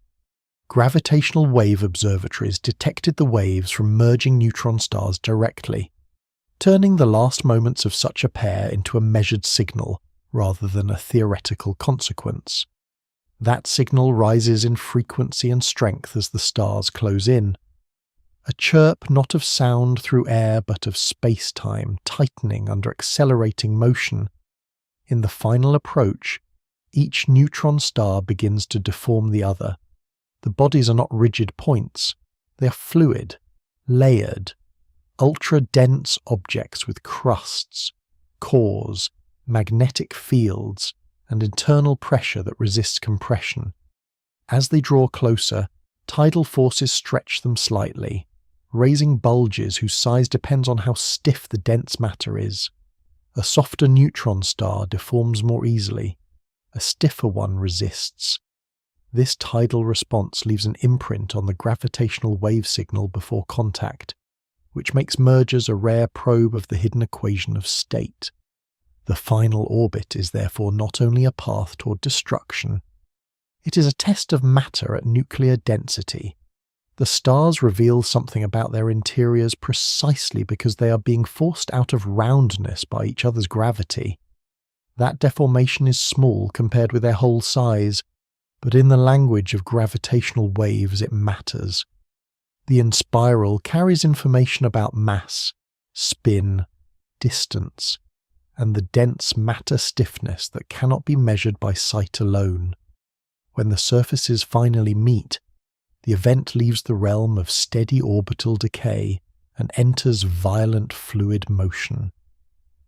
gravitational wave observatories detected the waves from merging neutron stars directly, turning the last moments of such a pair into a measured signal rather than a theoretical consequence. That signal rises in frequency and strength as the stars close in. A chirp not of sound through air but of space-time tightening under accelerating motion. In the final approach, each neutron star begins to deform the other. The bodies are not rigid points, they are fluid, layered, ultra-dense objects with crusts, cores, magnetic fields, and internal pressure that resists compression. As they draw closer, tidal forces stretch them slightly, raising bulges whose size depends on how stiff the dense matter is. A softer neutron star deforms more easily. A stiffer one resists. This tidal response leaves an imprint on the gravitational wave signal before contact, which makes mergers a rare probe of the hidden equation of state. The final orbit is therefore not only a path toward destruction, it is a test of matter at nuclear density. The stars reveal something about their interiors precisely because they are being forced out of roundness by each other's gravity. That deformation is small compared with their whole size, but in the language of gravitational waves it matters. The inspiral carries information about mass, spin, distance, and the dense matter stiffness that cannot be measured by sight alone. When the surfaces finally meet, the event leaves the realm of steady orbital decay and enters violent fluid motion.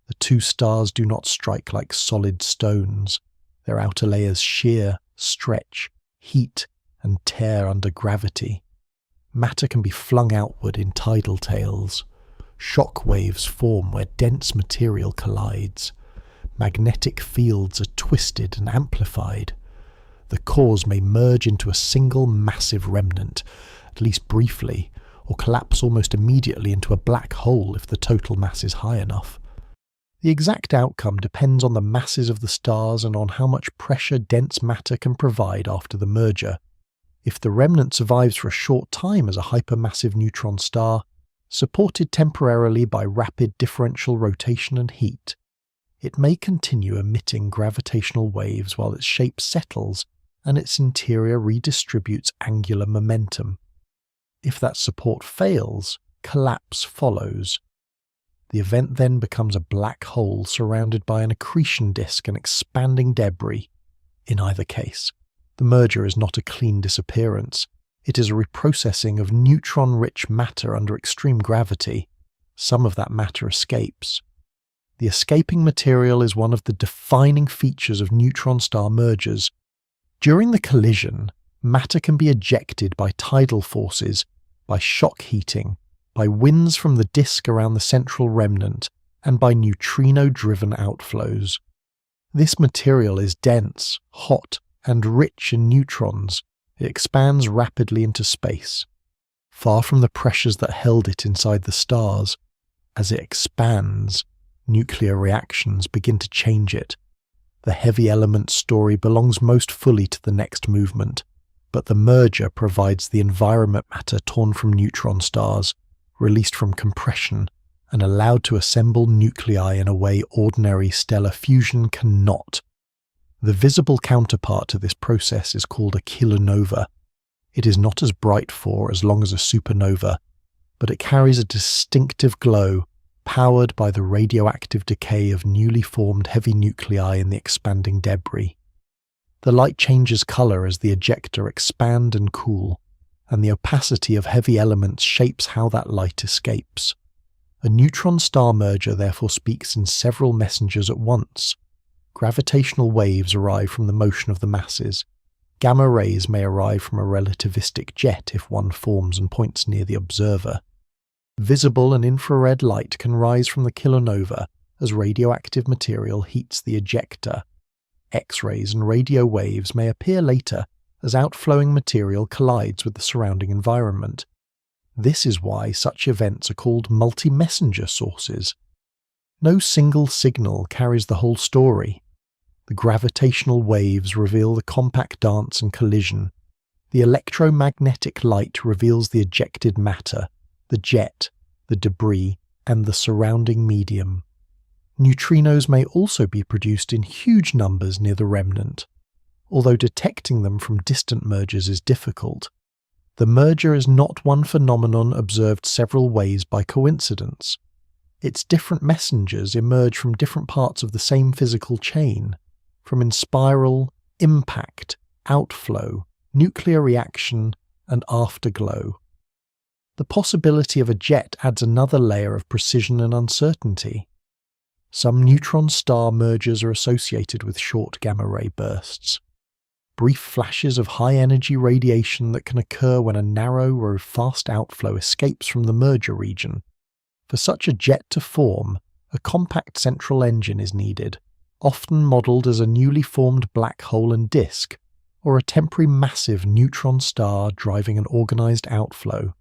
The two stars do not strike like solid stones. Their outer layers shear, stretch, heat, and tear under gravity. Matter can be flung outward in tidal tails. Shock waves form where dense material collides. Magnetic fields are twisted and amplified. The cores may merge into a single massive remnant, at least briefly, or collapse almost immediately into a black hole if the total mass is high enough. The exact outcome depends on the masses of the stars and on how much pressure dense matter can provide after the merger. If the remnant survives for a short time as a hypermassive neutron star, supported temporarily by rapid differential rotation and heat, it may continue emitting gravitational waves while its shape settles and its interior redistributes angular momentum. If that support fails, collapse follows. The event then becomes a black hole surrounded by an accretion disk and expanding debris. In either case, the merger is not a clean disappearance. It is a reprocessing of neutron-rich matter under extreme gravity. Some of that matter escapes. The escaping material is one of the defining features of neutron star mergers. During the collision, matter can be ejected by tidal forces, by shock heating, by winds from the disk around the central remnant, and by neutrino-driven outflows. This material is dense, hot, and rich in neutrons. It expands rapidly into space. Far from the pressures that held it inside the stars, as it expands, nuclear reactions begin to change it. The heavy element story belongs most fully to the next movement, but the merger provides the environment matter torn from neutron stars, released from compression, and allowed to assemble nuclei in a way ordinary stellar fusion cannot. The visible counterpart to this process is called a kilonova. It is not as bright for as long as a supernova, but it carries a distinctive glow, powered by the radioactive decay of newly formed heavy nuclei in the expanding debris. The light changes color as the ejecta expand and cool, and the opacity of heavy elements shapes how that light escapes. A neutron star merger therefore speaks in several messengers at once. Gravitational waves arrive from the motion of the masses. Gamma rays may arrive from a relativistic jet if one forms and points near the observer. Visible and infrared light can rise from the kilonova as radioactive material heats the ejecta. X-rays and radio waves may appear later as outflowing material collides with the surrounding environment. This is why such events are called multi-messenger sources. No single signal carries the whole story. The gravitational waves reveal the compact dance and collision. The electromagnetic light reveals the ejected matter, the jet, the debris, and the surrounding medium. Neutrinos may also be produced in huge numbers near the remnant. Although detecting them from distant mergers is difficult, the merger is not one phenomenon observed several ways by coincidence. Its different messengers emerge from different parts of the same physical chain, from inspiral, impact, outflow, nuclear reaction, and afterglow. The possibility of a jet adds another layer of precision and uncertainty. Some neutron star mergers are associated with short gamma-ray bursts, brief flashes of high-energy radiation that can occur when a narrow or fast outflow escapes from the merger region. For such a jet to form, a compact central engine is needed, often modelled as a newly formed black hole and disk, or a temporary massive neutron star driving an organised outflow.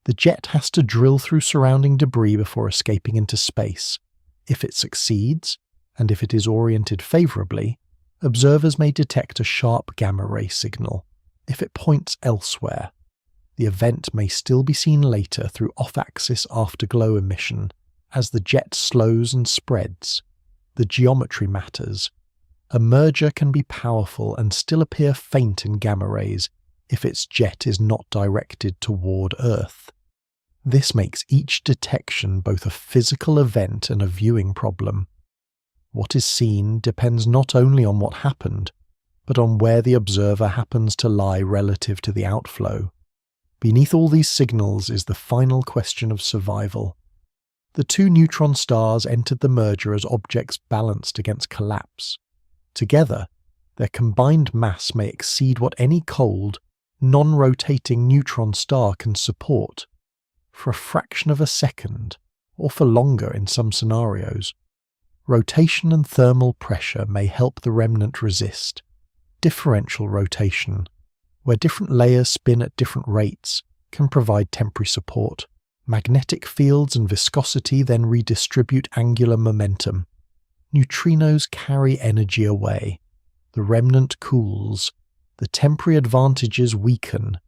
The jet has to drill through surrounding debris before escaping into space. If it succeeds, and if it is oriented favourably, observers may detect a sharp gamma-ray signal. If it points elsewhere, the event may still be seen later through off-axis afterglow emission as the jet slows and spreads. The geometry matters. A merger can be powerful and still appear faint in gamma rays if its jet is not directed toward Earth. This makes each detection both a physical event and a viewing problem. What is seen depends not only on what happened, but on where the observer happens to lie relative to the outflow. Beneath all these signals is the final question of survival. The two neutron stars entered the merger as objects balanced against collapse. Together, their combined mass may exceed what any cold, non-rotating neutron star can support. For a fraction of a second, or for longer in some scenarios. Rotation and thermal pressure may help the remnant resist. Differential rotation, where different layers spin at different rates, can provide temporary support. Magnetic fields and viscosity then redistribute angular momentum. Neutrinos carry energy away. The remnant cools. The temporary advantages weaken.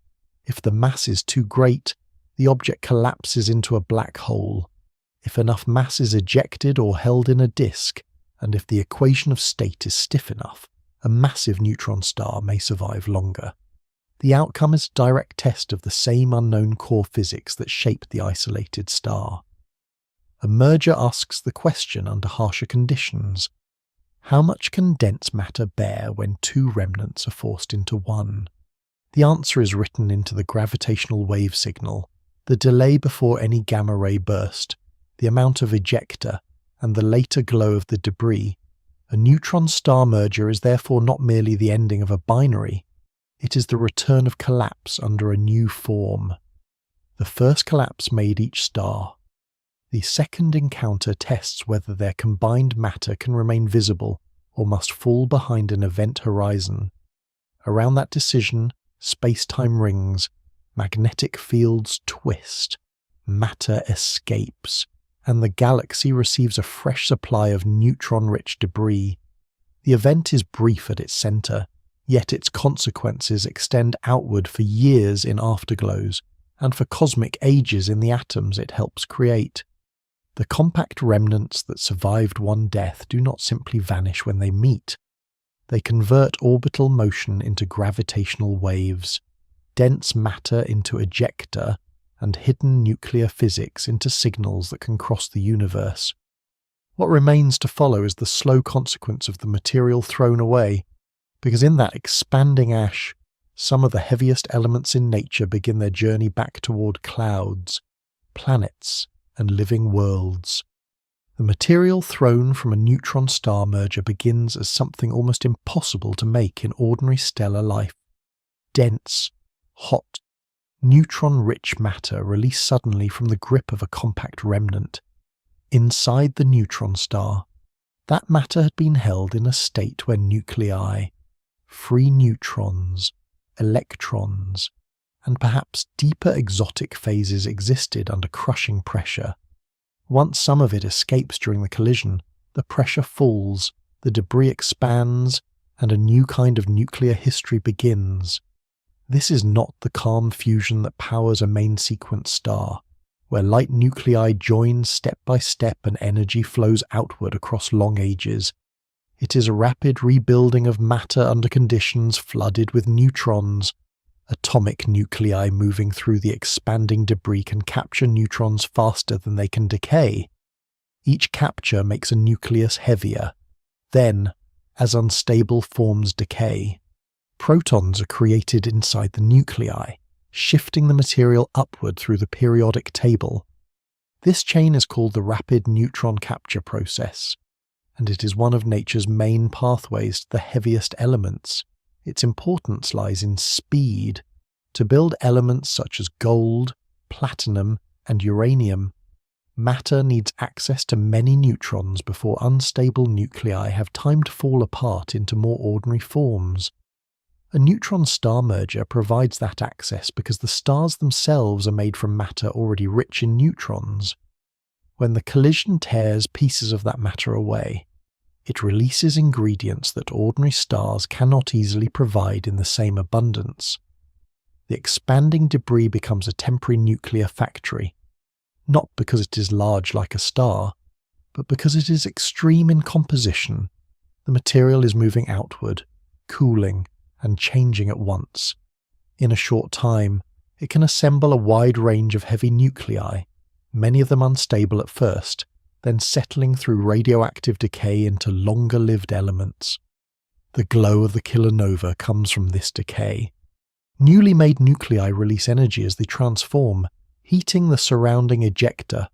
If the mass is too great, the object collapses into a black hole. If enough mass is ejected or held in a disk, and if the equation of state is stiff enough, a massive neutron star may survive longer. The outcome is a direct test of the same unknown core physics that shaped the isolated star. A merger asks the question under harsher conditions: how much can dense matter bear when two remnants are forced into one? The answer is written into the gravitational wave signal, the delay before any gamma-ray burst, the amount of ejecta, and the later glow of the debris. A neutron-star merger is therefore not merely the ending of a binary, it is the return of collapse under a new form. The first collapse made each star. The second encounter tests whether their combined matter can remain visible or must fall behind an event horizon. Around that decision, space-time rings, magnetic fields twist, matter escapes, and the galaxy receives a fresh supply of neutron-rich debris. The event is brief at its center, yet its consequences extend outward for years in afterglows, and for cosmic ages in the atoms it helps create. The compact remnants that survived one death do not simply vanish when they meet. They convert orbital motion into gravitational waves, dense matter into ejecta, and hidden nuclear physics into signals that can cross the universe. What remains to follow is the slow consequence of the material thrown away, because in that expanding ash, some of the heaviest elements in nature begin their journey back toward clouds, planets, and living worlds. The material thrown from a neutron star merger begins as something almost impossible to make in ordinary stellar life. Dense, hot, neutron-rich matter released suddenly from the grip of a compact remnant. Inside the neutron star, that matter had been held in a state where nuclei, free neutrons, electrons, and perhaps deeper exotic phases existed under crushing pressure. Once some of it escapes during the collision, the pressure falls, the debris expands, and a new kind of nuclear history begins. This is not the calm fusion that powers a main sequence star, where light nuclei join step by step and energy flows outward across long ages. It is a rapid rebuilding of matter under conditions flooded with neutrons. Atomic nuclei moving through the expanding debris can capture neutrons faster than they can decay. Each capture makes a nucleus heavier. Then, as unstable forms decay, protons are created inside the nuclei, shifting the material upward through the periodic table. This chain is called the rapid neutron capture process, and it is one of nature's main pathways to the heaviest elements. Its importance lies in speed. To build elements such as gold, platinum, and uranium, matter needs access to many neutrons before unstable nuclei have time to fall apart into more ordinary forms. A neutron star merger provides that access because the stars themselves are made from matter already rich in neutrons. When the collision tears pieces of that matter away, it releases ingredients that ordinary stars cannot easily provide in the same abundance. The expanding debris becomes a temporary nuclear factory, not because it is large like a star, but because it is extreme in composition. The material is moving outward, cooling, and changing at once. In a short time, it can assemble a wide range of heavy nuclei, many of them unstable at first, then settling through radioactive decay into longer-lived elements. The glow of the kilonova comes from this decay. Newly made nuclei release energy as they transform, heating the surrounding ejecta.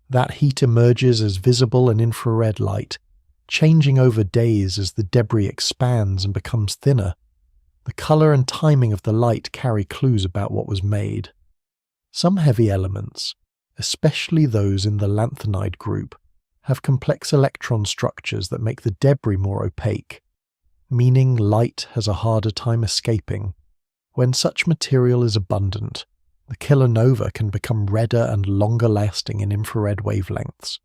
That heat emerges as visible and infrared light, changing over days as the debris expands and becomes thinner. The color and timing of the light carry clues about what was made. Some heavy elements, especially those in the lanthanide group, have complex electron structures that make the debris more opaque, meaning light has a harder time escaping. When such material is abundant, the kilonova can become redder and longer lasting in infrared wavelengths.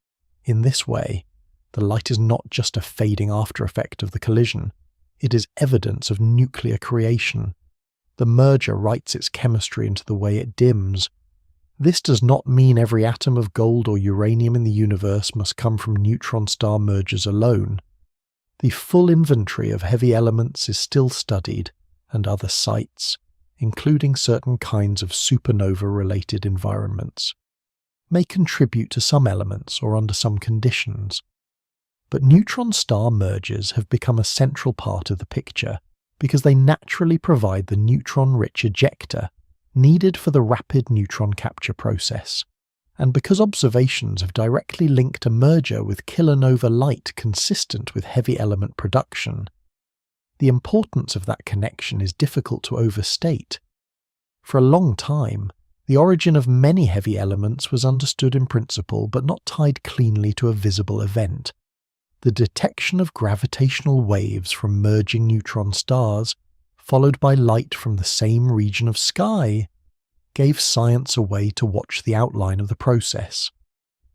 In this way, the light is not just a fading after effect of the collision, it is evidence of nuclear creation. The merger writes its chemistry into the way it dims. This does not mean every atom of gold or uranium in the universe must come from neutron star mergers alone. The full inventory of heavy elements is still studied, and other sites, including certain kinds of supernova-related environments, may contribute to some elements or under some conditions. But neutron star mergers have become a central part of the picture, because they naturally provide the neutron-rich ejector needed for the rapid neutron capture process, and because observations have directly linked a merger with kilonova light consistent with heavy element production. The importance of that connection is difficult to overstate. For a long time, the origin of many heavy elements was understood in principle but not tied cleanly to a visible event. The detection of gravitational waves from merging neutron stars, followed by light from the same region of sky, gave science a way to watch the outline of the process.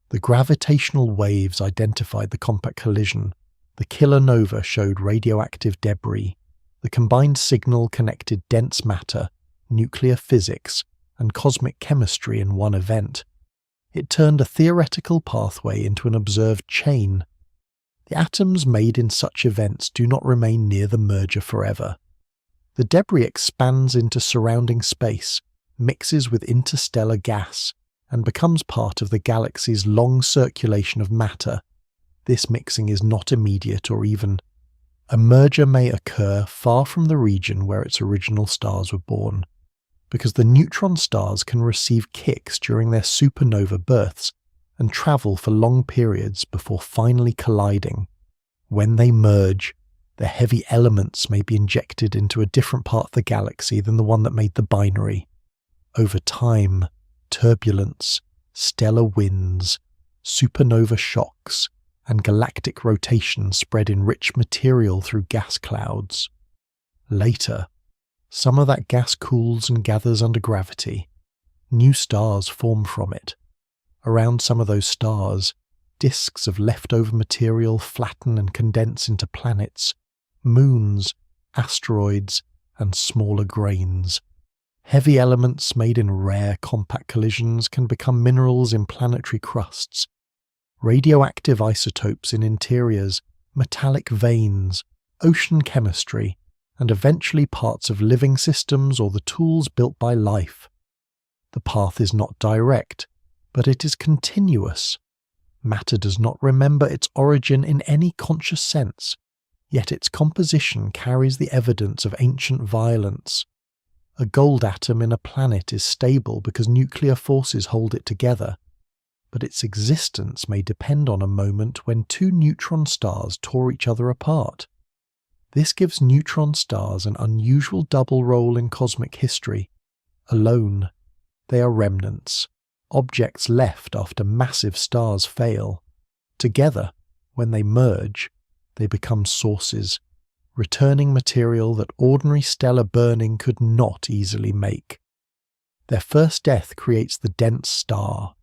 The gravitational waves identified the compact collision, the kilonova showed radioactive debris, the combined signal connected dense matter, nuclear physics, and cosmic chemistry in one event. It turned a theoretical pathway into an observed chain. The atoms made in such events do not remain near the merger forever. The debris expands into surrounding space, mixes with interstellar gas, and becomes part of the galaxy's long circulation of matter. This mixing is not immediate or even. A merger may occur far from the region where its original stars were born, because the neutron stars can receive kicks during their supernova births and travel for long periods before finally colliding. When they merge, their heavy elements may be injected into a different part of the galaxy than the one that made the binary. Over time, turbulence, stellar winds, supernova shocks, and galactic rotation spread enriched material through gas clouds. Later, some of that gas cools and gathers under gravity. New stars form from it. Around some of those stars, disks of leftover material flatten and condense into planets, moons, asteroids, and smaller grains. Heavy elements made in rare compact collisions can become minerals in planetary crusts, radioactive isotopes in interiors, metallic veins, ocean chemistry, and eventually parts of living systems or the tools built by life. The path is not direct, but it is continuous. Matter does not remember its origin in any conscious sense, yet its composition carries the evidence of ancient violence. A gold atom in a planet is stable because nuclear forces hold it together, but its existence may depend on a moment when two neutron stars tore each other apart. This gives neutron stars an unusual double role in cosmic history. Alone, they are remnants, objects left after massive stars fail. Together, when they merge, they become sources, returning material that ordinary stellar burning could not easily make. Their first death creates the dense star.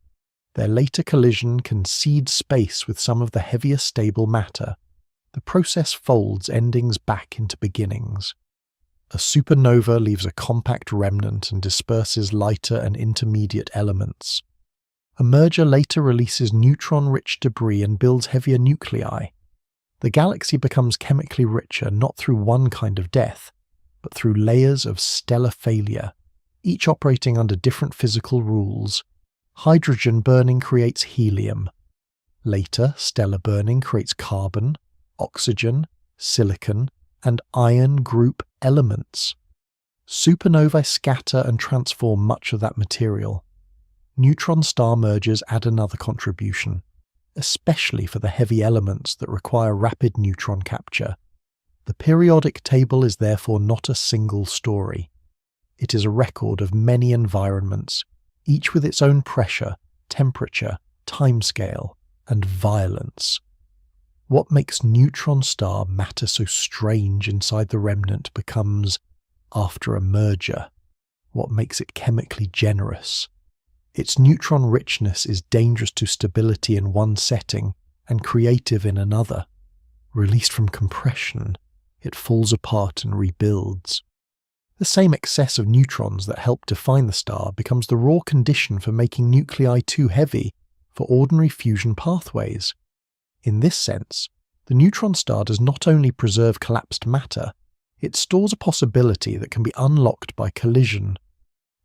Their later collision can seed space with some of the heavier stable matter. The process folds endings back into beginnings. A supernova leaves a compact remnant and disperses lighter and intermediate elements. A merger later releases neutron-rich debris and builds heavier nuclei. The galaxy becomes chemically richer not through one kind of death, but through layers of stellar failure, each operating under different physical rules. Hydrogen burning creates helium. Later, stellar burning creates carbon, oxygen, silicon, and iron group elements. Supernovae scatter and transform much of that material. Neutron star mergers add another contribution, especially for the heavy elements that require rapid neutron capture. The periodic table is therefore not a single story. It is a record of many environments, each with its own pressure, temperature, timescale, and violence. What makes neutron star matter so strange inside the remnant becomes, after a merger, what makes it chemically generous. Its neutron richness is dangerous to stability in one setting and creative in another. Released from compression, it falls apart and rebuilds. The same excess of neutrons that help define the star becomes the raw condition for making nuclei too heavy for ordinary fusion pathways. In this sense, the neutron star does not only preserve collapsed matter, it stores a possibility that can be unlocked by collision.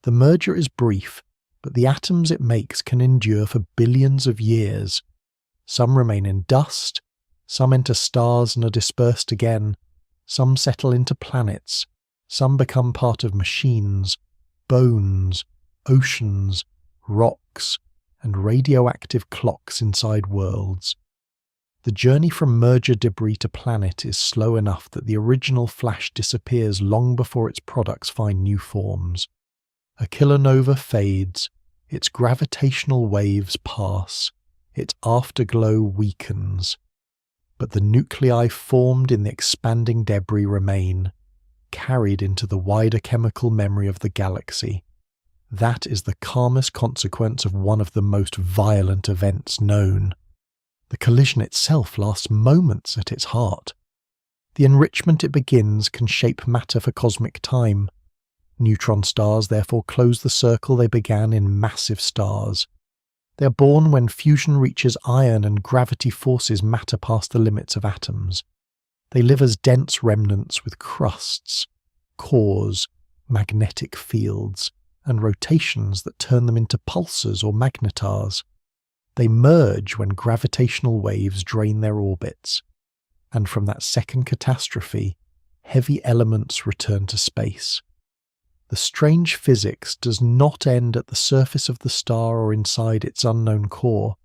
The merger is brief, but the atoms it makes can endure for billions of years. Some remain in dust, some enter stars and are dispersed again, Some settle into planets, some become part of machines, bones, oceans, rocks, and radioactive clocks inside worlds. The journey from merger debris to planet is slow enough that the original flash disappears long before its products find new forms. A kilonova fades, its gravitational waves pass, its afterglow weakens. But the nuclei formed in the expanding debris remain, carried into the wider chemical memory of the galaxy. That is the calmest consequence of one of the most violent events known. The collision itself lasts moments at its heart. The enrichment it begins can shape matter for cosmic time. Neutron stars therefore close the circle they began in massive stars. They are born when fusion reaches iron and gravity forces matter past the limits of atoms. They live as dense remnants with crusts, cores, magnetic fields, and rotations that turn them into pulsars or magnetars. They merge when gravitational waves drain their orbits, and from that second catastrophe, heavy elements return to space. The strange physics does not end at the surface of the star or inside its unknown core.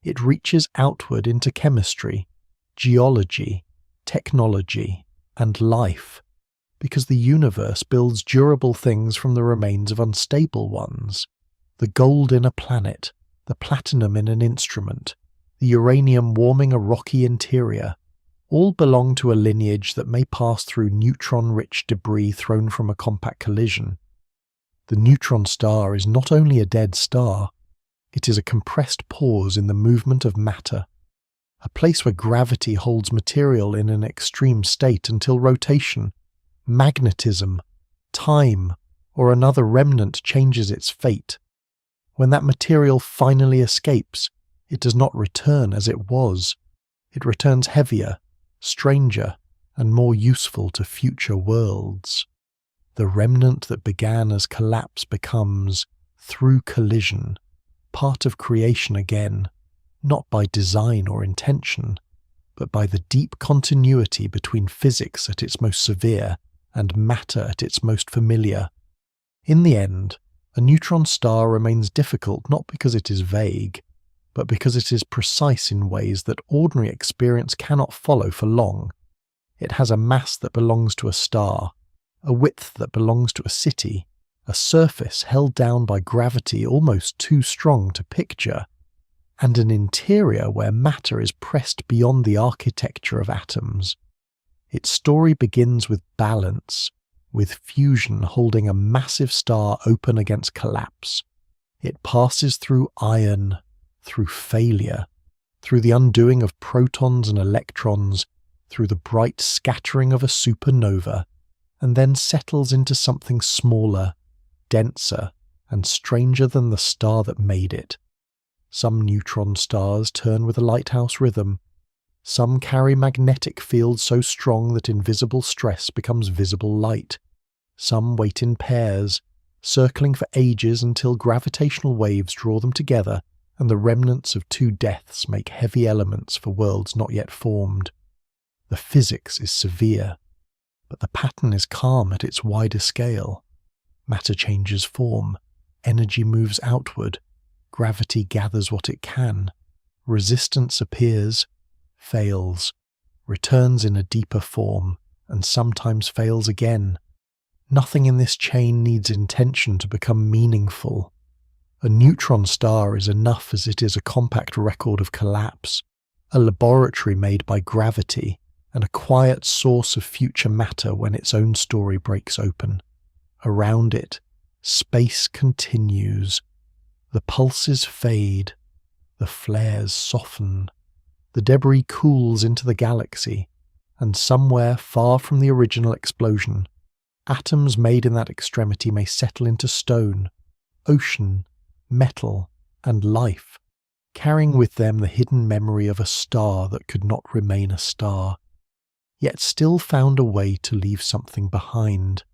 It reaches outward into chemistry, geology, technology, and life, because the universe builds durable things from the remains of unstable ones. The gold in a planet, the platinum in an instrument, the uranium warming a rocky interior, all belong to a lineage that may pass through neutron-rich debris thrown from a compact collision. The neutron star is not only a dead star, it is a compressed pause in the movement of matter, a place where gravity holds material in an extreme state until rotation, magnetism, time, or another remnant changes its fate. When that material finally escapes, it does not return as it was. It returns heavier, stranger, and more useful to future worlds. The remnant that began as collapse becomes, through collision, part of creation again, not by design or intention, but by the deep continuity between physics at its most severe and matter at its most familiar. In the end, a neutron star remains difficult not because it is vague, but because it is precise in ways that ordinary experience cannot follow for long. It has a mass that belongs to a star, a width that belongs to a city, a surface held down by gravity almost too strong to picture, and an interior where matter is pressed beyond the architecture of atoms. Its story begins with balance, with fusion holding a massive star open against collapse. It passes through iron, through failure, through the undoing of protons and electrons, through the bright scattering of a supernova, and then settles into something smaller, denser, and stranger than the star that made it. Some neutron stars turn with a lighthouse rhythm. Some carry magnetic fields so strong that invisible stress becomes visible light. Some wait in pairs, circling for ages until gravitational waves draw them together and the remnants of two deaths make heavy elements for worlds not yet formed. The physics is severe, but the pattern is calm at its wider scale. Matter changes form, energy moves outward, gravity gathers what it can, resistance appears, fails, returns in a deeper form, and sometimes fails again. Nothing in this chain needs intention to become meaningful. A neutron star is enough as it is a compact record of collapse, a laboratory made by gravity, and a quiet source of future matter when its own story breaks open. Around it, space continues. The pulses fade, the flares soften, the debris cools into the galaxy, and somewhere far from the original explosion, atoms made in that extremity may settle into stone, ocean, metal, and life, carrying with them the hidden memory of a star that could not remain a star, yet still found a way to leave something behind.